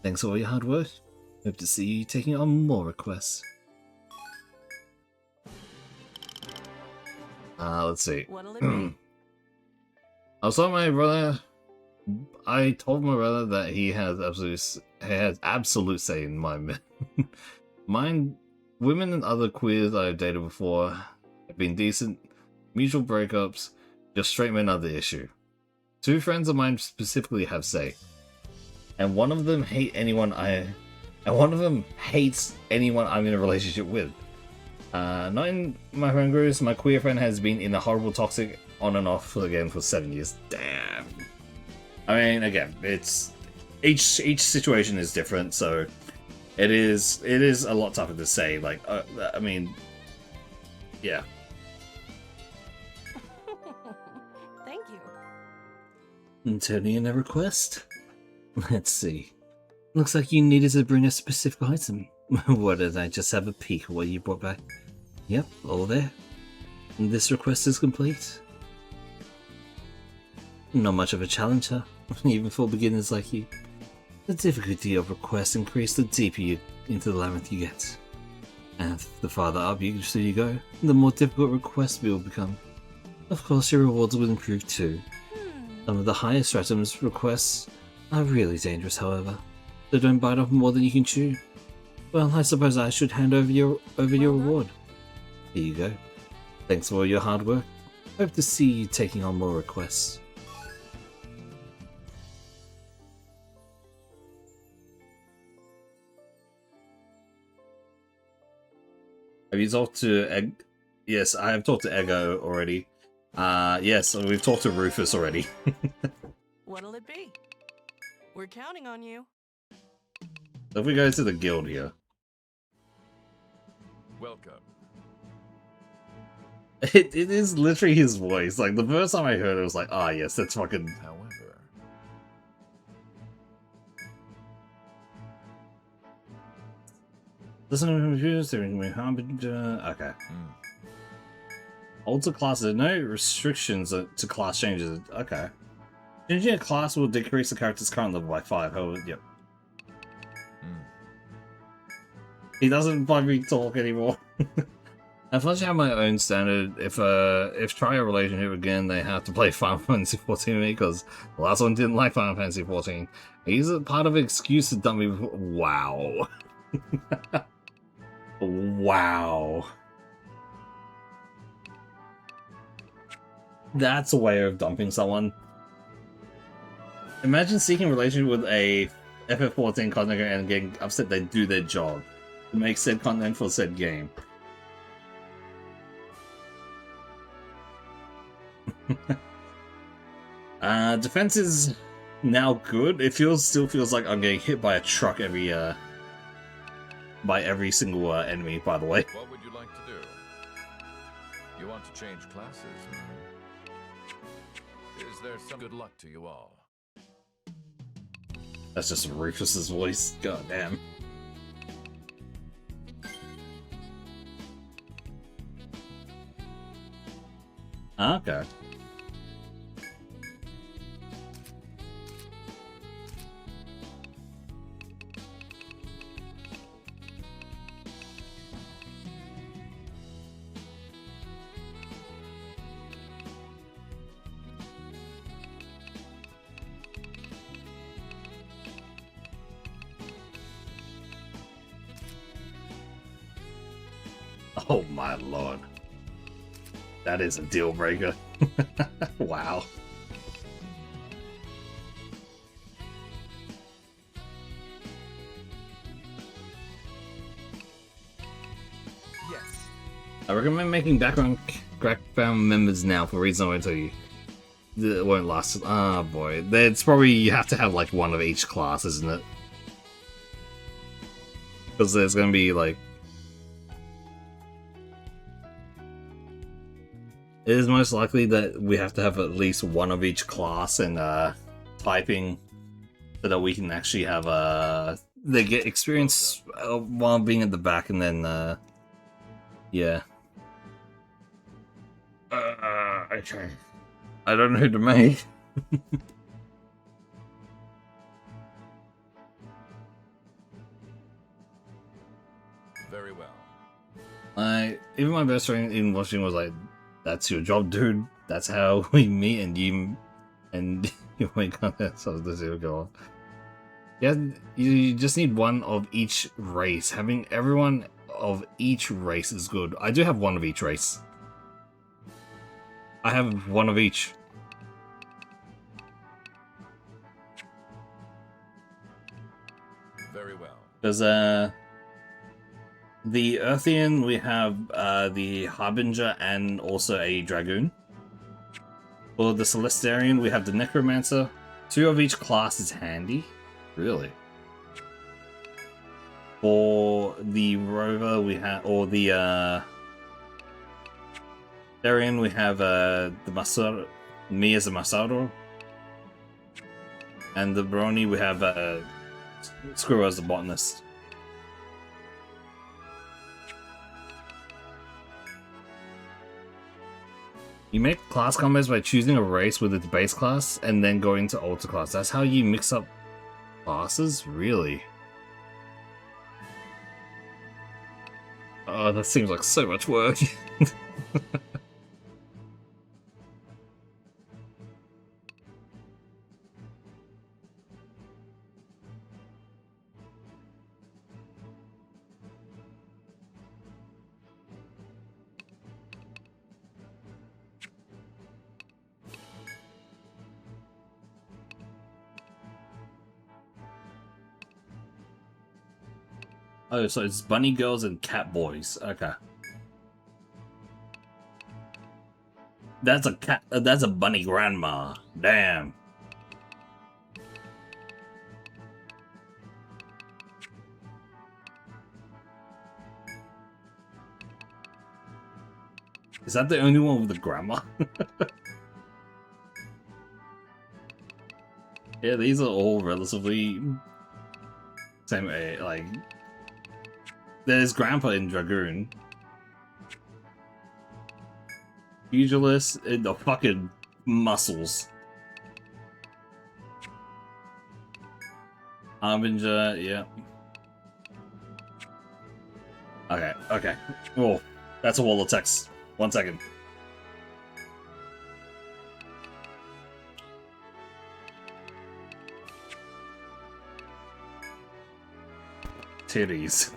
Thanks for all your hard work. Hope to see you taking on more requests. Let's see. What'll it be? I told my brother that he has absolute say in my men. Mine, women and other queers I have dated before have been decent. Mutual breakups, just straight men are the issue. 2 friends of mine specifically have say, and one of them hates anyone I'm in a relationship with. Not in my friend groups. My queer friend has been in a horrible toxic on and off again for 7 years. Damn. I mean, again, it's each situation is different, so it is a lot tougher to say. Like, I mean, yeah. Thank you. And turning in a request. Let's see. Looks like you needed to bring a specific item. What did I just have a peek at what you brought back? Yep, all there. And this request is complete. Not much of a challenge, huh? Even for beginners like you. The difficulty of requests increase the deeper you into the labyrinth you get. And the farther up you go, the more difficult requests will become. Of course, your rewards will improve too. Some of the highest items requests are really dangerous, however. They don't bite off more than you can chew. Well, I suppose I should hand over your reward. Here you go. Thanks for all your hard work. Hope to see you taking on more requests. Have you talked to Egg? Yes, I have talked to Ego already. Yes, we've talked to Rufus already. What'll it be? We're counting on you. So if we go to the guild here. Welcome. It is literally his voice. Like, the first time I heard it, I was like, ah, yes, that's fucking... However... Doesn't confuse okay. Alter classes, no restrictions to class changes. Okay. Changing a class will decrease the character's current level by 5. However, yep. He doesn't let me talk anymore. Unfortunately, I have my own standard. If try a relationship again, they have to play Final Fantasy 14 with me because the last one didn't like Final Fantasy 14. He's a part of an excuse to dump me before. Wow. Wow. That's a way of dumping someone. Imagine seeking a relationship with a FF14 content and getting upset they do their job to make said content for said game. Defense is now good. It still feels like I'm getting hit by a truck by every single enemy, by the way. What would you like to do? You want to change classes? Is there some good luck to you all? That's just Rufus's voice. God damn. Okay. Oh my lord. That is a deal breaker. Wow. Yes. I recommend making background members now for reasons I won't tell you. It won't last. Ah, boy. It's probably, you have to have like one of each class, isn't it? Because there's gonna be like... It is most likely that we have to have at least one of each class and typing so that we can actually have they get experience while being at the back, and then yeah. Okay. I don't know who to make. Very well. Even my best friend in Washington was like, "That's your job, dude. That's how we meet, and you wake up." So this will go on. Yeah, you just need one of each race. Having everyone of each race is good. I do have one of each race. I have one of each. Very well. Because the Earthian, we have the Harbinger and also a Dragoon. For the Celestarian, we have the Necromancer. 2 of each class is handy. Really? For the Rover, we have, or the Therian, we have the Masaru, me as a Masaru. And the Brony, we have Squirrel as the Botanist. You make class combos by choosing a race with its base class and then going to alter class. That's how you mix up classes? Really? Oh, that seems like so much work. Oh, so it's bunny girls and cat boys. Okay. That's a cat. That's a bunny grandma. Damn. Is that the only one with the grandma? Yeah, these are all relatively same age. Like, there's Grandpa in Dragoon. Pugilist in the fucking muscles. Harbinger, yeah. Okay, okay. Oh, that's a wall of text. 1 second. Titties.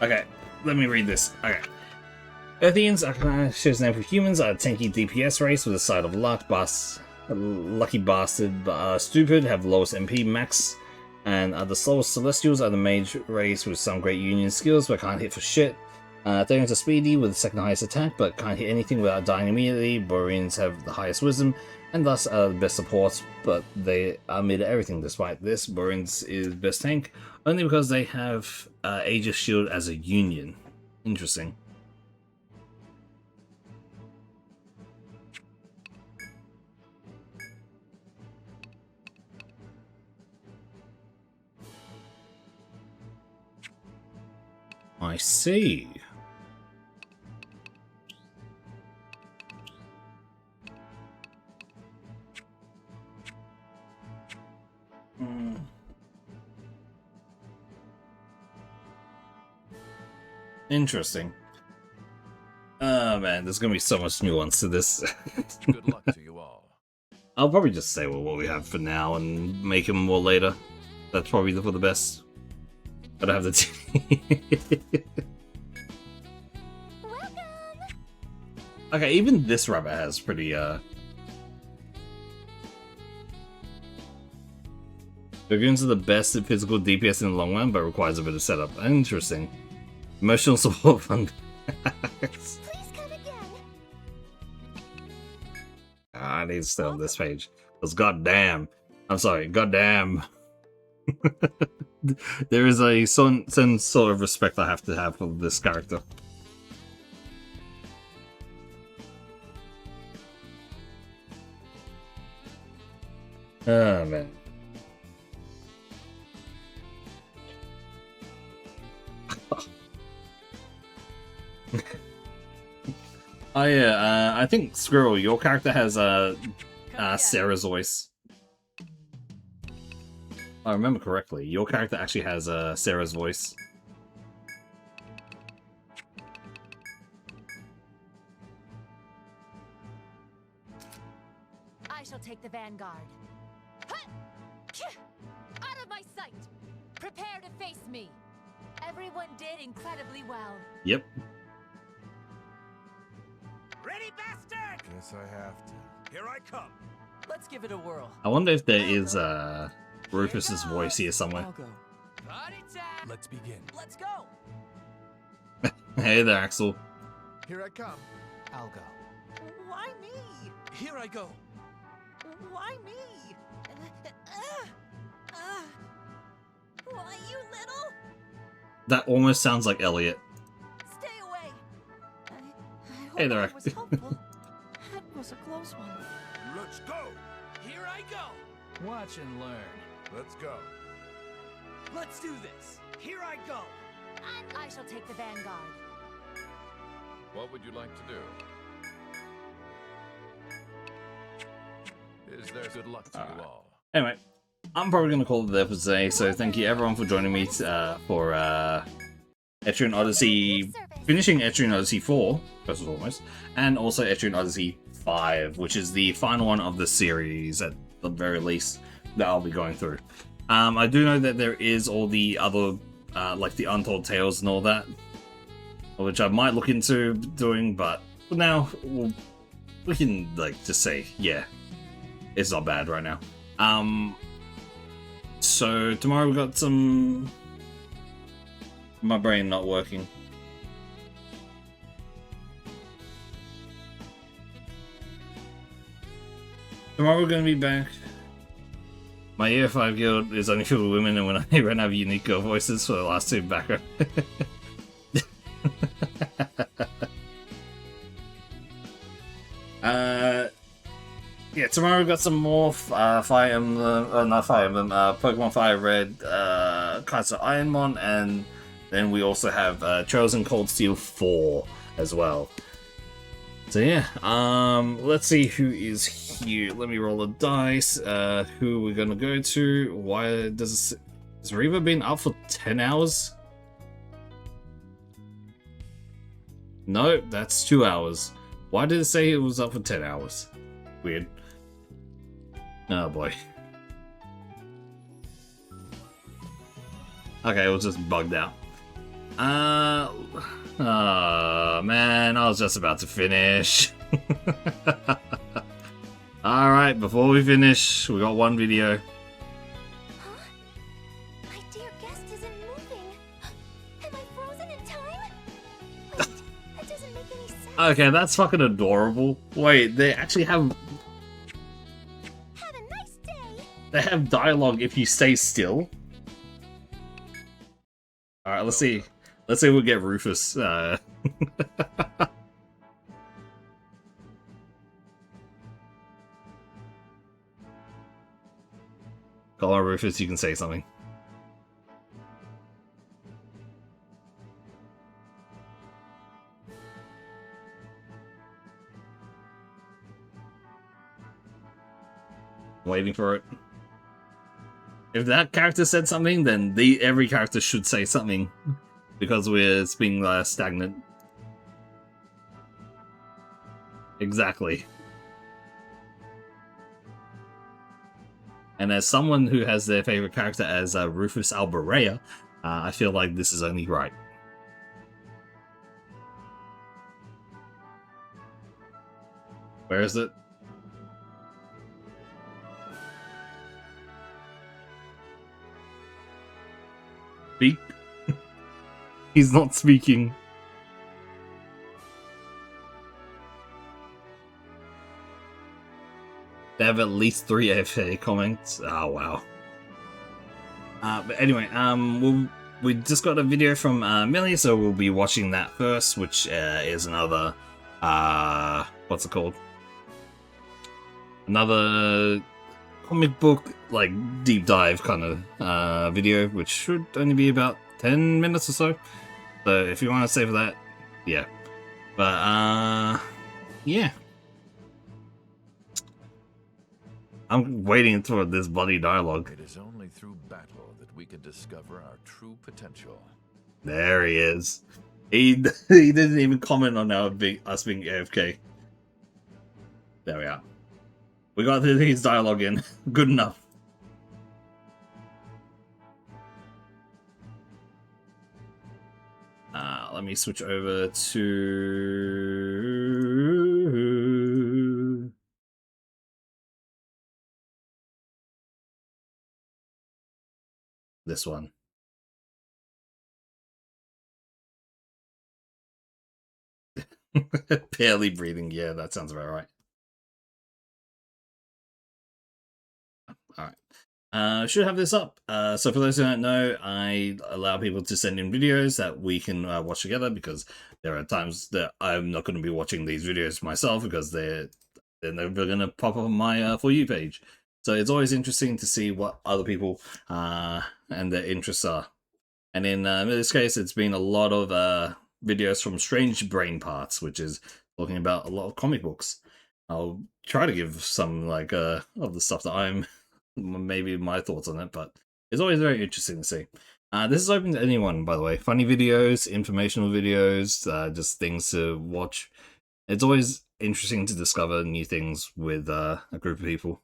Okay, let me read this. Okay. Earthians are shows name for humans, are a tanky DPS race with a side of luck, lucky bastard, stupid, have lowest MP max, and the slowest Celestials are the mage race with some great union skills but can't hit for shit. Therians are speedy with the second highest attack but can't hit anything without dying immediately. Boreans have the highest wisdom and thus are the best support, but they are mid at everything. Despite this, Boreans is best tank only because they have Aegis Shield as a union. Interesting. I see. Interesting. Oh man, there's gonna be so much nuance to this. Good luck to you all. I'll probably just say what we have for now and make them more later. That's probably for the best. I don't have the Okay, even this rabbit has pretty Dragoons are the best at physical DPS in the long run, but requires a bit of setup. Interesting. Emotional support fund. Please come again. I need to stay on this page. Because goddamn. I'm sorry, goddamn. There is a some sort of respect I have to have for this character. Oh man. Oh yeah, I think Squirrel, your character has Sarah's voice. If I remember correctly, your character actually has Sarah's voice. I shall take the vanguard. Hut! Kyah! Out of my sight! Prepare to face me. Everyone did incredibly well. Yep. Ready, bastard! Guess I have to. Here I come. Let's give it a whirl. I wonder if there is Rufus's voice here somewhere. I'll go. Party time! Let's begin. Let's go! Hey there, Axel. Here I come. I'll go. Why me? Here I go. Why me? Why you little? That almost sounds like Elliot. Stay away. I Hey there. I was helpful. That was a close one. Let's go. Here I go. Watch and learn. Let's go. Let's do this. Here I go. I shall take the vanguard. What would you like to do? Is there good luck to you all? Anyway, I'm probably going to call it there for today, so thank you everyone for joining me for Etrian Odyssey, finishing Etrian Odyssey 4, first and foremost, and also Etrian Odyssey 5, which is the final one of the series, at the very least, that I'll be going through. I do know that there is all the other, like the Untold Tales and all that, which I might look into doing, but for now, we can, like, just say, yeah, it's not bad right now. So tomorrow we got some... My brain not working. Tomorrow we're going to be back. My Year 5 guild is only filled with women, and when I ran out of unique girl voices for the last two background. Yeah, tomorrow we've got some more Fire Emblem, not Fire Emblem, Pokemon Fire Red, Kaiser Ironmon, and then we also have Chosen Cold Steel 4 as well. So yeah, let's see who is here. Let me roll a dice, who we're gonna go to. Why has Reva been up for 10 hours? No, that's 2 hours. Why did it say it was up for 10 hours? Weird. Oh boy. Okay, it was just bugged out. Man, I was just about to finish. Alright, before we finish, we got one video. Huh? My dear guest isn't moving. Am I frozen in time? Wait, that doesn't make any sense. Okay, that's fucking adorable. Wait, they actually have... Have a nice day. They have dialogue if you stay still. Alright, let's see. Let's see if we get Rufus. Call on Rufus, you can say something. Waiting for it. If that character said something, then every character should say something, because we're being stagnant. Exactly. And as someone who has their favorite character as Rufus Alborea, I feel like this is only right. Where is it? Speak. He's not speaking. They have at least 3 AFK comments. Oh wow. But anyway, we just got a video from Millie, so we'll be watching that first, which is another what's it called? Another comic book like deep dive kind of video, which should only be about 10 minutes or so. So if you want to stay for that, yeah. But yeah. I'm waiting for this bloody dialogue. It is only through battle that we can discover our true potential. There he is. He didn't even comment on us being AFK. There we are. We got his dialogue in. Good enough. Let me switch over to this one. Barely breathing. Yeah, that sounds about right. Alright. Should have this up. So for those who don't know, I allow people to send in videos that we can watch together, because there are times that I'm not going to be watching these videos myself because they're never going to pop up on my For You page. So it's always interesting to see what other people and their interests are. And in this case, it's been a lot of videos from Strange Brain Parts, which is talking about a lot of comic books. I'll try to give some like of the stuff that I'm maybe my thoughts on it, but it's always very interesting to see. This is open to anyone, by the way. Funny videos, informational videos, just things to watch. It's always interesting to discover new things with a group of people.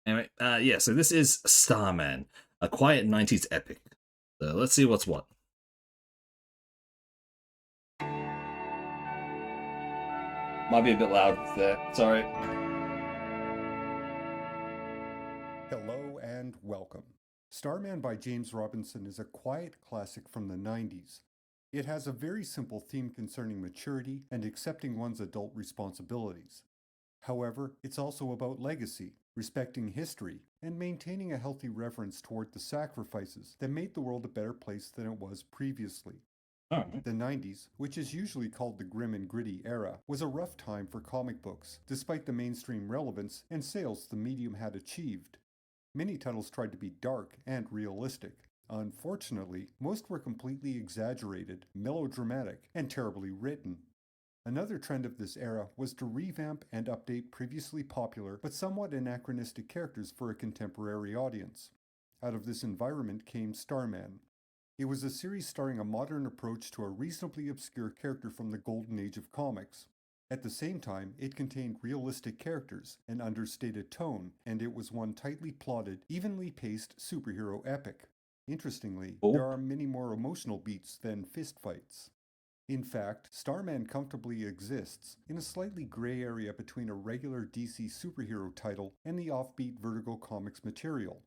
Anyway, yeah, so this is Starman, a quiet 90s epic. So let's see what's what. Might be a bit loud there, sorry. Hello and welcome. Starman by James Robinson is a quiet classic from the 90s. It has a very simple theme concerning maturity and accepting one's adult responsibilities. However, it's also about legacy, respecting history, and maintaining a healthy reverence toward the sacrifices that made the world a better place than it was previously. The 90s, which is usually called the grim and gritty era, was a rough time for comic books, despite the mainstream relevance and sales the medium had achieved. Many titles tried to be dark and realistic. Unfortunately, most were completely exaggerated, melodramatic, and terribly written. Another trend of this era was to revamp and update previously popular but somewhat anachronistic characters for a contemporary audience. Out of this environment came Starman. It was a series starring a modern approach to a reasonably obscure character from the golden age of comics. At the same time, it contained realistic characters, an understated tone, and it was one tightly plotted, evenly paced superhero epic. Interestingly, there are many more emotional beats than fistfights. In fact, Starman comfortably exists in a slightly gray area between a regular DC superhero title and the offbeat Vertigo Comics material.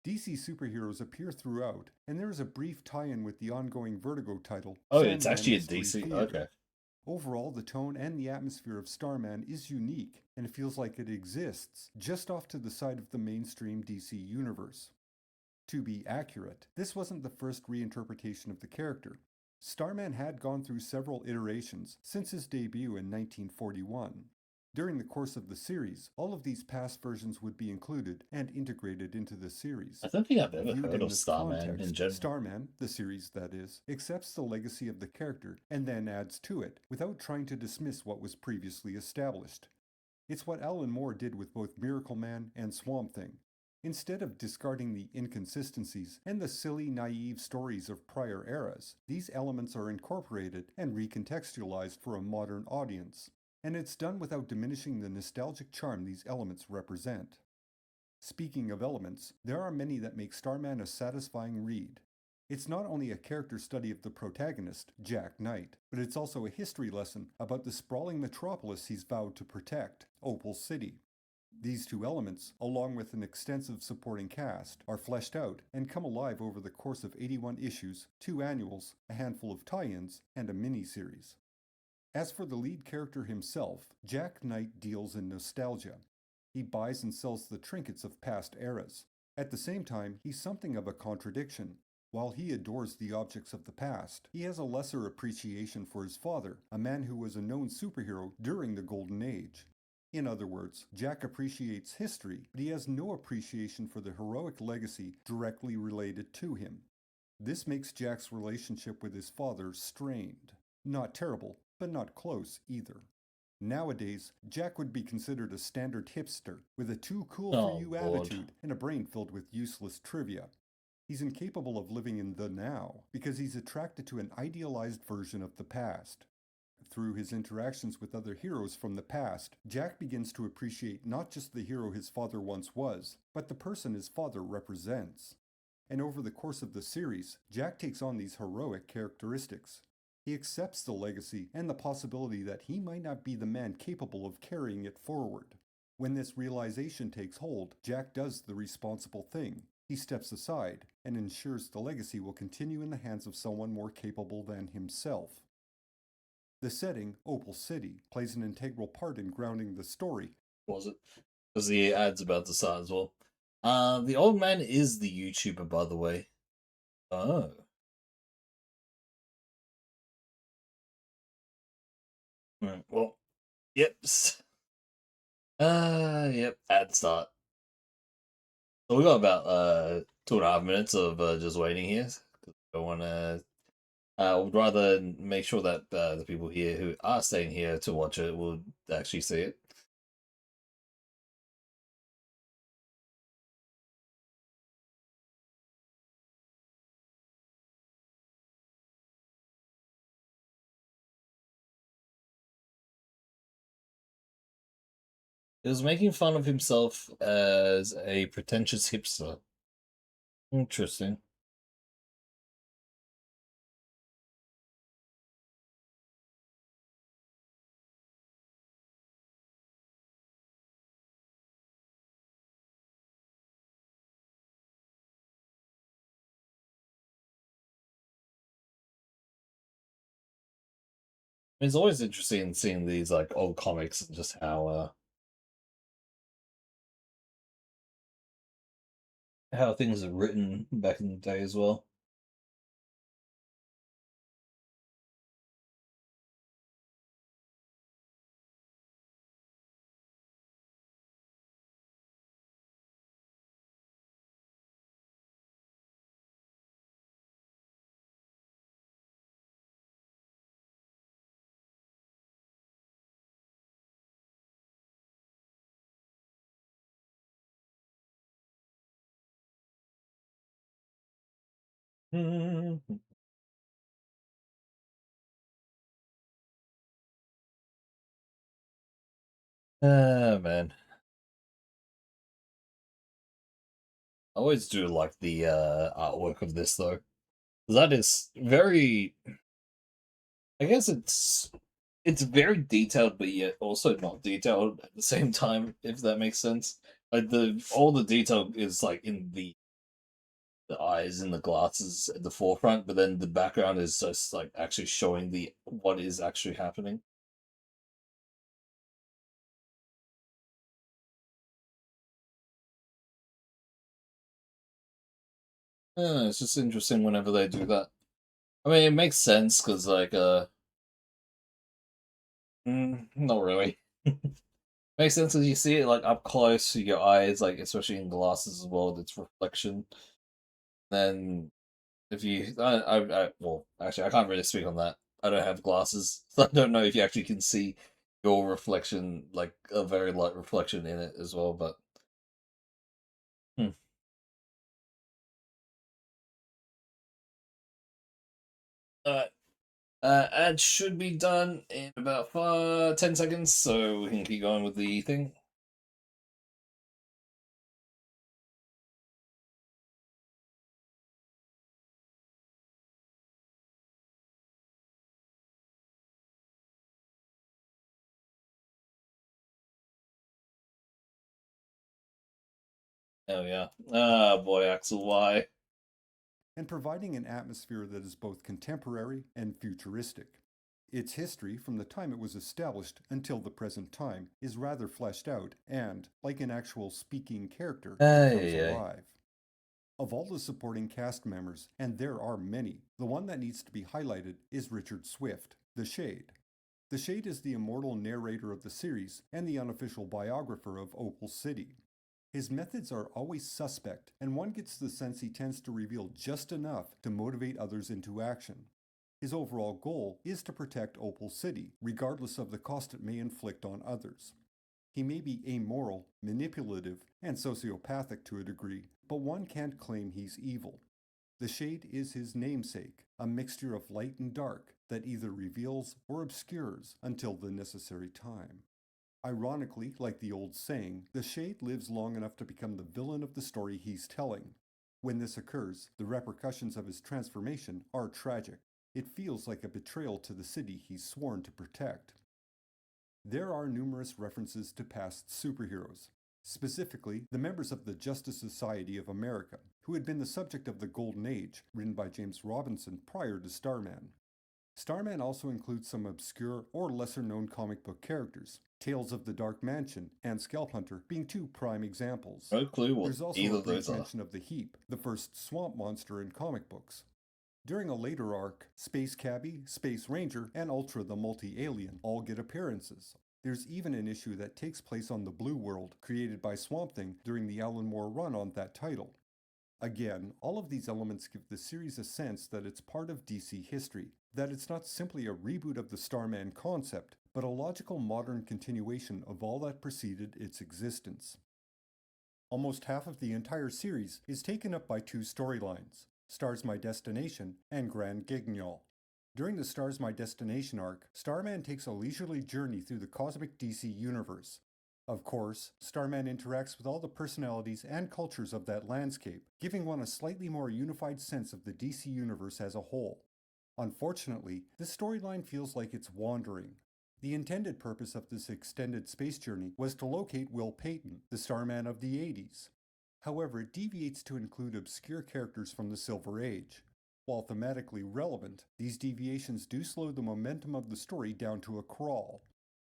DC superheroes appear throughout, and there is a brief tie-in with the ongoing Vertigo title. Oh, it's actually a DC, okay. Overall, the tone and the atmosphere of Starman is unique, and it feels like it exists just off to the side of the mainstream DC universe. To be accurate, this wasn't the first reinterpretation of the character. Starman had gone through several iterations since his debut in 1941. During the course of the series, all of these past versions would be included and integrated into the series. I don't think I've ever Viewed heard in of this Starman context, in general. Starman, the series that is, accepts the legacy of the character and then adds to it, without trying to dismiss what was previously established. It's what Alan Moore did with both Miracle Man and Swamp Thing. Instead of discarding the inconsistencies and the silly, naive stories of prior eras, these elements are incorporated and recontextualized for a modern audience. And it's done without diminishing the nostalgic charm these elements represent. Speaking of elements, there are many that make Starman a satisfying read. It's not only a character study of the protagonist, Jack Knight, but it's also a history lesson about the sprawling metropolis he's vowed to protect, Opal City. These two elements, along with an extensive supporting cast, are fleshed out and come alive over the course of 81 issues, 2 annuals, a handful of tie-ins, and a mini-series. As for the lead character himself, Jack Knight deals in nostalgia. He buys and sells the trinkets of past eras. At the same time, he's something of a contradiction. While he adores the objects of the past, he has a lesser appreciation for his father, a man who was a known superhero during the Golden Age. In other words, Jack appreciates history, but he has no appreciation for the heroic legacy directly related to him. This makes Jack's relationship with his father strained. Not terrible, but not close either. Nowadays, Jack would be considered a standard hipster with a too cool for you attitude and a brain filled with useless trivia. He's incapable of living in the now because he's attracted to an idealized version of the past. Through his interactions with other heroes from the past, Jack begins to appreciate not just the hero his father once was, but the person his father represents. And over the course of the series, Jack takes on these heroic characteristics. He accepts the legacy and the possibility that he might not be the man capable of carrying it forward. When this realization takes hold, Jack does the responsible thing. He steps aside and ensures the legacy will continue in the hands of someone more capable than himself. The setting, Opal City, plays an integral part in grounding the story. Was it? Because the ad's about to start as well. The old man is the YouTuber, by the way. Oh. Right, well, yep. Yep, ad start. So we got about 2.5 minutes of just waiting here. I want to. Would rather make sure that the people here who are staying here to watch it will actually see it. He was making fun of himself as a pretentious hipster. Interesting. It's always interesting seeing these like old comics and just how things are written back in the day as well. Man. I always do like the artwork of this though. That is very, I guess it's very detailed but yet also not detailed at the same time, if that makes sense. Like all the detail is like in the eyes and the glasses at the forefront, but then the background is just like actually showing what is actually happening. It's just interesting whenever they do that. I mean, it makes sense because like not really. Makes sense as you see it like up close to your eyes, like especially in glasses as well. Its reflection. Then, if you, well, actually, I can't really speak on that. I don't have glasses, so I don't know if you actually can see your reflection, like a very light reflection in it as well. But Alright. Ad should be done in about 10 seconds, so we can keep going with the thing. Oh yeah. Ah, boy, Axel, why? And providing an atmosphere that is both contemporary and futuristic. Its history from the time it was established until the present time is rather fleshed out and, like an actual speaking character, comes alive. Of all the supporting cast members, and there are many, the one that needs to be highlighted is Richard Swift, the Shade. The Shade is the immortal narrator of the series and the unofficial biographer of Opal City. His methods are always suspect, and one gets the sense he tends to reveal just enough to motivate others into action. His overall goal is to protect Opal City, regardless of the cost it may inflict on others. He may be amoral, manipulative, and sociopathic to a degree, but one can't claim he's evil. The Shade is his namesake, a mixture of light and dark that either reveals or obscures until the necessary time. Ironically, like the old saying, the Shade lives long enough to become the villain of the story he's telling. When this occurs, the repercussions of his transformation are tragic. It feels like a betrayal to the city he's sworn to protect. There are numerous references to past superheroes, specifically the members of the Justice Society of America, who had been the subject of the Golden Age, written by James Robinson prior to Starman. Starman also includes some obscure or lesser-known comic book characters, Tales of the Dark Mansion and Scalp Hunter being two prime examples. No clue what There's also either a of those brief are. mention of the Heap, the first swamp monster in comic books. During a later arc, Space Cabbie, Space Ranger, and Ultra the Multi-Alien all get appearances. There's even an issue that takes place on the Blue World, created by Swamp Thing during the Alan Moore run on that title. Again, all of these elements give the series a sense that it's part of DC history, that it's not simply a reboot of the Starman concept, but a logical modern continuation of all that preceded its existence. Almost half of the entire series is taken up by two storylines, Stars My Destination and Grand Guignol. During the Stars My Destination arc, Starman takes a leisurely journey through the cosmic DC universe. Of course, Starman interacts with all the personalities and cultures of that landscape, giving one a slightly more unified sense of the DC universe as a whole. Unfortunately, this storyline feels like it's wandering. The intended purpose of this extended space journey was to locate Will Payton, the Starman of the 80s. However, it deviates to include obscure characters from the Silver Age. While thematically relevant, these deviations do slow the momentum of the story down to a crawl.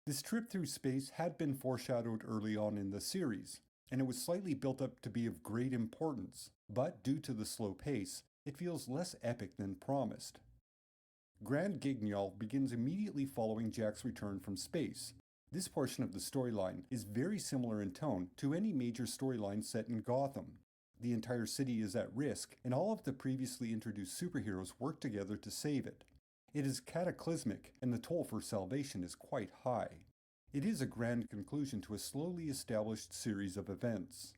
This trip through space had been foreshadowed early on in the series, and it was slightly built up to be of great importance, but due to the slow pace, it feels less epic than promised. Grand Guignol begins immediately following Jack's return from space. This portion of the storyline is very similar in tone to any major storyline set in Gotham. The entire city is at risk, and all of the previously introduced superheroes work together to save it. It is cataclysmic, and the toll for salvation is quite high. It is a grand conclusion to a slowly established series of events.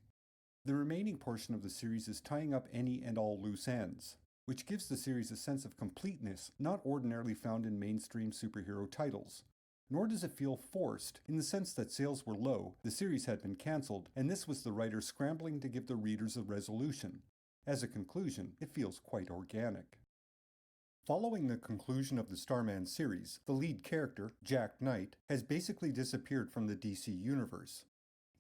The remaining portion of the series is tying up any and all loose ends, which gives the series a sense of completeness not ordinarily found in mainstream superhero titles. Nor does it feel forced, in the sense that sales were low, the series had been cancelled, and this was the writer scrambling to give the readers a resolution. As a conclusion, it feels quite organic. Following the conclusion of the Starman series, the lead character, Jack Knight, has basically disappeared from the DC universe.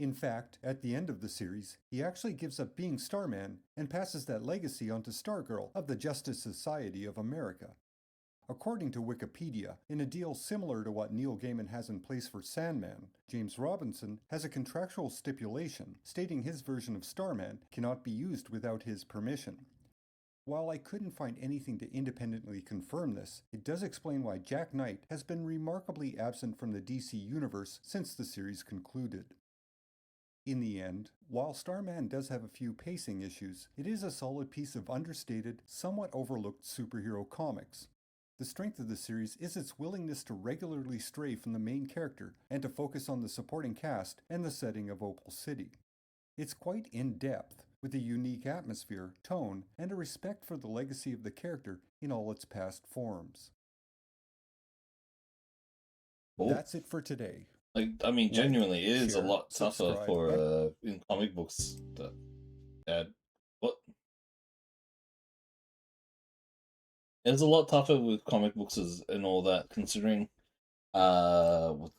In fact, at the end of the series, he actually gives up being Starman and passes that legacy onto Stargirl of the Justice Society of America. According to Wikipedia, in a deal similar to what Neil Gaiman has in place for Sandman, James Robinson has a contractual stipulation stating his version of Starman cannot be used without his permission. While I couldn't find anything to independently confirm this, it does explain why Jack Knight has been remarkably absent from the DC universe since the series concluded. In the end, while Starman does have a few pacing issues, it is a solid piece of understated, somewhat overlooked superhero comics. The strength of the series is its willingness to regularly stray from the main character and to focus on the supporting cast and the setting of Opal City. It's quite in-depth, with a unique atmosphere, tone, and a respect for the legacy of the character in all its past forms. Cool. That's it for today. I mean, genuinely, it is a share, lot tougher subscribe, for in comic books. What? It's a lot tougher with comic books and all that, considering with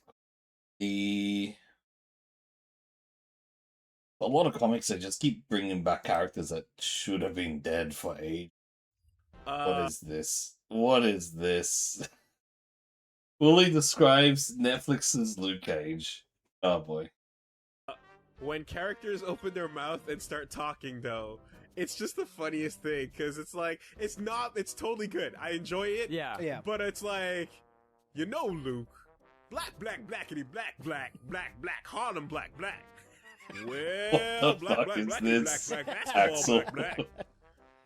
a lot of comics they just keep bringing back characters that should have been dead for age. What is this? What is this? fully describes Netflix's Luke Cage. Oh boy. When characters open their mouth and start talking, though, it's just the funniest thing, because it's like, it's totally good. I enjoy it. Yeah. But it's like, Luke, blackity, black, Harlem, black. Well, What the fuck is this? basketball,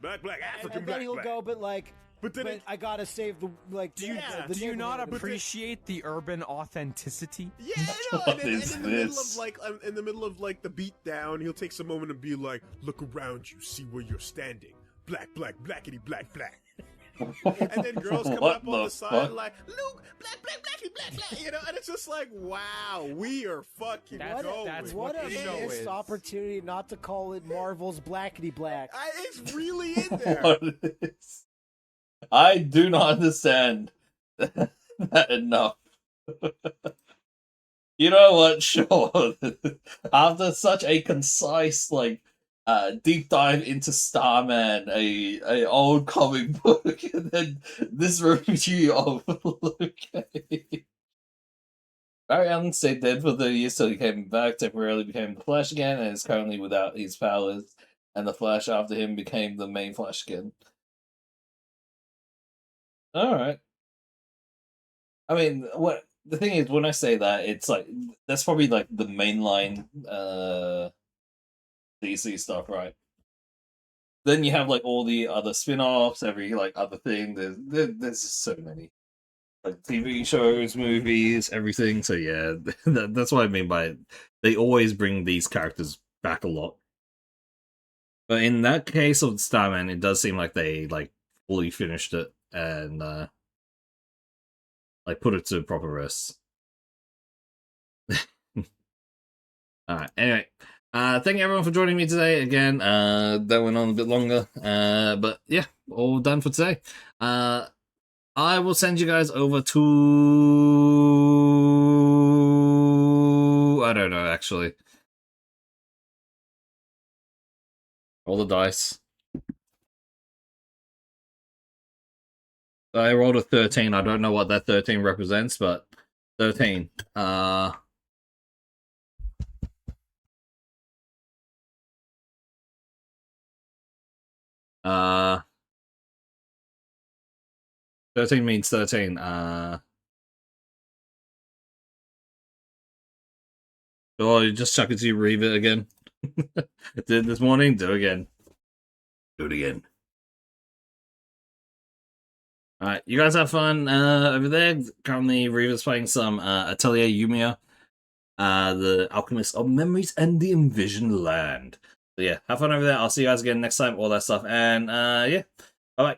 black, African, and then he'll black. go, but like, But then I gotta save the like. Do you not appreciate the urban authenticity? Yeah, I know. What And then is in the middle this? of in the middle of the beat down, he'll take some moment and be like, "Look around you, see where you're standing. Blackity, black." And then girls come What up on the the side fuck? like, "Luke, blackity, black." And it's just like, wow, we are fucking going. What a missed opportunity not to call it Marvel's Blackity Black. It's really in there. What is... I do not understand that enough. You know what? Sure. After such a concise, deep dive into Starman, a old comic book, and then this review of Luke Cage. Barry Allen stayed dead for 30 years till he came back, temporarily became the Flash again, and is currently without his powers, and the Flash after him became the main Flash again. Alright. I mean, what the thing is, when I say that, it's like, that's probably like the mainline DC stuff, right? Then you have like all the other spin-offs, every like other thing. There's just so many. Like TV shows, movies, everything. So yeah, that's what I mean by it. They always bring these characters back a lot. But in that case of Starman, it does seem like they like fully finished it and like put it to proper rest. Alright, anyway. Thank you everyone for joining me today again. That went on a bit longer. But yeah, all done for today. I will send you guys over to... I don't know, actually. Roll the dice. I rolled a 13. I don't know what that 13 represents, but 13. 13 means 13. Oh, you just chuck it to you, read it again. Did this morning, do it again. Do it again. Alright, you guys have fun over there. Currently, Reva's playing some Atelier Yumiya, the Alchemist of Memories and the Envisioned Land. So yeah, have fun over there. I'll see you guys again next time, all that stuff. And yeah, bye-bye.